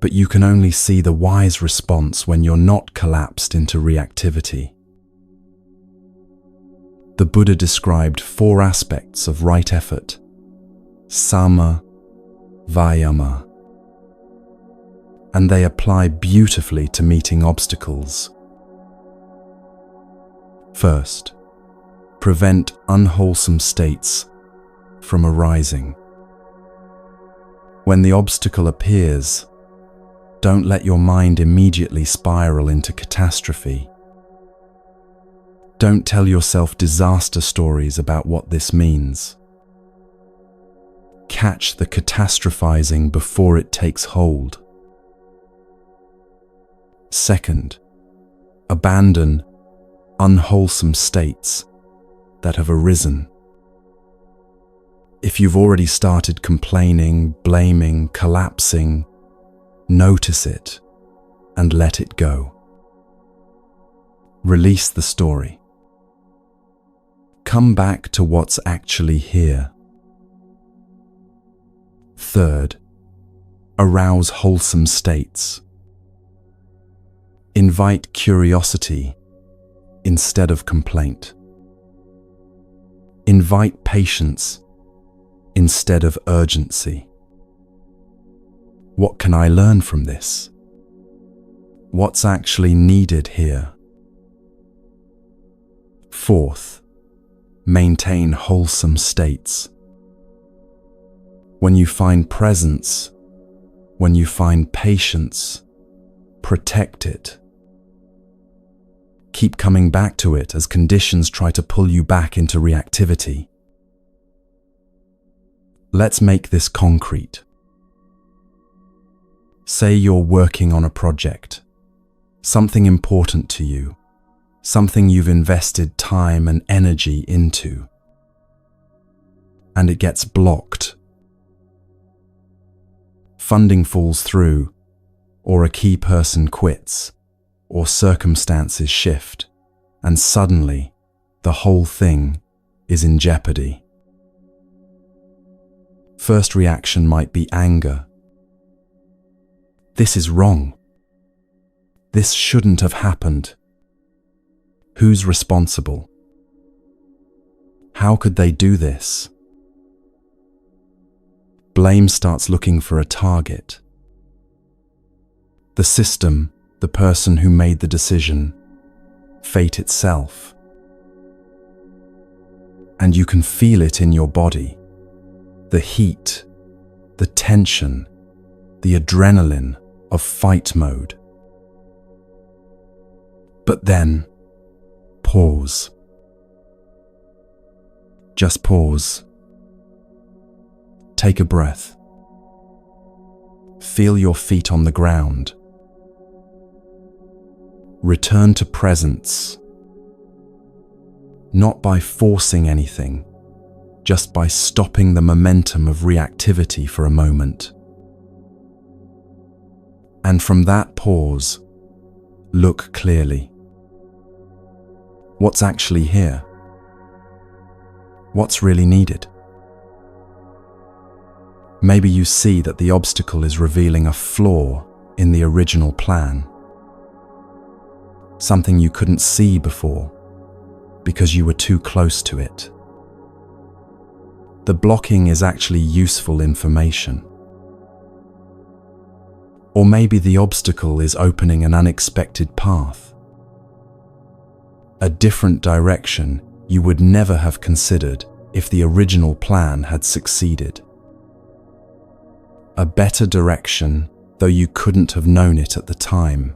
S1: But you can only see the wise response when you're not collapsed into reactivity. The Buddha described 4 aspects of right effort: sama, vayama, and they apply beautifully to meeting obstacles. First, prevent unwholesome states from arising. When the obstacle appears, don't let your mind immediately spiral into catastrophe. Don't tell yourself disaster stories about what this means. Catch the catastrophizing before it takes hold. Second, abandon unwholesome states that have arisen. If you've already started complaining, blaming, collapsing, notice it and let it go. Release the story. Come back to what's actually here. Third, arouse wholesome states. Invite curiosity instead of complaint. Invite patience instead of urgency. What can I learn from this? What's actually needed here? Fourth, maintain wholesome states. When you find presence, when you find patience, protect it. Keep coming back to it as conditions try to pull you back into reactivity. Let's make this concrete. Say you're working on a project, something important to you, something you've invested time and energy into, and it gets blocked. Funding falls through, or a key person quits, or circumstances shift, and suddenly the whole thing is in jeopardy. First reaction might be anger. This is wrong. This shouldn't have happened. Who's responsible? How could they do this? Blame starts looking for a target. The system, the person who made the decision, fate itself. And you can feel it in your body. The heat, the tension, the adrenaline of fight mode. But then, pause. Just pause. Take a breath. Feel your feet on the ground. Return to presence. Not by forcing anything, just by stopping the momentum of reactivity for a moment. And from that pause, look clearly. What's actually here? What's really needed? Maybe you see that the obstacle is revealing a flaw in the original plan. Something you couldn't see before because you were too close to it. The blocking is actually useful information. Or maybe the obstacle is opening an unexpected path. A different direction you would never have considered if the original plan had succeeded. A better direction, though you couldn't have known it at the time.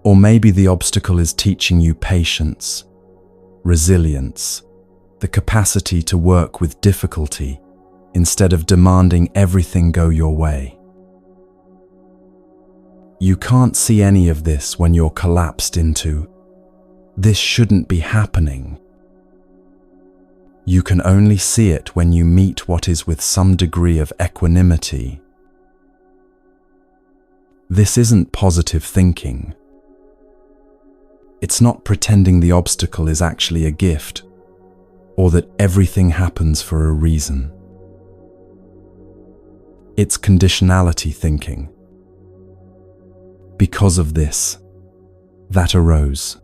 S1: Or maybe the obstacle is teaching you patience, resilience, the capacity to work with difficulty instead of demanding everything go your way. You can't see any of this when you're collapsed into, "This shouldn't be happening." You can only see it when you meet what is with some degree of equanimity. This isn't positive thinking. It's not pretending the obstacle is actually a gift, or that everything happens for a reason. It's conditionality thinking. Because of this, that arose.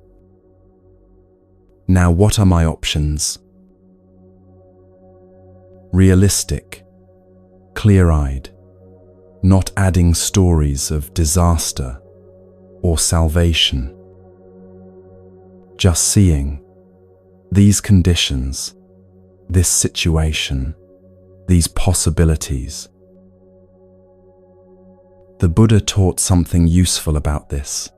S1: Now what are my options? Realistic, clear-eyed, not adding stories of disaster or salvation. Just seeing these conditions, this situation, these possibilities. The Buddha taught something useful about this.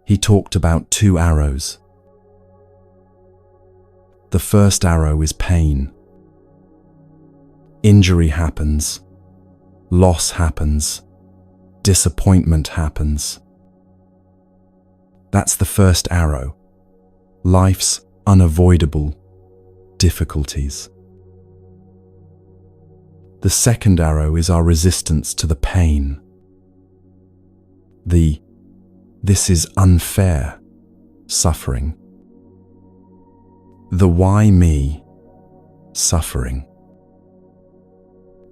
S1: He talked about 2 arrows. The first arrow is pain. Injury happens, loss happens, disappointment happens. That's the first arrow, life's unavoidable difficulties. The second arrow is our resistance to the pain. This is unfair suffering. The why me suffering.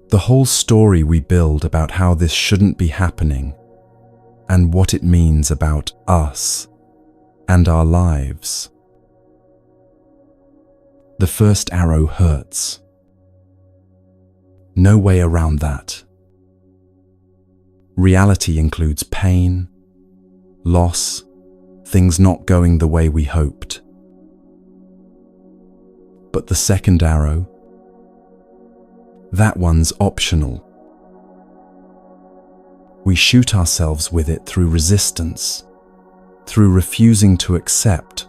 S1: The whole story we build about how this shouldn't be happening and what it means about us and our lives. The first arrow hurts. No way around that. Reality includes pain, loss, things not going the way we hoped. But the second arrow, that one's optional. We shoot ourselves with it through resistance, through refusing to accept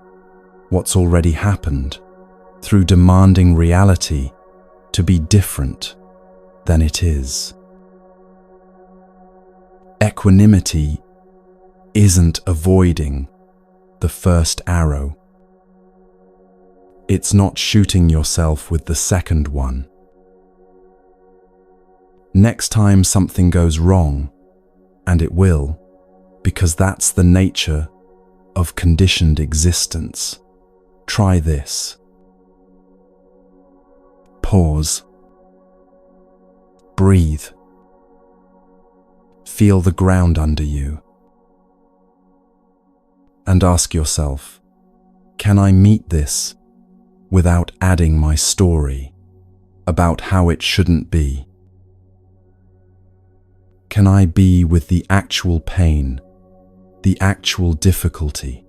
S1: what's already happened, through demanding reality to be different than it is. Equanimity isn't avoiding the first arrow. It's not shooting yourself with the second one. Next time something goes wrong, and it will, because that's the nature of conditioned existence, try this. Pause. Breathe. Feel the ground under you. And ask yourself, can I meet this without adding my story about how it shouldn't be? Can I be with the actual pain, the actual difficulty,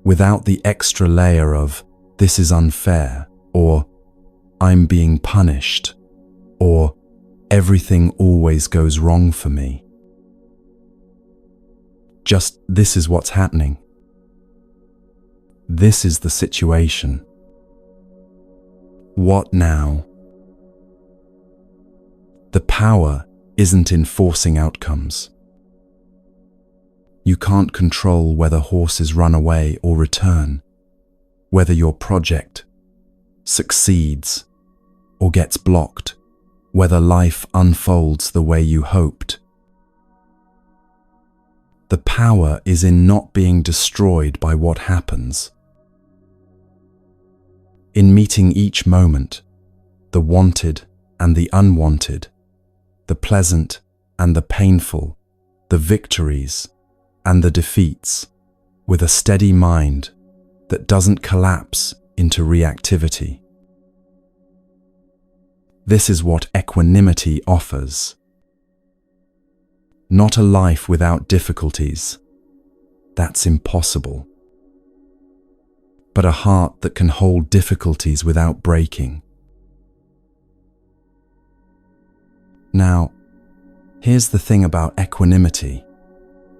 S1: without the extra layer of "this is unfair," or "I'm being punished," or "everything always goes wrong for me"? Just, this is what's happening. This is the situation. What now? The power isn't in forcing outcomes. You can't control whether horses run away or return, whether your project succeeds or gets blocked, whether life unfolds the way you hoped. The power is in not being destroyed by what happens. In meeting each moment, the wanted and the unwanted, the pleasant and the painful, the victories and the defeats, with a steady mind that doesn't collapse into reactivity. This is what equanimity offers. Not a life without difficulties. That's impossible. But a heart that can hold difficulties without breaking. Now, here's the thing about equanimity.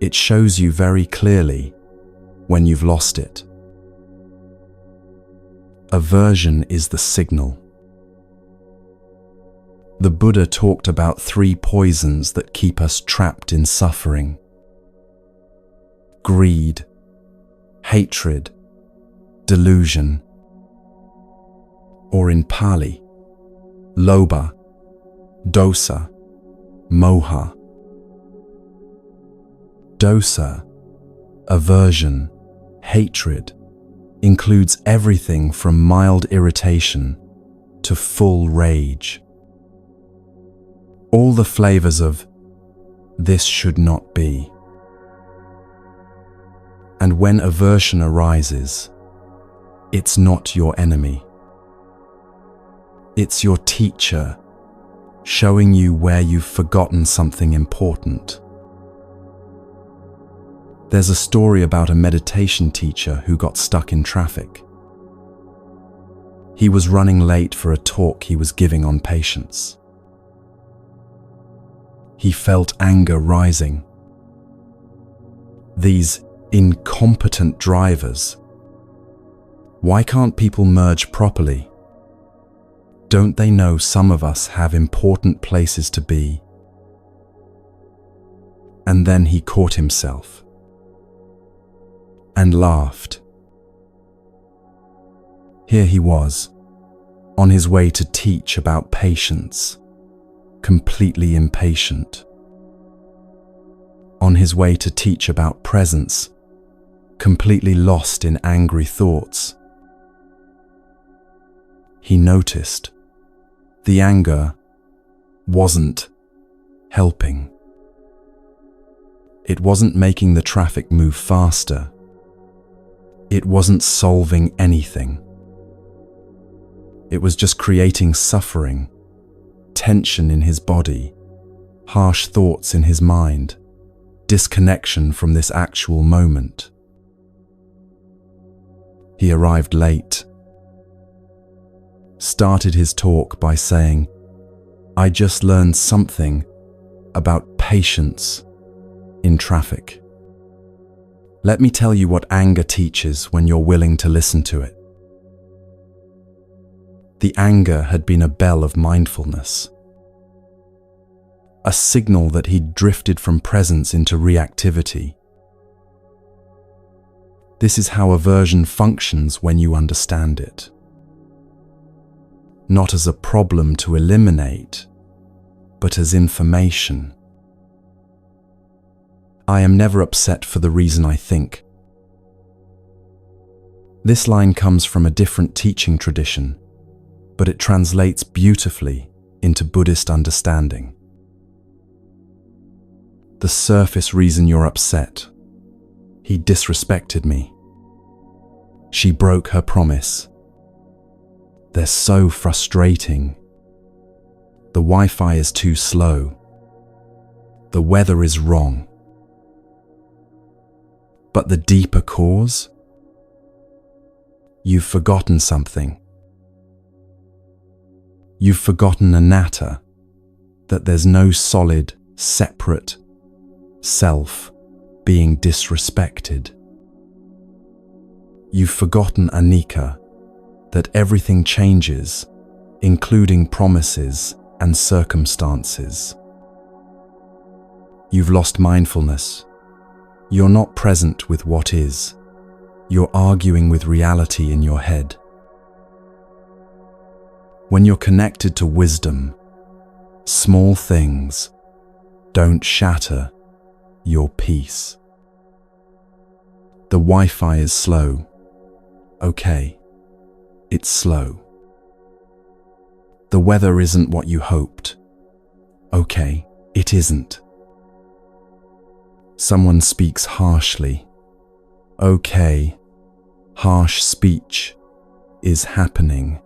S1: It shows you very clearly when you've lost it. Aversion is the signal. The Buddha talked about 3 poisons that keep us trapped in suffering: greed, hatred, delusion, or in Pali, lobha, dosa, moha. Dosa, aversion, hatred, includes everything from mild irritation to full rage. All the flavors of "this should not be." And when aversion arises, it's not your enemy. It's your teacher, showing you where you've forgotten something important. There's a story about a meditation teacher who got stuck in traffic. He was running late for a talk he was giving on patience. He felt anger rising. These incompetent drivers. Why can't people merge properly? Don't they know some of us have important places to be? And then he caught himself and laughed. Here he was, on his way to teach about patience, completely impatient. On his way to teach about presence, completely lost in angry thoughts. He noticed the anger wasn't helping. It wasn't making the traffic move faster. It wasn't solving anything. It was just creating suffering, tension in his body, harsh thoughts in his mind, disconnection from this actual moment. He arrived late, started his talk by saying, "I just learned something about patience in traffic. Let me tell you what anger teaches when you're willing to listen to it." The anger had been a bell of mindfulness, a signal that he'd drifted from presence into reactivity. This is how aversion functions when you understand it. Not as a problem to eliminate, but as information. I am never upset for the reason I think. This line comes from a different teaching tradition, but it translates beautifully into Buddhist understanding. The surface reason you're upset: he disrespected me. She broke her promise. They're so frustrating. The Wi-Fi is too slow. The weather is wrong. But the deeper cause? You've forgotten something. You've forgotten anatta, that there's no solid, separate self being disrespected. You've forgotten anicca, that everything changes, including promises and circumstances. You've lost mindfulness. You're not present with what is. You're arguing with reality in your head. When you're connected to wisdom, small things don't shatter your peace. The Wi-Fi is slow. Okay, it's slow. The weather isn't what you hoped. Okay, it isn't. Someone speaks harshly. Okay, harsh speech is happening.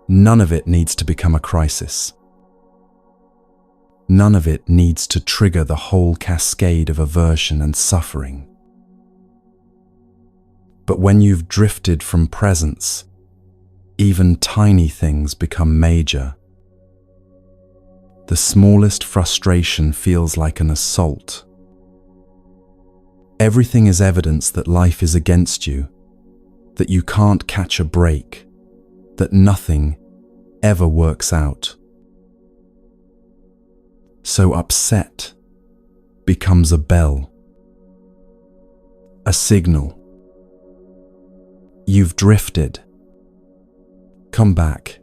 S1: None of it needs to become a crisis. None of it needs to trigger the whole cascade of aversion and suffering. But when you've drifted from presence, even tiny things become major. The smallest frustration feels like an assault. Everything is evidence that life is against you, that you can't catch a break, that nothing ever works out. So upset becomes a bell, a signal. You've drifted. Come back.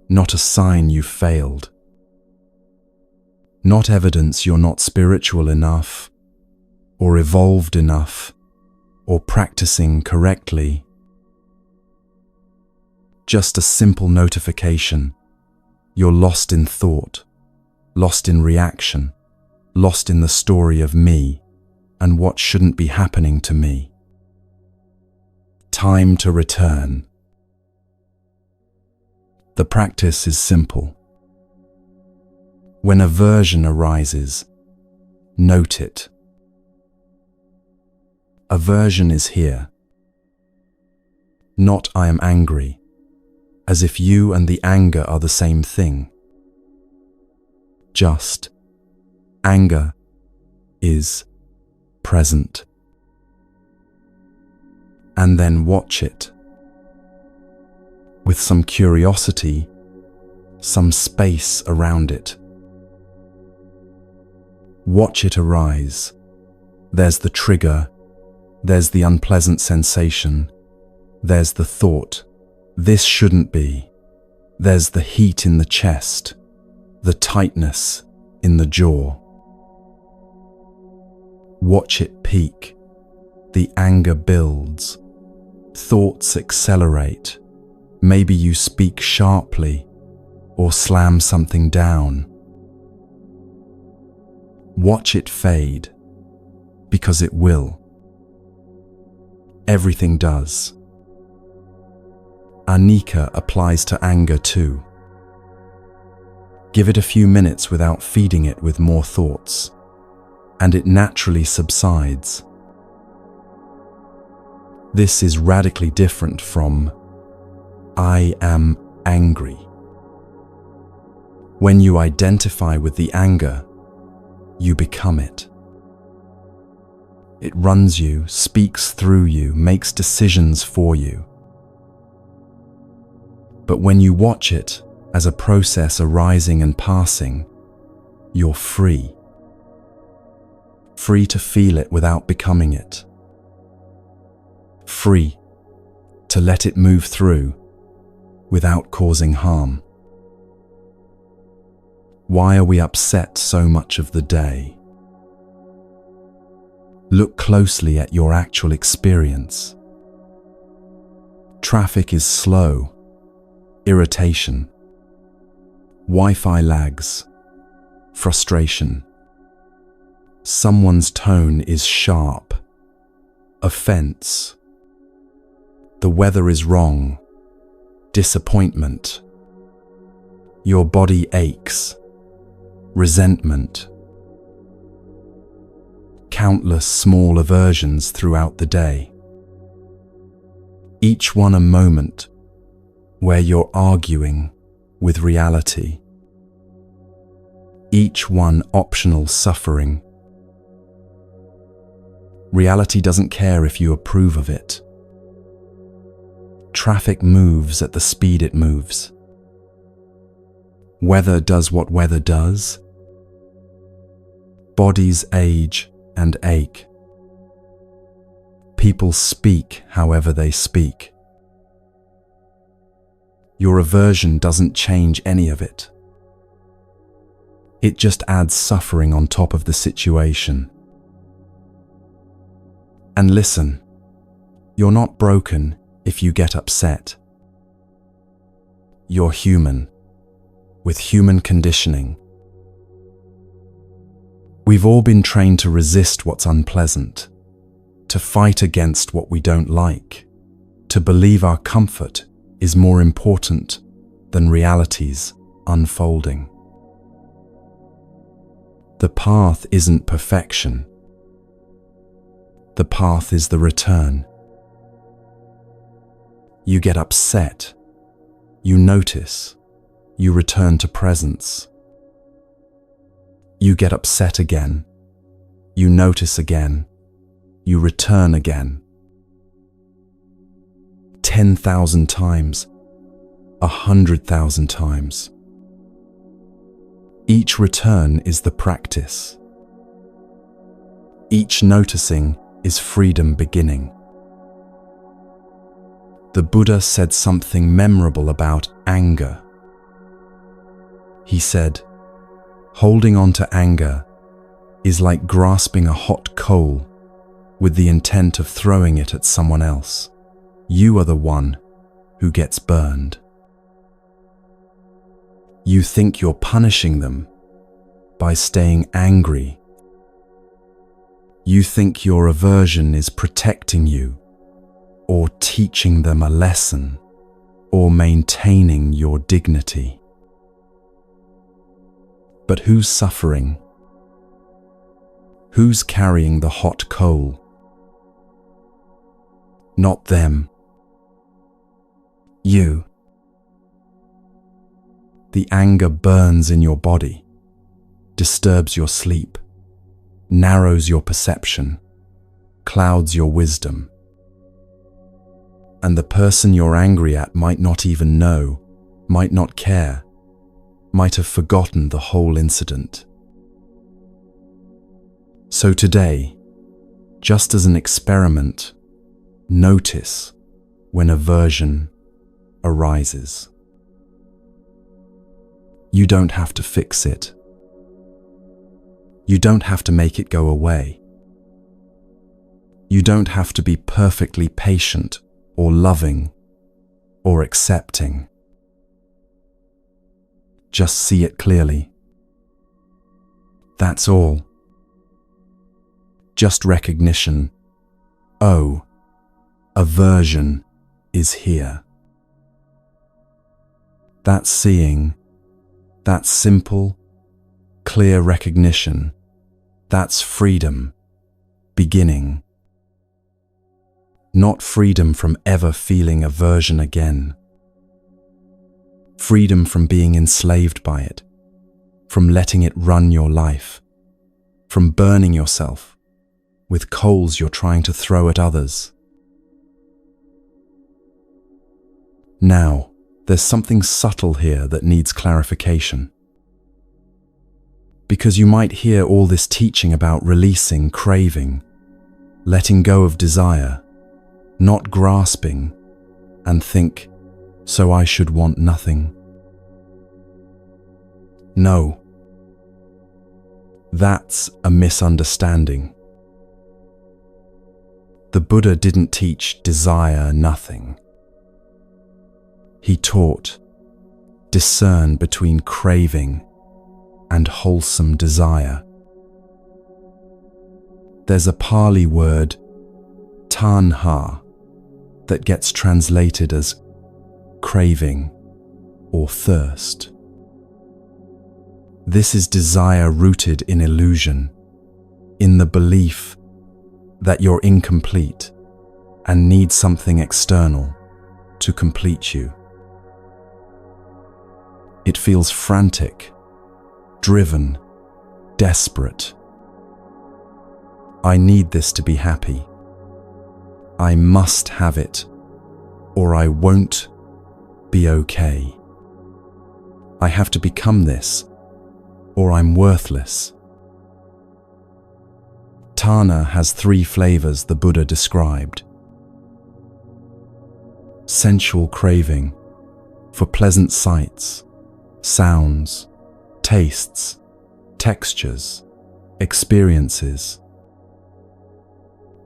S1: Not a sign you've failed. Not evidence you're not spiritual enough, or evolved enough, or practicing correctly. Just a simple notification. You're lost in thought, lost in reaction, lost in the story of me and what shouldn't be happening to me. Time to return. The practice is simple. When aversion arises, note it. Aversion is here. Not I am angry, as if you and the anger are the same thing. Just anger is present. And then watch it. With some curiosity, some space around it. Watch it arise. There's the trigger, there's the unpleasant sensation, there's the thought, this shouldn't be. There's the heat in the chest, the tightness in the jaw. Watch it peak. The anger builds. Thoughts accelerate. Maybe you speak sharply or slam something down. Watch it fade, because it will. Everything does. Anicca applies to anger too. Give it a few minutes without feeding it with more thoughts, and it naturally subsides. This is radically different from I am angry. When you identify with the anger, you become it. It runs you, speaks through you, makes decisions for you. But when you watch it as a process arising and passing, you're free. Free to feel it without becoming it. Free to let it move through without causing harm. Why are we upset so much of the day? Look closely at your actual experience. Traffic is slow, irritation, Wi-Fi lags, frustration. Someone's tone is sharp, offense. The weather is wrong, disappointment. Your body aches, resentment, countless small aversions throughout the day. Each one a moment where you're arguing with reality. Each one optional suffering. Reality doesn't care if you approve of it. Traffic moves at the speed it moves. Weather does what weather does. Bodies age and ache. People speak however they speak. Your aversion doesn't change any of it. It just adds suffering on top of the situation. And listen, you're not broken if you get upset. You're human, with human conditioning. We've all been trained to resist what's unpleasant, to fight against what we don't like, to believe our comfort is more important than reality's unfolding. The path isn't perfection. The path is the return. You get upset. You notice. You return to presence. You get upset again. You notice again. You return again. 10,000 times. 100,000 times. Each return is the practice. Each noticing is freedom beginning. The Buddha said something memorable about anger. He said, holding on to anger is like grasping a hot coal with the intent of throwing it at someone else. You are the one who gets burned. You think you're punishing them by staying angry. You think your aversion is protecting you, or teaching them a lesson, or maintaining your dignity. But who's suffering? Who's carrying the hot coal? Not them. You. The anger burns in your body, disturbs your sleep, narrows your perception, clouds your wisdom. And the person you're angry at might not even know, might not care, might have forgotten the whole incident. So today, just as an experiment, notice when aversion arises. You don't have to fix it. You don't have to make it go away. You don't have to be perfectly patient or loving or accepting. Just see it clearly. That's all. Just recognition. Oh, aversion is here. That's seeing. That's simple, clear recognition. That's freedom, beginning. Not freedom from ever feeling aversion again. Freedom from being enslaved by it, from letting it run your life, from burning yourself with coals you're trying to throw at others. Now, there's something subtle here that needs clarification. Because you might hear all this teaching about releasing craving, letting go of desire, not grasping, and think, so I should want nothing. No. That's a misunderstanding. The Buddha didn't teach desire nothing. He taught, discern between craving and wholesome desire. There's a Pali word, tanha, that gets translated as craving or thirst. This is desire rooted in illusion, in the belief that you're incomplete and need something external to complete you. It feels frantic, driven, desperate. I need this to be happy. I must have it, or I won't be okay. I have to become this, or I'm worthless. Tanha has 3 flavors the Buddha described. Sensual craving for pleasant sights, sounds, tastes, textures, experiences.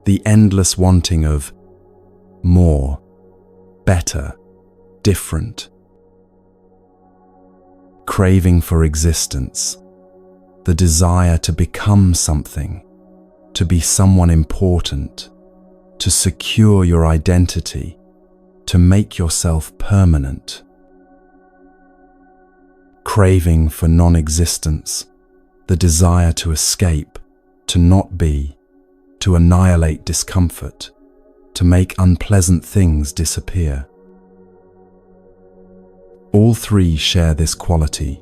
S1: The endless wanting of more, better, different. Craving for existence, the desire to become something, to be someone important, to secure your identity, to make yourself permanent. Craving for non-existence, the desire to escape, to not be, to annihilate discomfort, to make unpleasant things disappear. All 3 share this quality,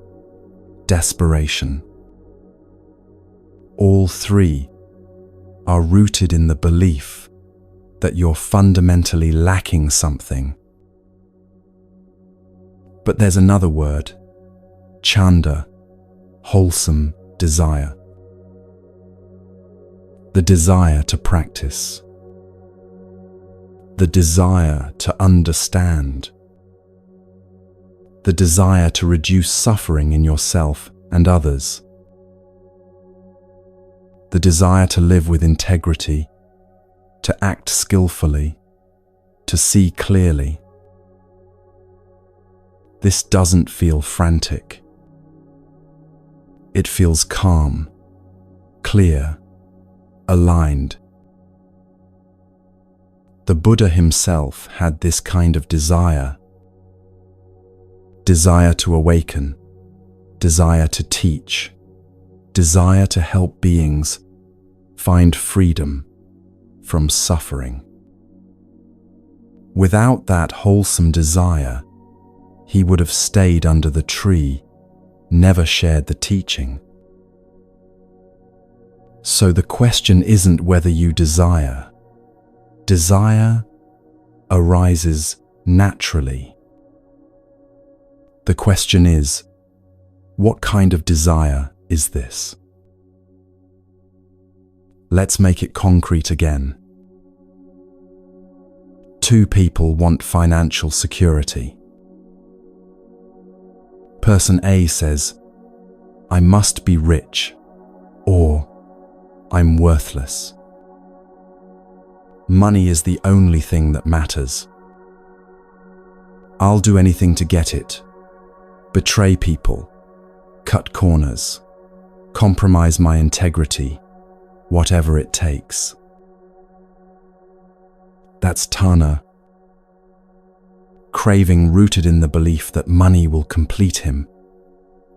S1: desperation. All 3 are rooted in the belief that you're fundamentally lacking something. But there's another word, chanda, wholesome desire. The desire to practice. The desire to understand. The desire to reduce suffering in yourself and others. The desire to live with integrity, to act skillfully, to see clearly. This doesn't feel frantic. It feels calm, clear, aligned. The Buddha himself had this kind of desire. Desire to awaken, desire to teach, desire to help beings find freedom from suffering. Without that wholesome desire, he would have stayed under the tree, never shared the teaching. So the question isn't whether you desire. Desire arises naturally. The question is, what kind of desire is this? Let's make it concrete again. 2 people want financial security. Person A says, I must be rich, or I'm worthless. Money is the only thing that matters. I'll do anything to get it. Betray people, cut corners, compromise my integrity, whatever it takes. That's Tanha. Craving rooted in the belief that money will complete him,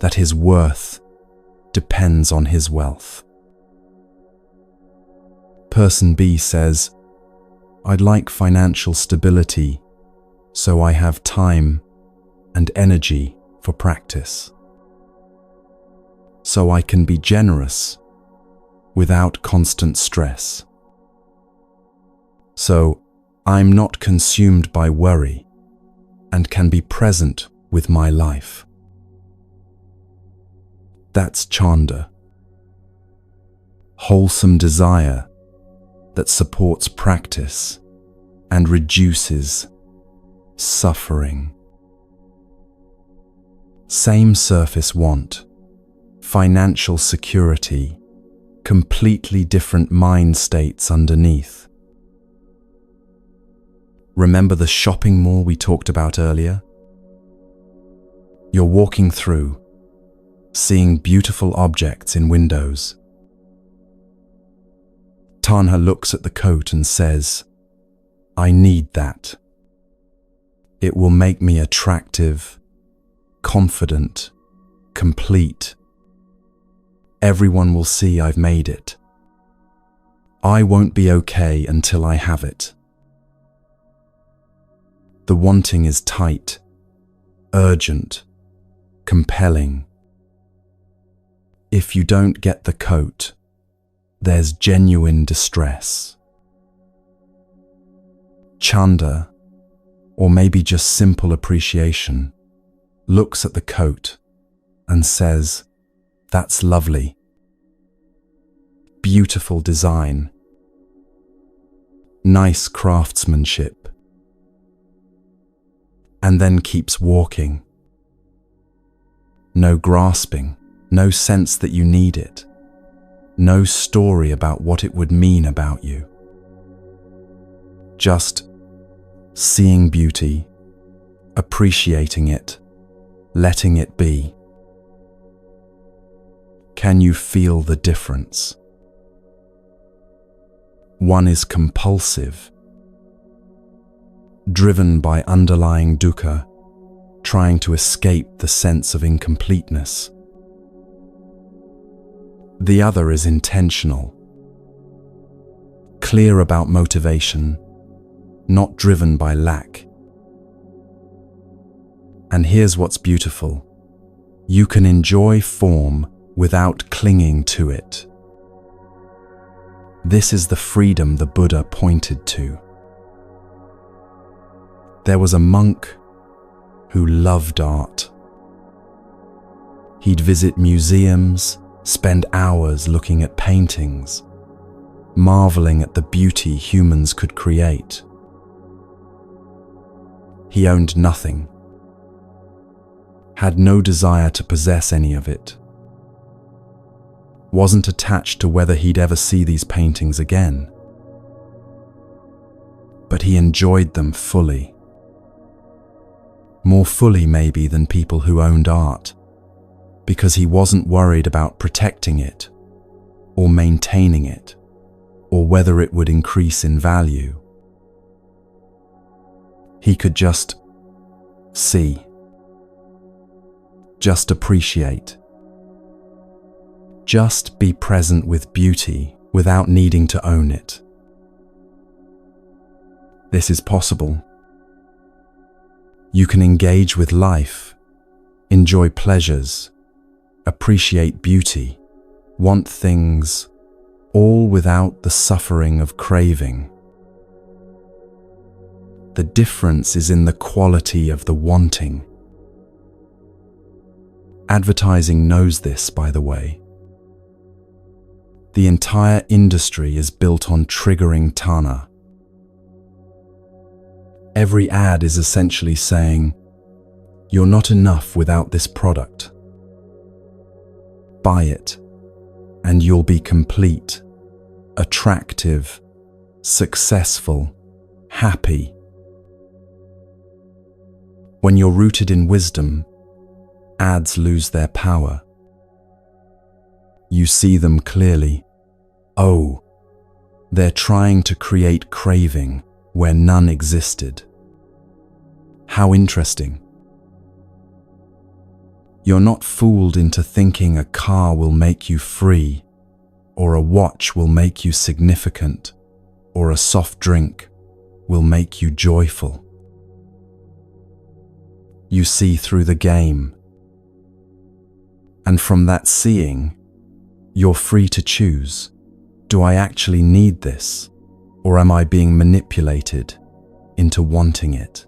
S1: that his worth depends on his wealth. Person B says, I'd like financial stability so I have time and energy for practice, so I can be generous without constant stress, so I'm not consumed by worry and can be present with my life. That's chanda, wholesome desire that supports practice and reduces suffering. Same surface want, financial security, completely different mind states underneath. Remember the shopping mall we talked about earlier? You're walking through, seeing beautiful objects in windows. Tanha looks at the coat and says, I need that. It will make me attractive, confident, complete, Everyone will see I've made it. I won't be okay until I have it. The wanting is tight, urgent, compelling. If you don't get the coat, there's genuine distress. Chanda, or maybe just simple appreciation, looks at the coat and says, "That's lovely. Beautiful design. Nice craftsmanship." And then keeps walking. No grasping, no sense that you need it, no story about what it would mean about you. Just seeing beauty, appreciating it, letting it be. Can you feel the difference? One is compulsive, driven by underlying dukkha, trying to escape the sense of incompleteness. The other is intentional, clear about motivation, not driven by lack. And here's what's beautiful. You can enjoy form without clinging to it. This is the freedom the Buddha pointed to. There was a monk who loved art. He'd visit museums, spend hours looking at paintings, marveling at the beauty humans could create. He owned nothing, had no desire to possess any of it, wasn't attached to whether he'd ever see these paintings again. But he enjoyed them fully. More fully maybe than people who owned art, because he wasn't worried about protecting it, or maintaining it, or whether it would increase in value. He could just see, just appreciate, just be present with beauty without needing to own it. This is possible. You can engage with life, enjoy pleasures, appreciate beauty, want things, all without the suffering of craving. The difference is in the quality of the wanting. Advertising knows this, by the way. The entire industry is built on triggering tanha. Every ad is essentially saying, "You're not enough without this product. Buy it, and you'll be complete, attractive, successful, happy." When you're rooted in wisdom, ads lose their power. You see them clearly. Oh, they're trying to create craving where none existed. How interesting. You're not fooled into thinking a car will make you free, or a watch will make you significant, or a soft drink will make you joyful. You see through the game. And from that seeing, you're free to choose. Do I actually need this, or am I being manipulated into wanting it?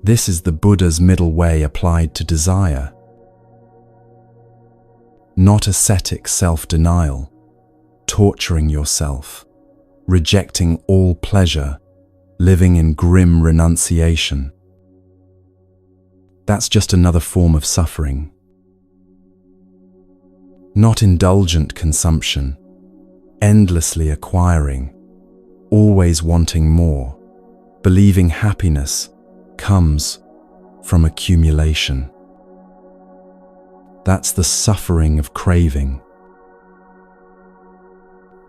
S1: This is the Buddha's middle way applied to desire. Not ascetic self-denial, torturing yourself, rejecting all pleasure, living in grim renunciation. That's just another form of suffering. Not indulgent consumption, endlessly acquiring, always wanting more, believing happiness comes from accumulation. That's the suffering of craving.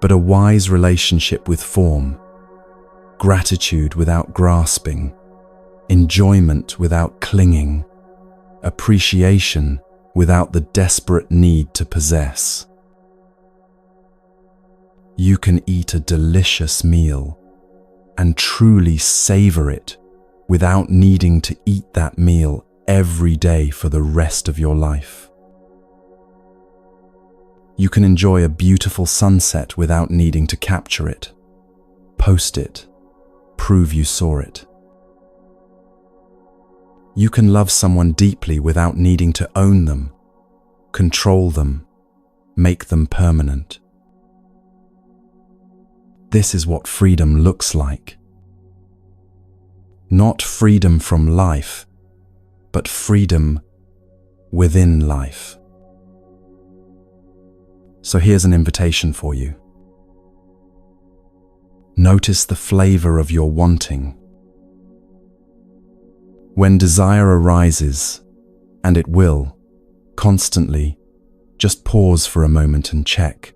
S1: But a wise relationship with form, gratitude without grasping, enjoyment without clinging, appreciation without the desperate need to possess. You can eat a delicious meal and truly savor it without needing to eat that meal every day for the rest of your life. You can enjoy a beautiful sunset without needing to capture it, post it, prove you saw it. You can love someone deeply without needing to own them, control them, make them permanent. This is what freedom looks like. Not freedom from life, but freedom within life. So here's an invitation for you. Notice the flavor of your wanting. When desire arises, and it will, constantly, just pause for a moment and check.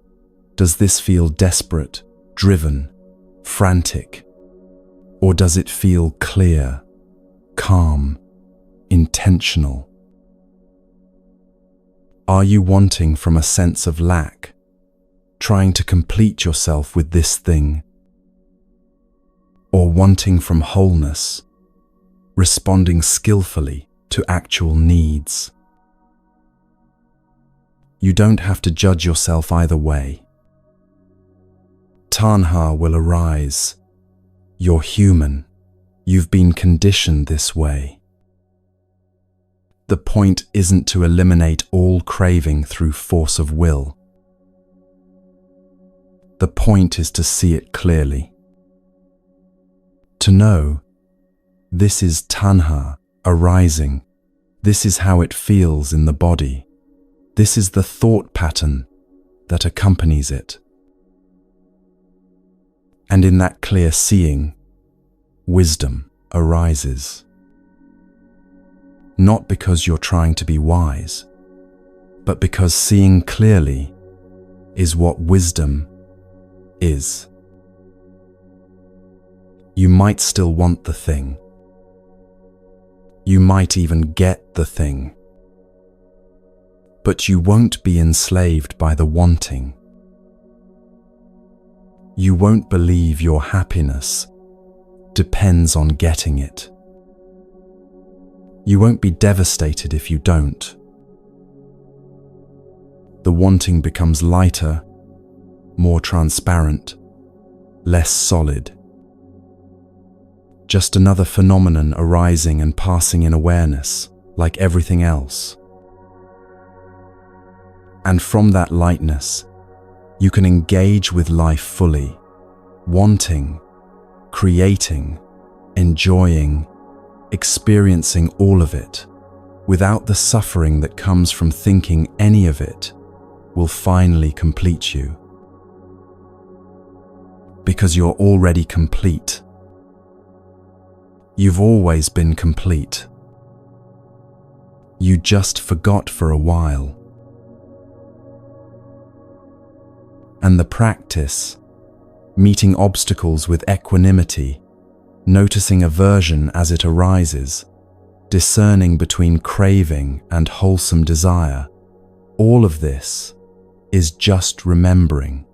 S1: Does this feel desperate, driven, frantic? Or does it feel clear, calm, intentional? Are you wanting from a sense of lack, trying to complete yourself with this thing? Or wanting from wholeness, responding skillfully to actual needs? You don't have to judge yourself either way. Tanha will arise. You're human. You've been conditioned this way. The point isn't to eliminate all craving through force of will. The point is to see it clearly. To know, this is tanha arising. This is how it feels in the body. This is the thought pattern that accompanies it. And in that clear seeing, wisdom arises. Not because you're trying to be wise, but because seeing clearly is what wisdom is. You might still want the thing. You might even get the thing. But you won't be enslaved by the wanting. You won't believe your happiness depends on getting it. You won't be devastated if you don't. The wanting becomes lighter, more transparent, less solid. Just another phenomenon arising and passing in awareness, like everything else. And from that lightness, you can engage with life fully, wanting, creating, enjoying, experiencing all of it, without the suffering that comes from thinking any of it will finally complete you. Because you're already complete. You've always been complete. You just forgot for a while. And the practice, meeting obstacles with equanimity, noticing aversion as it arises, discerning between craving and wholesome desire, all of this is just remembering.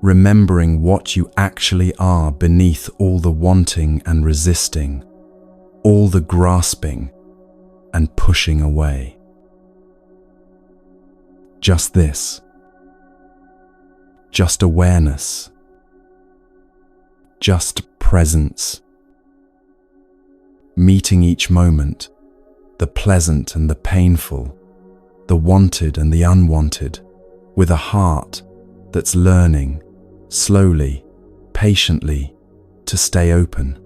S1: Remembering what you actually are beneath all the wanting and resisting, all the grasping and pushing away. Just this. Just awareness. Just presence. Meeting each moment, the pleasant and the painful, the wanted and the unwanted, with a heart that's learning, slowly, patiently, to stay open.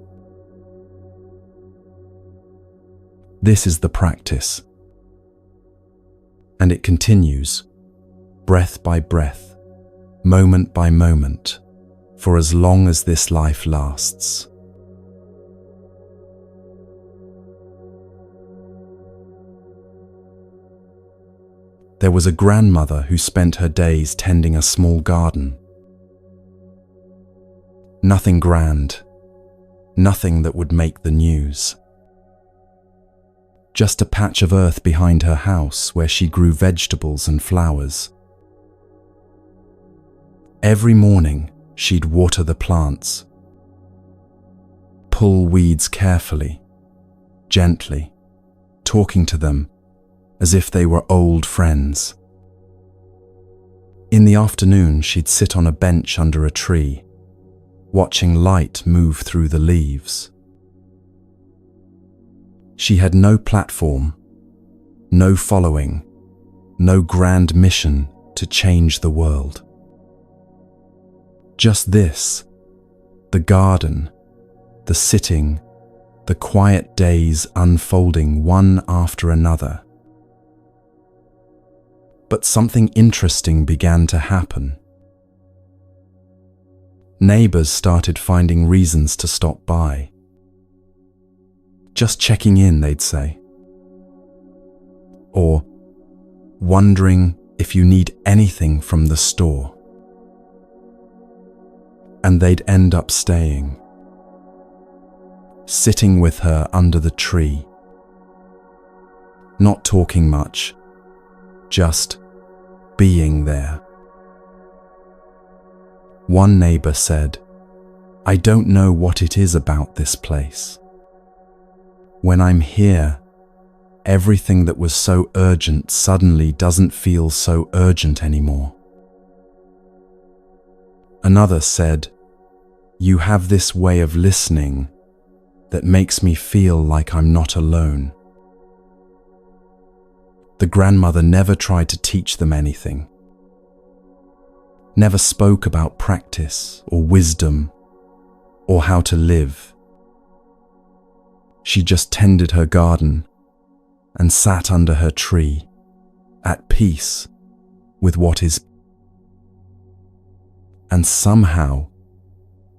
S1: This is the practice. And it continues, breath by breath, moment by moment, for as long as this life lasts. There was a grandmother who spent her days tending a small garden. Nothing grand, nothing that would make the news. just a patch of earth behind her house where she grew vegetables and flowers. Every morning, she'd water the plants, pull weeds carefully, gently, talking to them as if they were old friends. In the afternoon, she'd sit on a bench under a tree, watching light move through the leaves. She had no platform, no following, no grand mission to change the world. Just this, the garden, the sitting, the quiet days unfolding one after another. But something interesting began to happen. Neighbors started finding reasons to stop by. Just checking in, they'd say. Or wondering if you need anything from the store. And they'd end up staying, sitting with her under the tree, not talking much, just being there. One neighbor said, "I don't know what it is about this place. When I'm here, everything that was so urgent suddenly doesn't feel so urgent anymore." Another said, "You have this way of listening that makes me feel like I'm not alone." The grandmother never tried to teach them anything, never spoke about practice or wisdom or how to live. She just tended her garden and sat under her tree, at peace with what is. And somehow,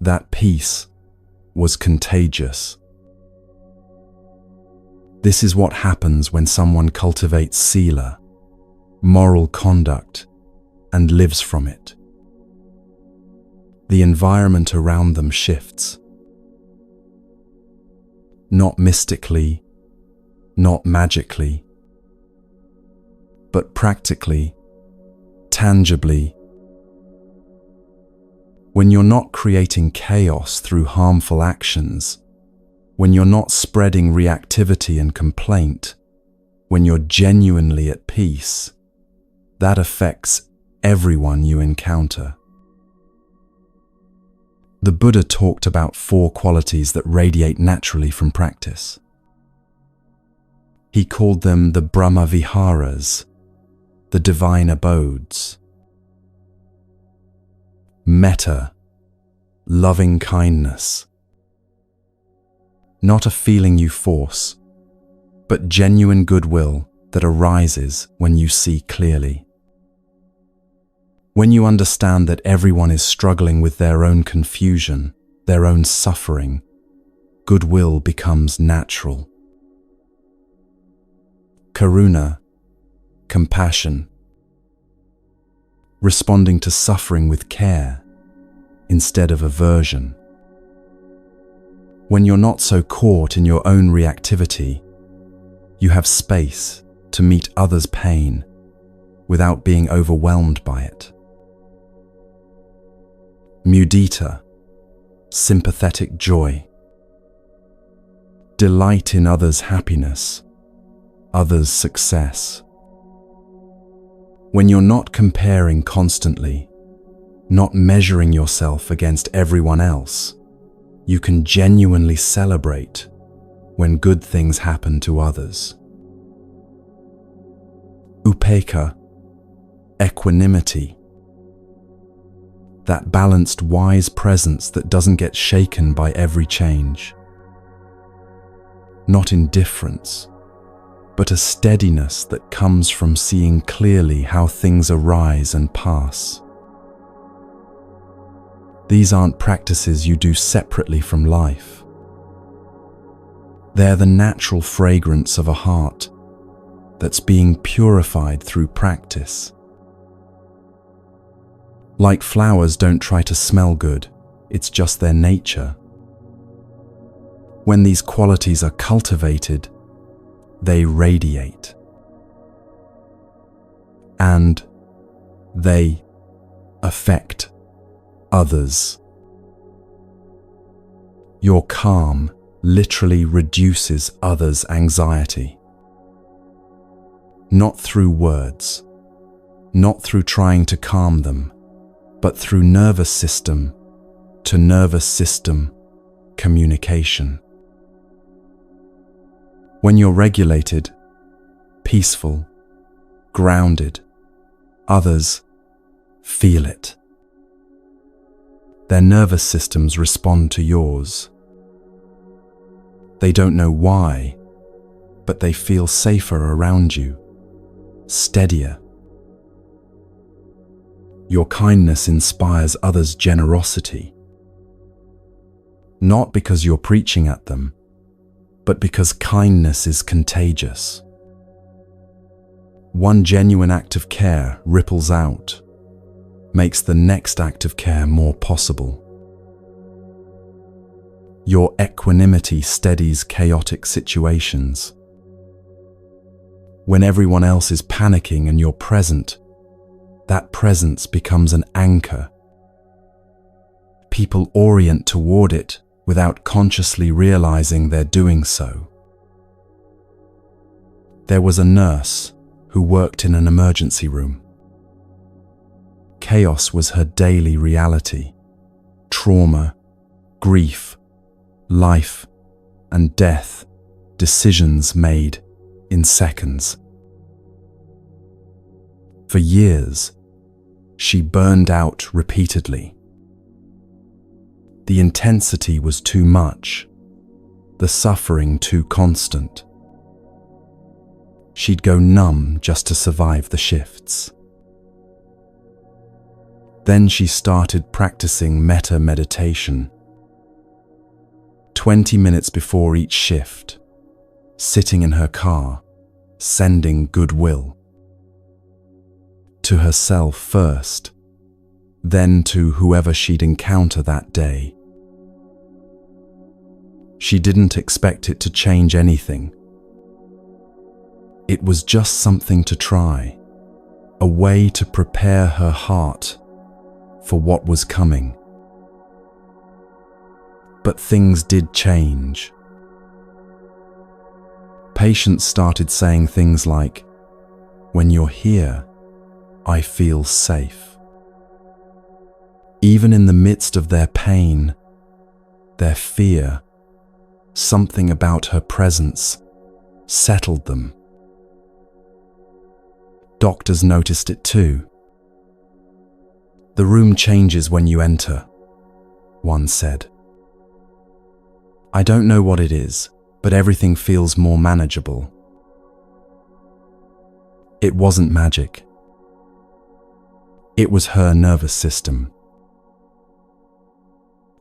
S1: that peace was contagious. This is what happens when someone cultivates sila, moral conduct, and lives from it. The environment around them shifts. Not mystically, not magically, but practically, tangibly. When you're not creating chaos through harmful actions, when you're not spreading reactivity and complaint, when you're genuinely at peace, that affects everyone you encounter. The Buddha talked about 4 qualities that radiate naturally from practice. He called them the Brahma Viharas, the divine abodes. Metta, loving kindness. Not a feeling you force, but genuine goodwill that arises when you see clearly. When you understand that everyone is struggling with their own confusion, their own suffering, goodwill becomes natural. Karuna, compassion. Responding to suffering with care instead of aversion. When you're not so caught in your own reactivity, you have space to meet others' pain without being overwhelmed by it. Mudita, sympathetic joy. Delight in others' happiness, others' success. When you're not comparing constantly, not measuring yourself against everyone else, you can genuinely celebrate when good things happen to others. Upekkha, equanimity. That balanced, wise presence that doesn't get shaken by every change. Not indifference, but a steadiness that comes from seeing clearly how things arise and pass. These aren't practices you do separately from life. They're the natural fragrance of a heart that's being purified through practice. Like flowers don't try to smell good, it's just their nature. When these qualities are cultivated, they radiate. And they affect others. Your calm literally reduces others' anxiety. Not through words, not through trying to calm them, but through nervous system to nervous system communication. When you're regulated, peaceful, grounded, others feel it. Their nervous systems respond to yours. They don't know why, but they feel safer around you, steadier. Your kindness inspires others' generosity, not because you're preaching at them, but because kindness is contagious. One genuine act of care ripples out, makes the next act of care more possible. Your equanimity steadies chaotic situations. When everyone else is panicking and you're present, that presence becomes an anchor. People orient toward it without consciously realizing they're doing so. There was a nurse who worked in an emergency room. Chaos was her daily reality. Trauma, grief, life, and death, decisions made in seconds. For years, she burned out repeatedly. The intensity was too much, the suffering too constant. She'd go numb just to survive the shifts. Then she started practicing metta meditation. 20 minutes before each shift, sitting in her car, sending goodwill. To herself first, then to whoever she'd encounter that day. She didn't expect it to change anything. It was just something to try, a way to prepare her heart for what was coming. But things did change. Patients started saying things like, "When you're here, I feel safe." Even in the midst of their pain, their fear, something about her presence settled them. Doctors noticed it too. "The room changes when you enter," one said. "I don't know what it is, but everything feels more manageable." It wasn't magic. It was her nervous system.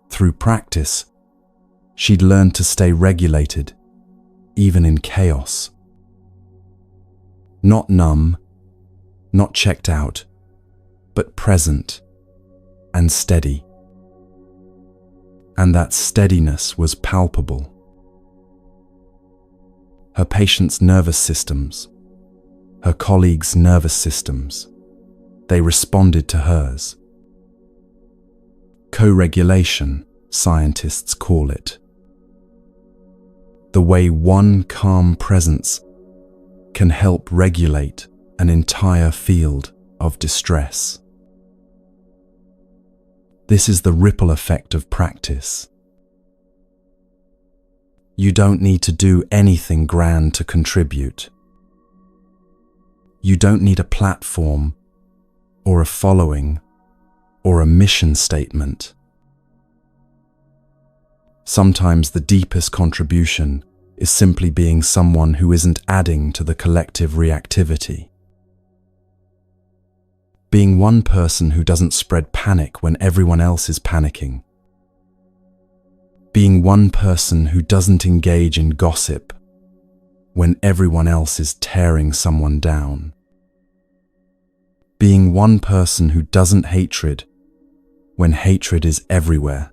S1: Through practice, she'd learned to stay regulated, even in chaos. Not numb, not checked out, but present and steady. And that steadiness was palpable. Her patients' nervous systems, her colleagues' nervous systems, they responded to hers. Co-regulation, scientists call it. The way one calm presence can help regulate an entire field of distress. This is the ripple effect of practice. You don't need to do anything grand to contribute. You don't need a platform or a following or a mission statement. Sometimes the deepest contribution is simply being someone who isn't adding to the collective reactivity. Being one person who doesn't spread panic when everyone else is panicking. Being one person who doesn't engage in gossip when everyone else is tearing someone down. Being one person who doesn't hatred when hatred is everywhere.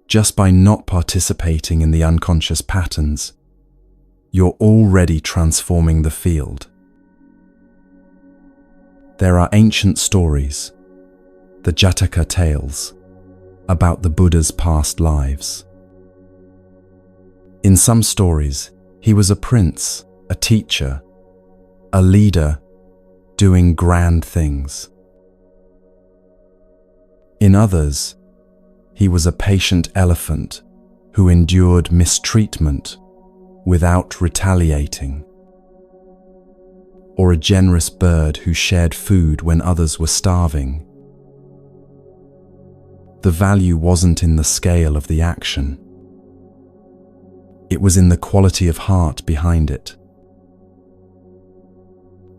S1: Just by not participating in the unconscious patterns, you're already transforming the field. There are ancient stories, the Jataka tales, about the Buddha's past lives. In some stories, he was a prince, a teacher, a leader, doing grand things. In others, he was a patient elephant who endured mistreatment without retaliating, or a generous bird who shared food when others were starving. The value wasn't in the scale of the action. It was in the quality of heart behind it.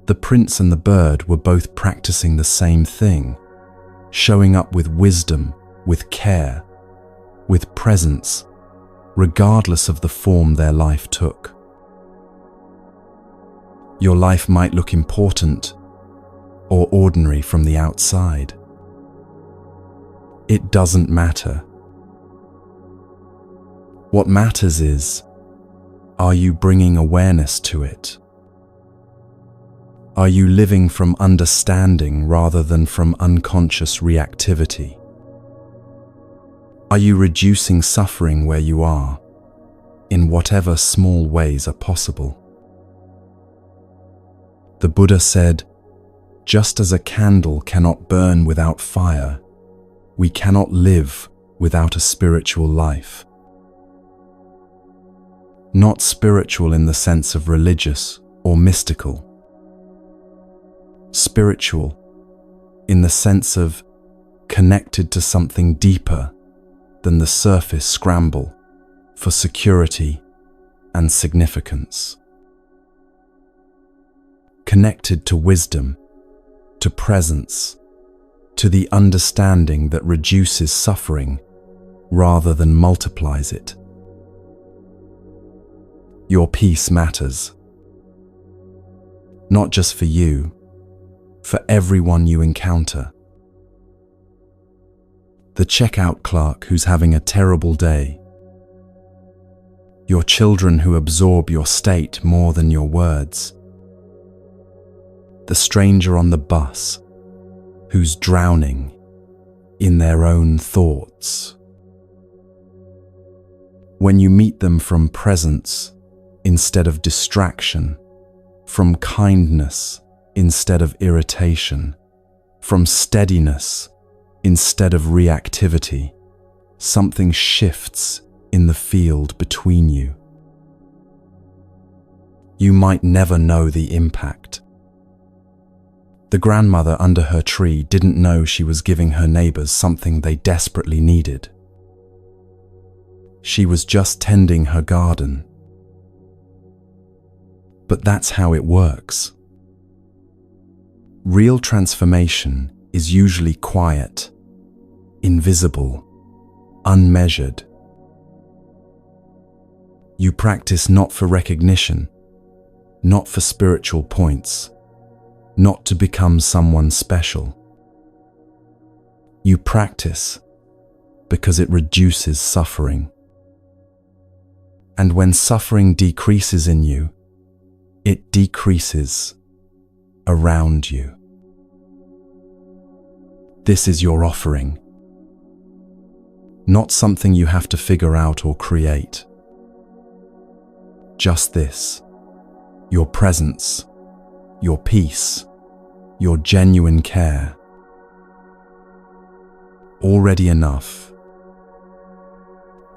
S1: The prince and the bird were both practicing the same thing, showing up with wisdom, with care, with presence, regardless of the form their life took. Your life might look important or ordinary from the outside. It doesn't matter. What matters is, are you bringing awareness to it? Are you living from understanding rather than from unconscious reactivity? Are you reducing suffering where you are, in whatever small ways are possible? The Buddha said, just as a candle cannot burn without fire, we cannot live without a spiritual life. Not spiritual in the sense of religious or mystical. Spiritual in the sense of connected to something deeper than the surface scramble for security and significance. Connected to wisdom, to presence, to the understanding that reduces suffering rather than multiplies it. Your peace matters. Not just for you, for everyone you encounter. The checkout clerk who's having a terrible day. Your children who absorb your state more than your words. The stranger on the bus who's drowning in their own thoughts. When you meet them from presence instead of distraction, from kindness instead of irritation, from steadiness instead of reactivity, something shifts in the field between you. You might never know the impact. The grandmother under her tree didn't know she was giving her neighbors something they desperately needed. She was just tending her garden. But that's how it works. Real transformation is usually quiet, invisible, unmeasured. You practice not for recognition, not for spiritual points, not to become someone special. You practice because it reduces suffering. And when suffering decreases in you, it decreases around you. This is your offering, not something you have to figure out or create. Just this, your presence, your peace, your genuine care. Already enough,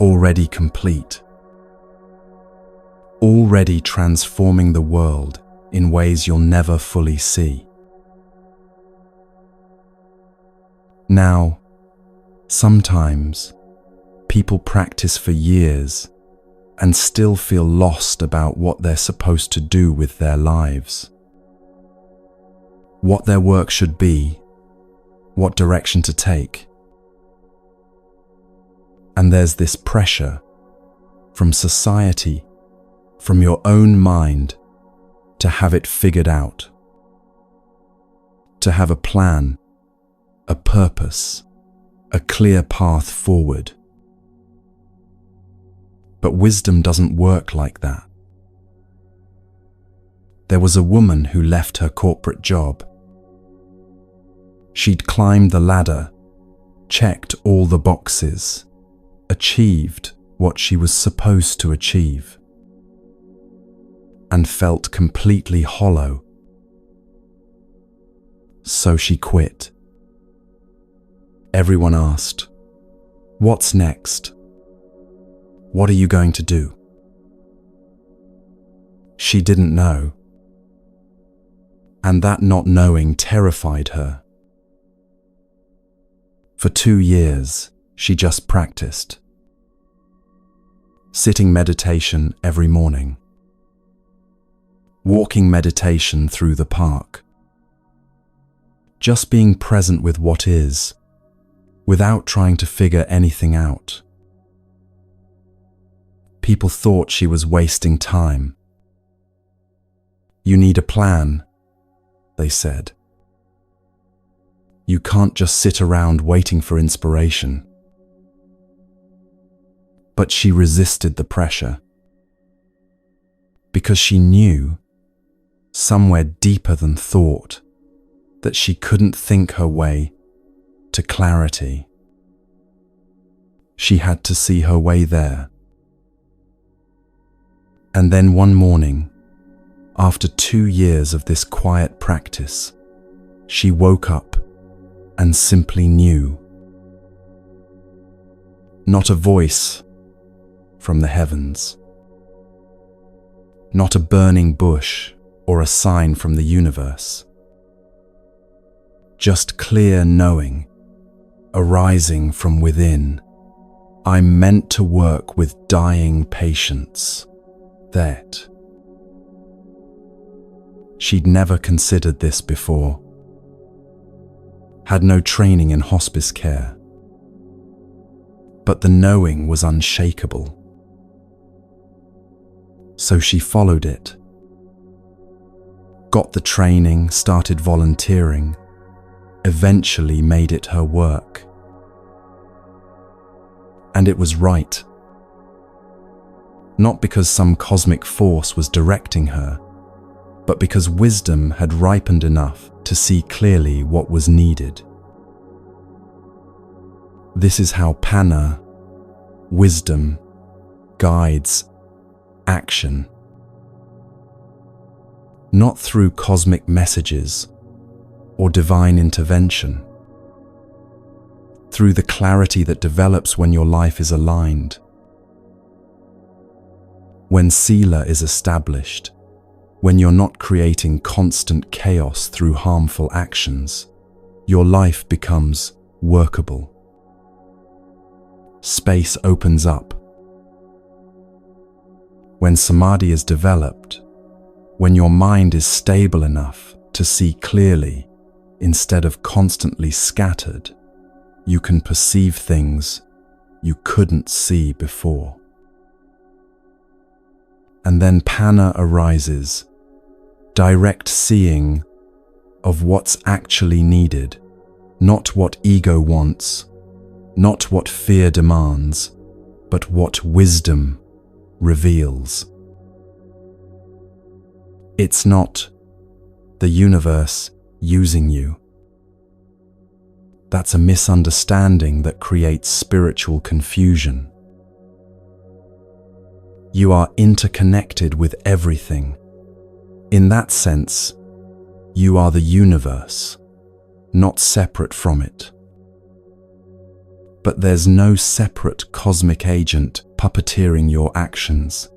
S1: already complete, already transforming the world in ways you'll never fully see. Now, sometimes people practice for years and still feel lost about what they're supposed to do with their lives. What their work should be, what direction to take. And there's this pressure from society, from your own mind, to have it figured out. To have a plan, a purpose, a clear path forward. But wisdom doesn't work like that. There was a woman who left her corporate job. She'd climbed the ladder, checked all the boxes, achieved what she was supposed to achieve, and felt completely hollow. So she quit. Everyone asked, "What's next? What are you going to do?" She didn't know, and that not knowing terrified her. For 2 years, she just practiced. Sitting meditation every morning. Walking meditation through the park. Just being present with what is, without trying to figure anything out. People thought she was wasting time. "You need a plan," they said. "You can't just sit around waiting for inspiration." But she resisted the pressure because she knew, somewhere deeper than thought, that she couldn't think her way to clarity. She had to see her way there. And then one morning, after 2 years of this quiet practice, she woke up and simply knew. Not a voice from the heavens, not a burning bush or a sign from the universe, just clear knowing arising from within. I'm meant to work with dying patients. That. She'd never considered this before. Had no training in hospice care. But the knowing was unshakable. So she followed it. Got the training, started volunteering, eventually made it her work. And it was right. Not because some cosmic force was directing her, but because wisdom had ripened enough to see clearly what was needed. This is how Panna, wisdom, guides action. Not through cosmic messages or divine intervention. Through the clarity that develops when your life is aligned. When sila is established, when you're not creating constant chaos through harmful actions, your life becomes workable. Space opens up. When samadhi is developed, when your mind is stable enough to see clearly instead of constantly scattered, you can perceive things you couldn't see before. And then Panna arises, direct seeing of what's actually needed, not what ego wants, not what fear demands, but what wisdom reveals. It's not the universe using you. That's a misunderstanding that creates spiritual confusion. You are interconnected with everything. In that sense, you are the universe, not separate from it. But there's no separate cosmic agent puppeteering your actions.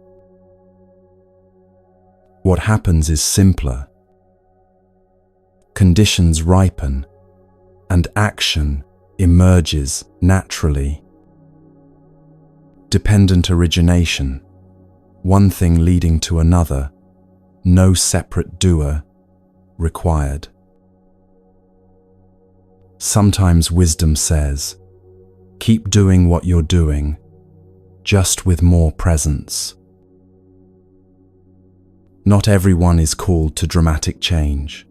S1: What happens is simpler. Conditions ripen, and action emerges naturally. Dependent origination, one thing leading to another, no separate doer required. Sometimes wisdom says, keep doing what you're doing, just with more presence. Not everyone is called to dramatic change.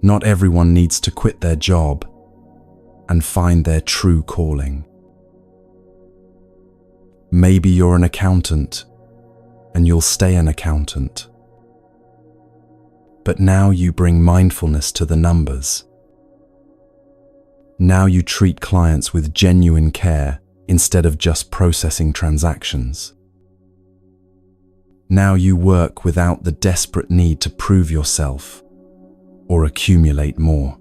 S1: Not everyone needs to quit their job and find their true calling. Maybe you're an accountant and you'll stay an accountant. But now you bring mindfulness to the numbers. Now you treat clients with genuine care instead of just processing transactions. Now you work without the desperate need to prove yourself or accumulate more.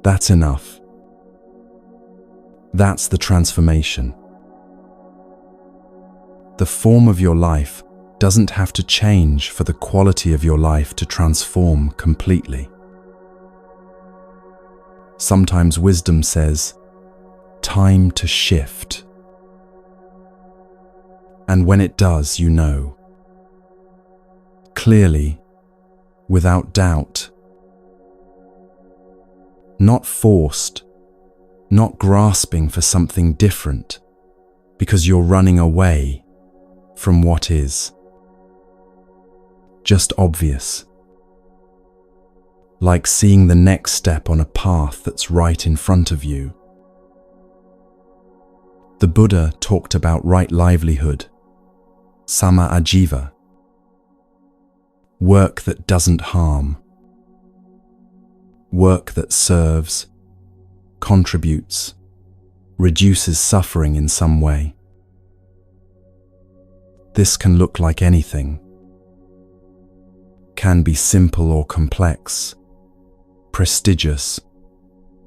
S1: That's enough. That's the transformation. The form of your life doesn't have to change for the quality of your life to transform completely. Sometimes wisdom says, time to shift. And when it does, you know. Clearly, without doubt. Not forced, not grasping for something different, because you're running away from what is. Just obvious. Like seeing the next step on a path that's right in front of you. The Buddha talked about right livelihood, sama ajiva, work that doesn't harm, work that serves, contributes, reduces suffering in some way. This can look like anything, can be simple or complex, prestigious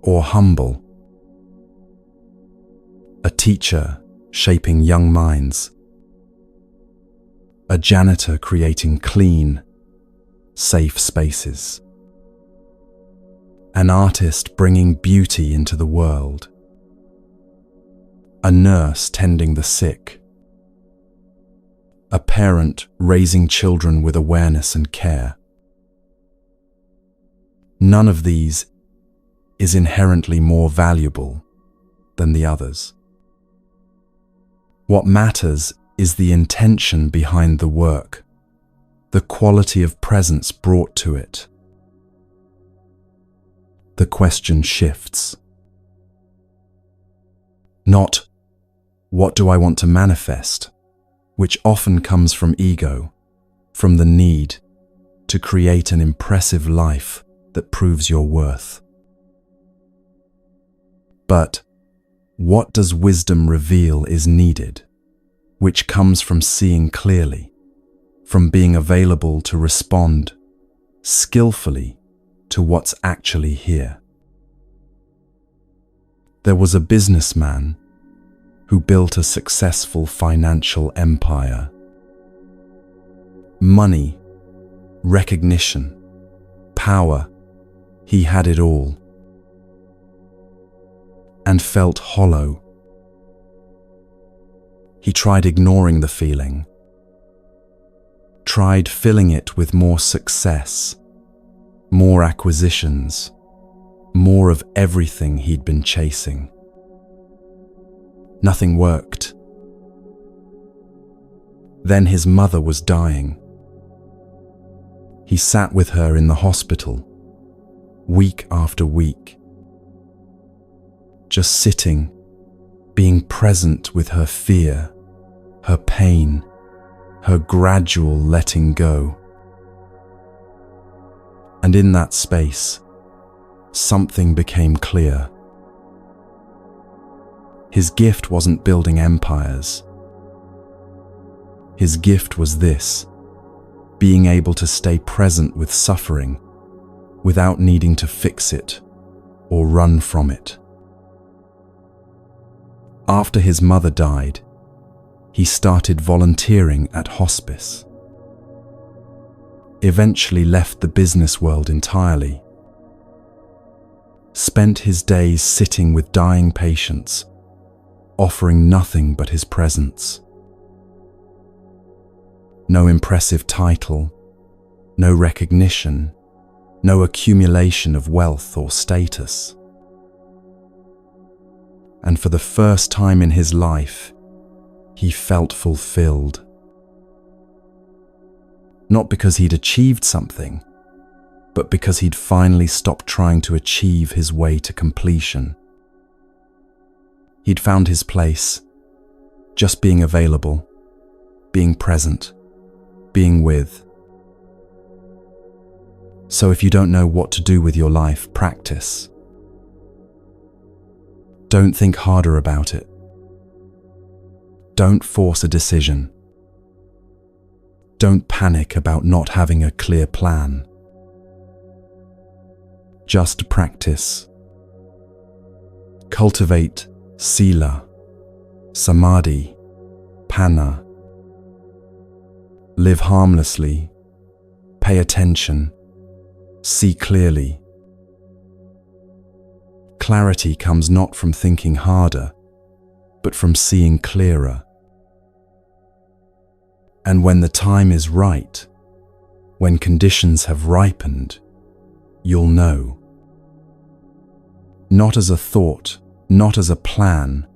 S1: or humble. A teacher shaping young minds, a janitor creating clean, safe spaces, an artist bringing beauty into the world, a nurse tending the sick, a parent raising children with awareness and care. None of these is inherently more valuable than the others. What matters is the intention behind the work, the quality of presence brought to it. The question shifts. Not, what do I want to manifest, which often comes from ego, from the need to create an impressive life that proves your worth. But what does wisdom reveal is needed, which comes from seeing clearly, from being available to respond skillfully to what's actually here. There was a businessman who built a successful financial empire. Money, recognition, power, he had it all. And felt hollow. He tried ignoring the feeling, tried filling it with more success, more acquisitions, more of everything he'd been chasing. Nothing worked. Then his mother was dying. He sat with her in the hospital, week after week, just sitting, being present with her fear, her pain, her gradual letting go. And in that space, something became clear. His gift wasn't building empires. His gift was this, being able to stay present with suffering without needing to fix it or run from it. After his mother died, he started volunteering at hospice. Eventually left the business world entirely. Spent his days sitting with dying patients, offering nothing but his presence. No impressive title, no recognition, no accumulation of wealth or status. And for the first time in his life, he felt fulfilled. Not because he'd achieved something, but because he'd finally stopped trying to achieve his way to completion. He'd found his place, just being available, being present, being with. So if you don't know what to do with your life, practice. Don't think harder about it. Don't force a decision. Don't panic about not having a clear plan. Just practice. Cultivate sila, samadhi, panna. Live harmlessly. Pay attention. See clearly. Clarity comes not from thinking harder, but from seeing clearer. And when the time is right, when conditions have ripened, you'll know. Not as a thought, not as a plan,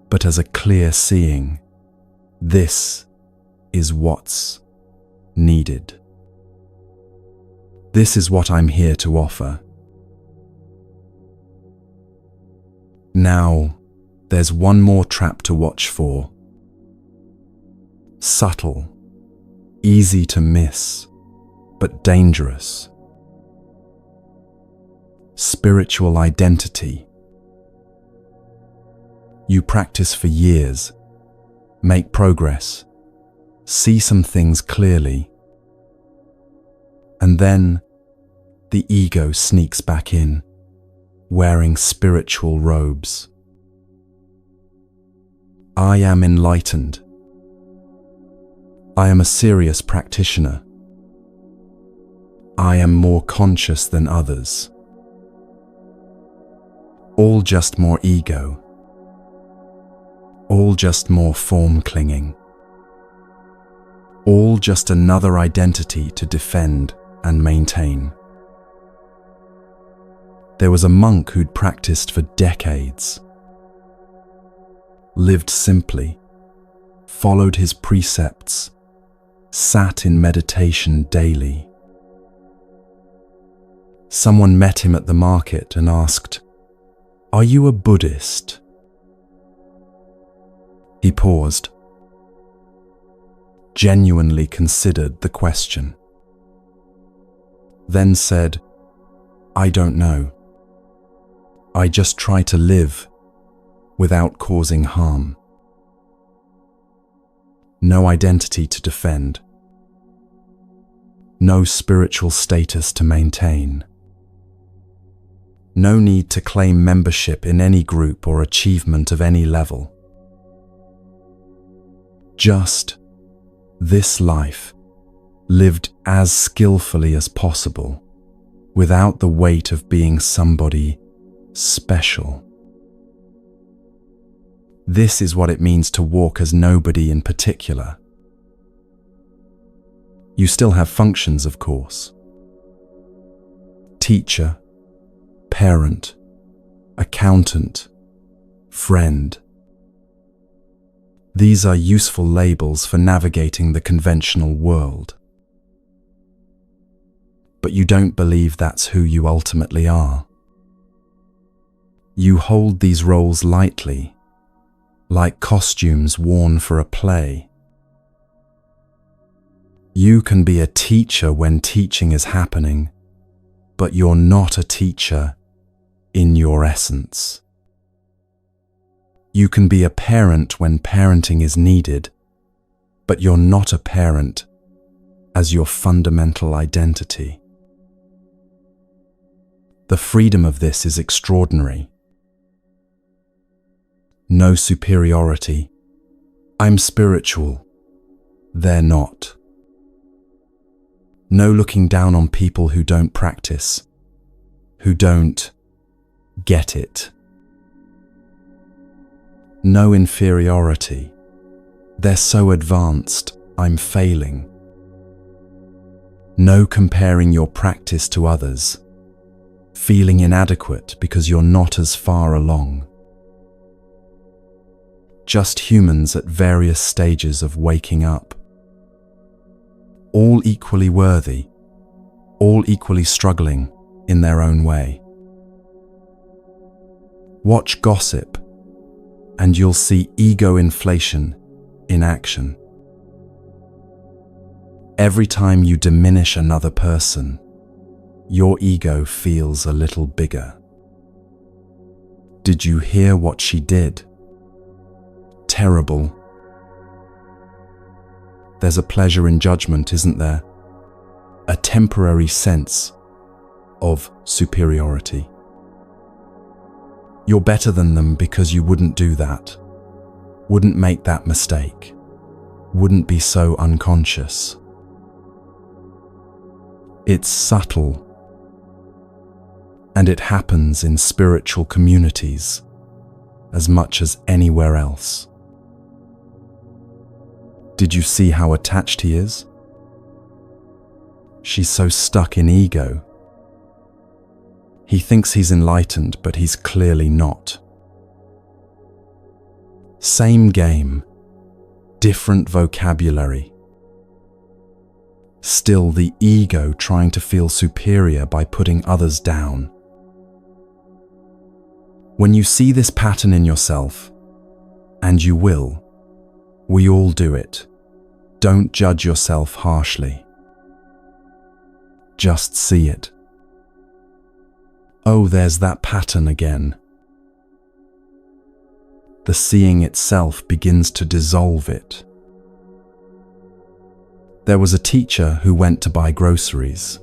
S1: but as a clear seeing. This is what's needed. This is what I'm here to offer. Now, there's one more trap to watch for. Subtle, easy to miss, but dangerous. Spiritual identity. You practice for years, make progress, see some things clearly, and then the ego sneaks back in, wearing spiritual robes. I am enlightened. I am a serious practitioner. I am more conscious than others. All just more ego. All just more form clinging. All just another identity to defend and maintain. There was a monk who'd practiced for decades, lived simply, followed his precepts, sat in meditation daily. Someone met him at the market and asked, "Are you a Buddhist?" He paused, genuinely considered the question, then said, "I don't know. I just try to live without causing harm. No identity to defend. No spiritual status to maintain. No need to claim membership in any group or achievement of any level. Just this life, lived as skillfully as possible, without the weight of being somebody special. This is what it means to walk as nobody in particular. You still have functions, of course. Teacher, parent, accountant, friend. These are useful labels for navigating the conventional world. But you don't believe that's who you ultimately are. You hold these roles lightly, like costumes worn for a play. You can be a teacher when teaching is happening, but you're not a teacher in your essence. You can be a parent when parenting is needed, but you're not a parent as your fundamental identity. The freedom of this is extraordinary. No superiority. I'm spiritual. They're not. No looking down on people who don't practice, who don't get it. No inferiority. They're so advanced, I'm failing. No comparing your practice to others, feeling inadequate because you're not as far along. Just humans at various stages of waking up. All equally worthy, all equally struggling in their own way. Watch gossip, and you'll see ego inflation in action. Every time you diminish another person, your ego feels a little bigger. Did you hear what she did? Terrible. There's a pleasure in judgment, isn't there? A temporary sense of superiority. You're better than them because you wouldn't do that, wouldn't make that mistake, wouldn't be so unconscious. It's subtle, and it happens in spiritual communities as much as anywhere else. Did you see how attached he is? She's so stuck in ego. He thinks he's enlightened, but he's clearly not. Same game, different vocabulary. Still the ego trying to feel superior by putting others down. When you see this pattern in yourself, and you will, we all do it, don't judge yourself harshly. Just see it. Oh, there's that pattern again. The seeing itself begins to dissolve it. There was a teacher who went to buy groceries.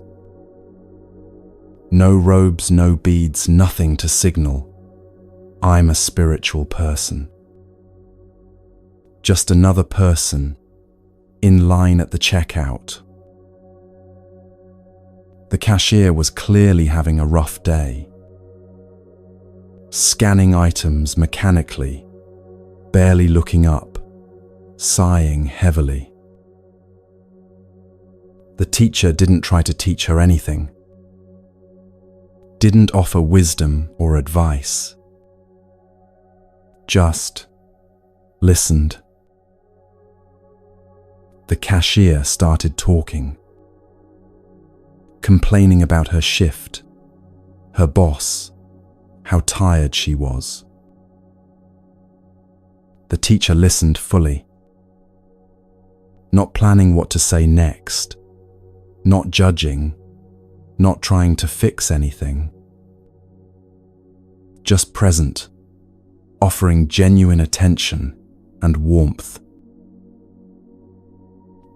S1: No robes, no beads, nothing to signal, I'm a spiritual person. Just another person in line at the checkout. The cashier was clearly having a rough day. Scanning items mechanically, barely looking up, sighing heavily. The teacher didn't try to teach her anything, didn't offer wisdom or advice, just listened. The cashier started talking, complaining about her shift, her boss, how tired she was. The teacher listened fully, not planning what to say next, not judging, not trying to fix anything. Just present, offering genuine attention and warmth.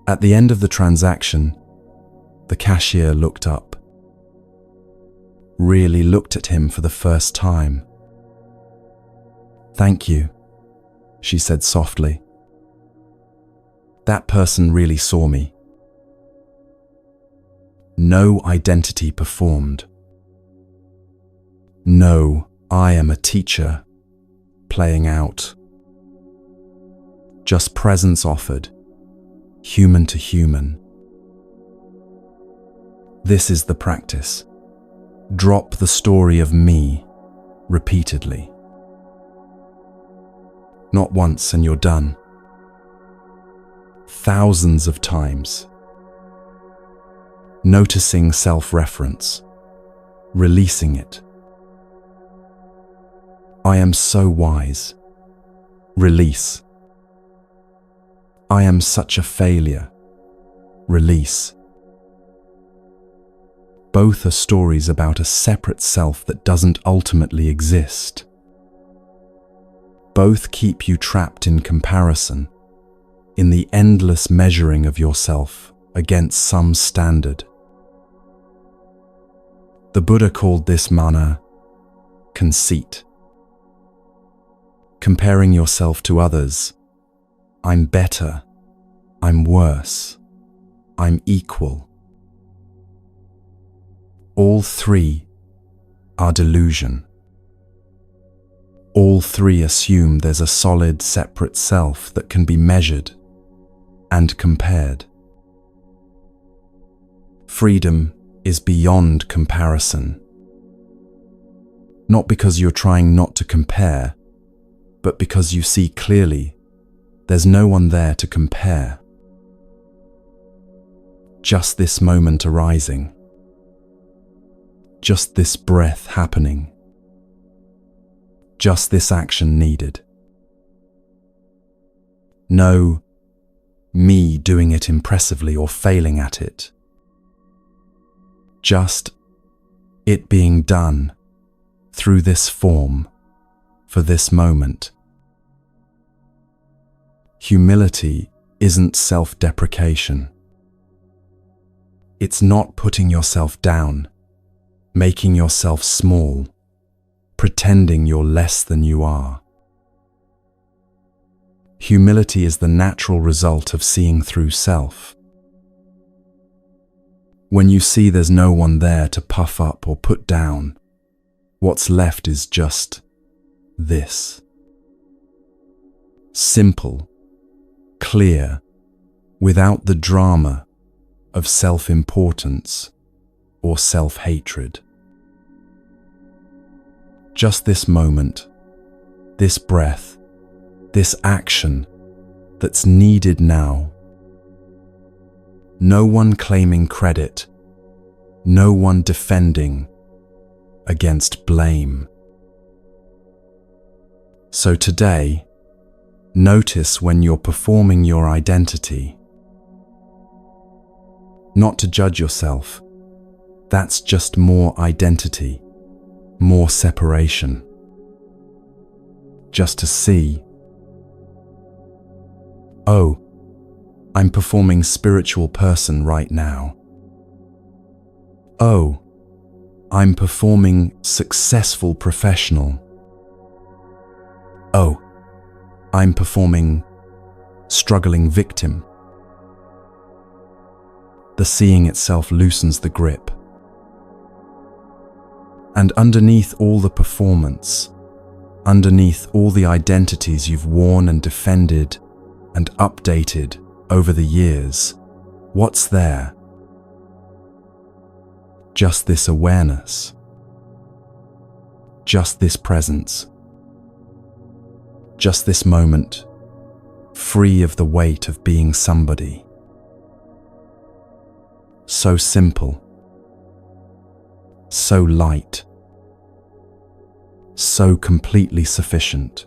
S1: At the end of the transaction, the cashier looked up, really looked at him for the first time. "Thank you," she said softly. "That person really saw me." No identity performed. No, I am a teacher, playing out. Just presence offered, human to human. This is the practice. Drop the story of me repeatedly. Not once and you're done. Thousands of times. Noticing self-reference, releasing it. I am so wise. Release. I am such a failure. Release. Both are stories about a separate self that doesn't ultimately exist. Both keep you trapped in comparison, in the endless measuring of yourself against some standard. The Buddha called this mana conceit. Comparing yourself to others. I'm better. I'm worse. I'm equal. All three are delusion. All three assume there's a solid, separate self that can be measured and compared. Freedom is beyond comparison. Not because you're trying not to compare, but because you see clearly there's no one there to compare. Just this moment arising. Just this breath happening. Just this action needed. No me doing it impressively or failing at it. Just it being done through this form, for this moment. Humility isn't self-deprecation. It's not putting yourself down, making yourself small, pretending you're less than you are. Humility is the natural result of seeing through self. When you see there's no one there to puff up or put down, what's left is just this. Simple, clear, without the drama of self-importance or self-hatred. Just this moment, this breath, this action that's needed now. No one claiming credit, no one defending against blame. So today, notice when you're performing your identity. Not to judge yourself, that's just more identity, more separation. Just to see, oh, I'm performing spiritual person right now. Oh, I'm performing successful professional. Oh, I'm performing struggling victim. The seeing itself loosens the grip. And underneath all the performance, underneath all the identities you've worn and defended and updated over the years, what's there? Just this awareness. Just this presence. Just this moment, free of the weight of being somebody. So simple. So light. So completely sufficient.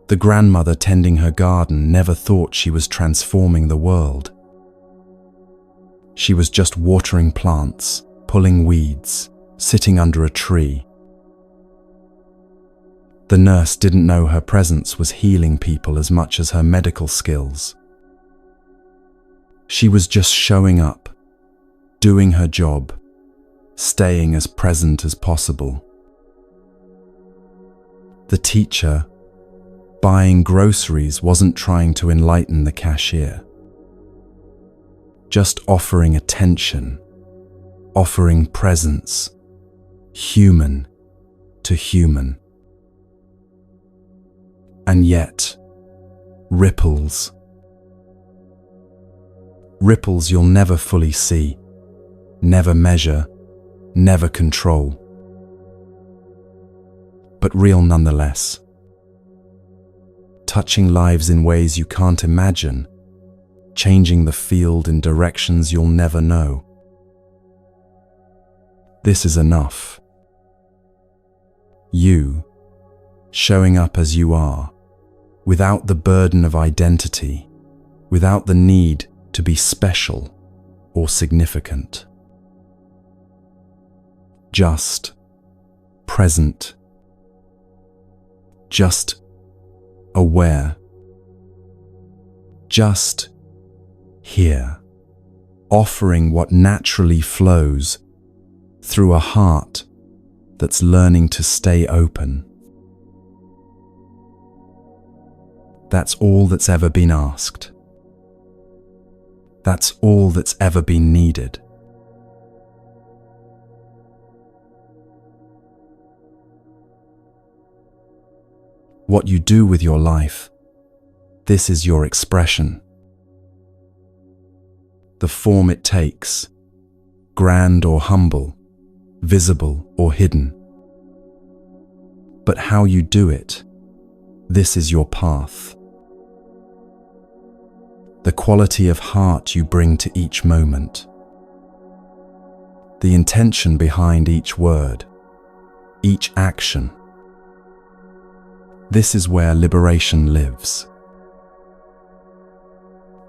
S1: The grandmother tending her garden never thought she was transforming the world. She was just watering plants, pulling weeds, sitting under a tree. The nurse didn't know her presence was healing people as much as her medical skills. She was just showing up, doing her job, staying as present as possible. The teacher, buying groceries, wasn't trying to enlighten the cashier. Just offering attention, offering presence, human to human. And yet, ripples. Ripples you'll never fully see, never measure, never control. But real nonetheless. Touching lives in ways you can't imagine, changing the field in directions you'll never know. This is enough. You, showing up as you are, without the burden of identity, without the need to be special or significant. Just present. Just aware. Just here, offering what naturally flows through a heart that's learning to stay open. That's all that's ever been asked. That's all that's ever been needed. What you do with your life, this is your expression. The form it takes, grand or humble, visible or hidden. But how you do it, this is your path. The quality of heart you bring to each moment. The intention behind each word, each action. This is where liberation lives.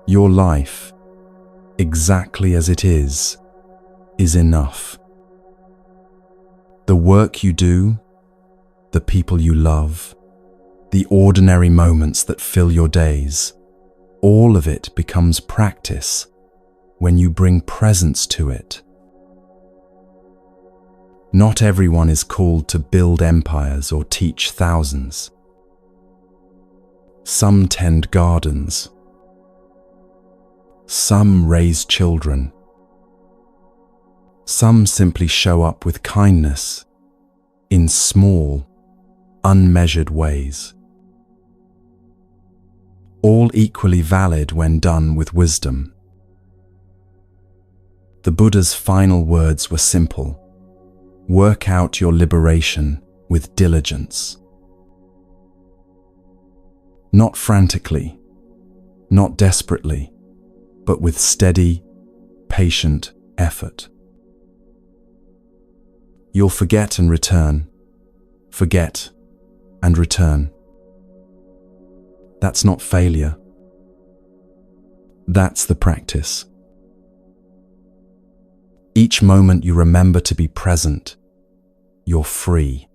S1: Your life, exactly as it is, is enough. The work you do, the people you love, the ordinary moments that fill your days, all of it becomes practice when you bring presence to it. Not everyone is called to build empires or teach thousands. Some tend gardens. Some raise children. Some simply show up with kindness in small, unmeasured ways. All equally valid when done with wisdom. The Buddha's final words were simple. Work out your liberation with diligence. Not frantically, not desperately, but with steady, patient effort. You'll forget and return, forget and return. That's not failure. That's the practice. Each moment you remember to be present, you're free.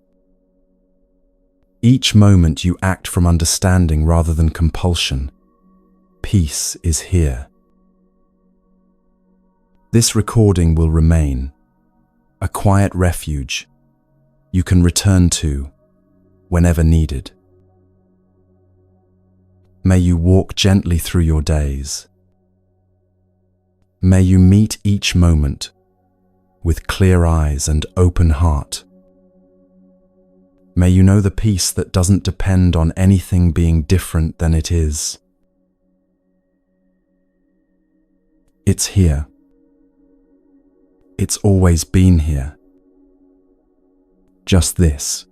S1: Each moment you act from understanding rather than compulsion, peace is here. This recording will remain a quiet refuge you can return to whenever needed. May you walk gently through your days. May you meet each moment with clear eyes and open heart. May you know the peace that doesn't depend on anything being different than it is. It's here. It's always been here. Just this.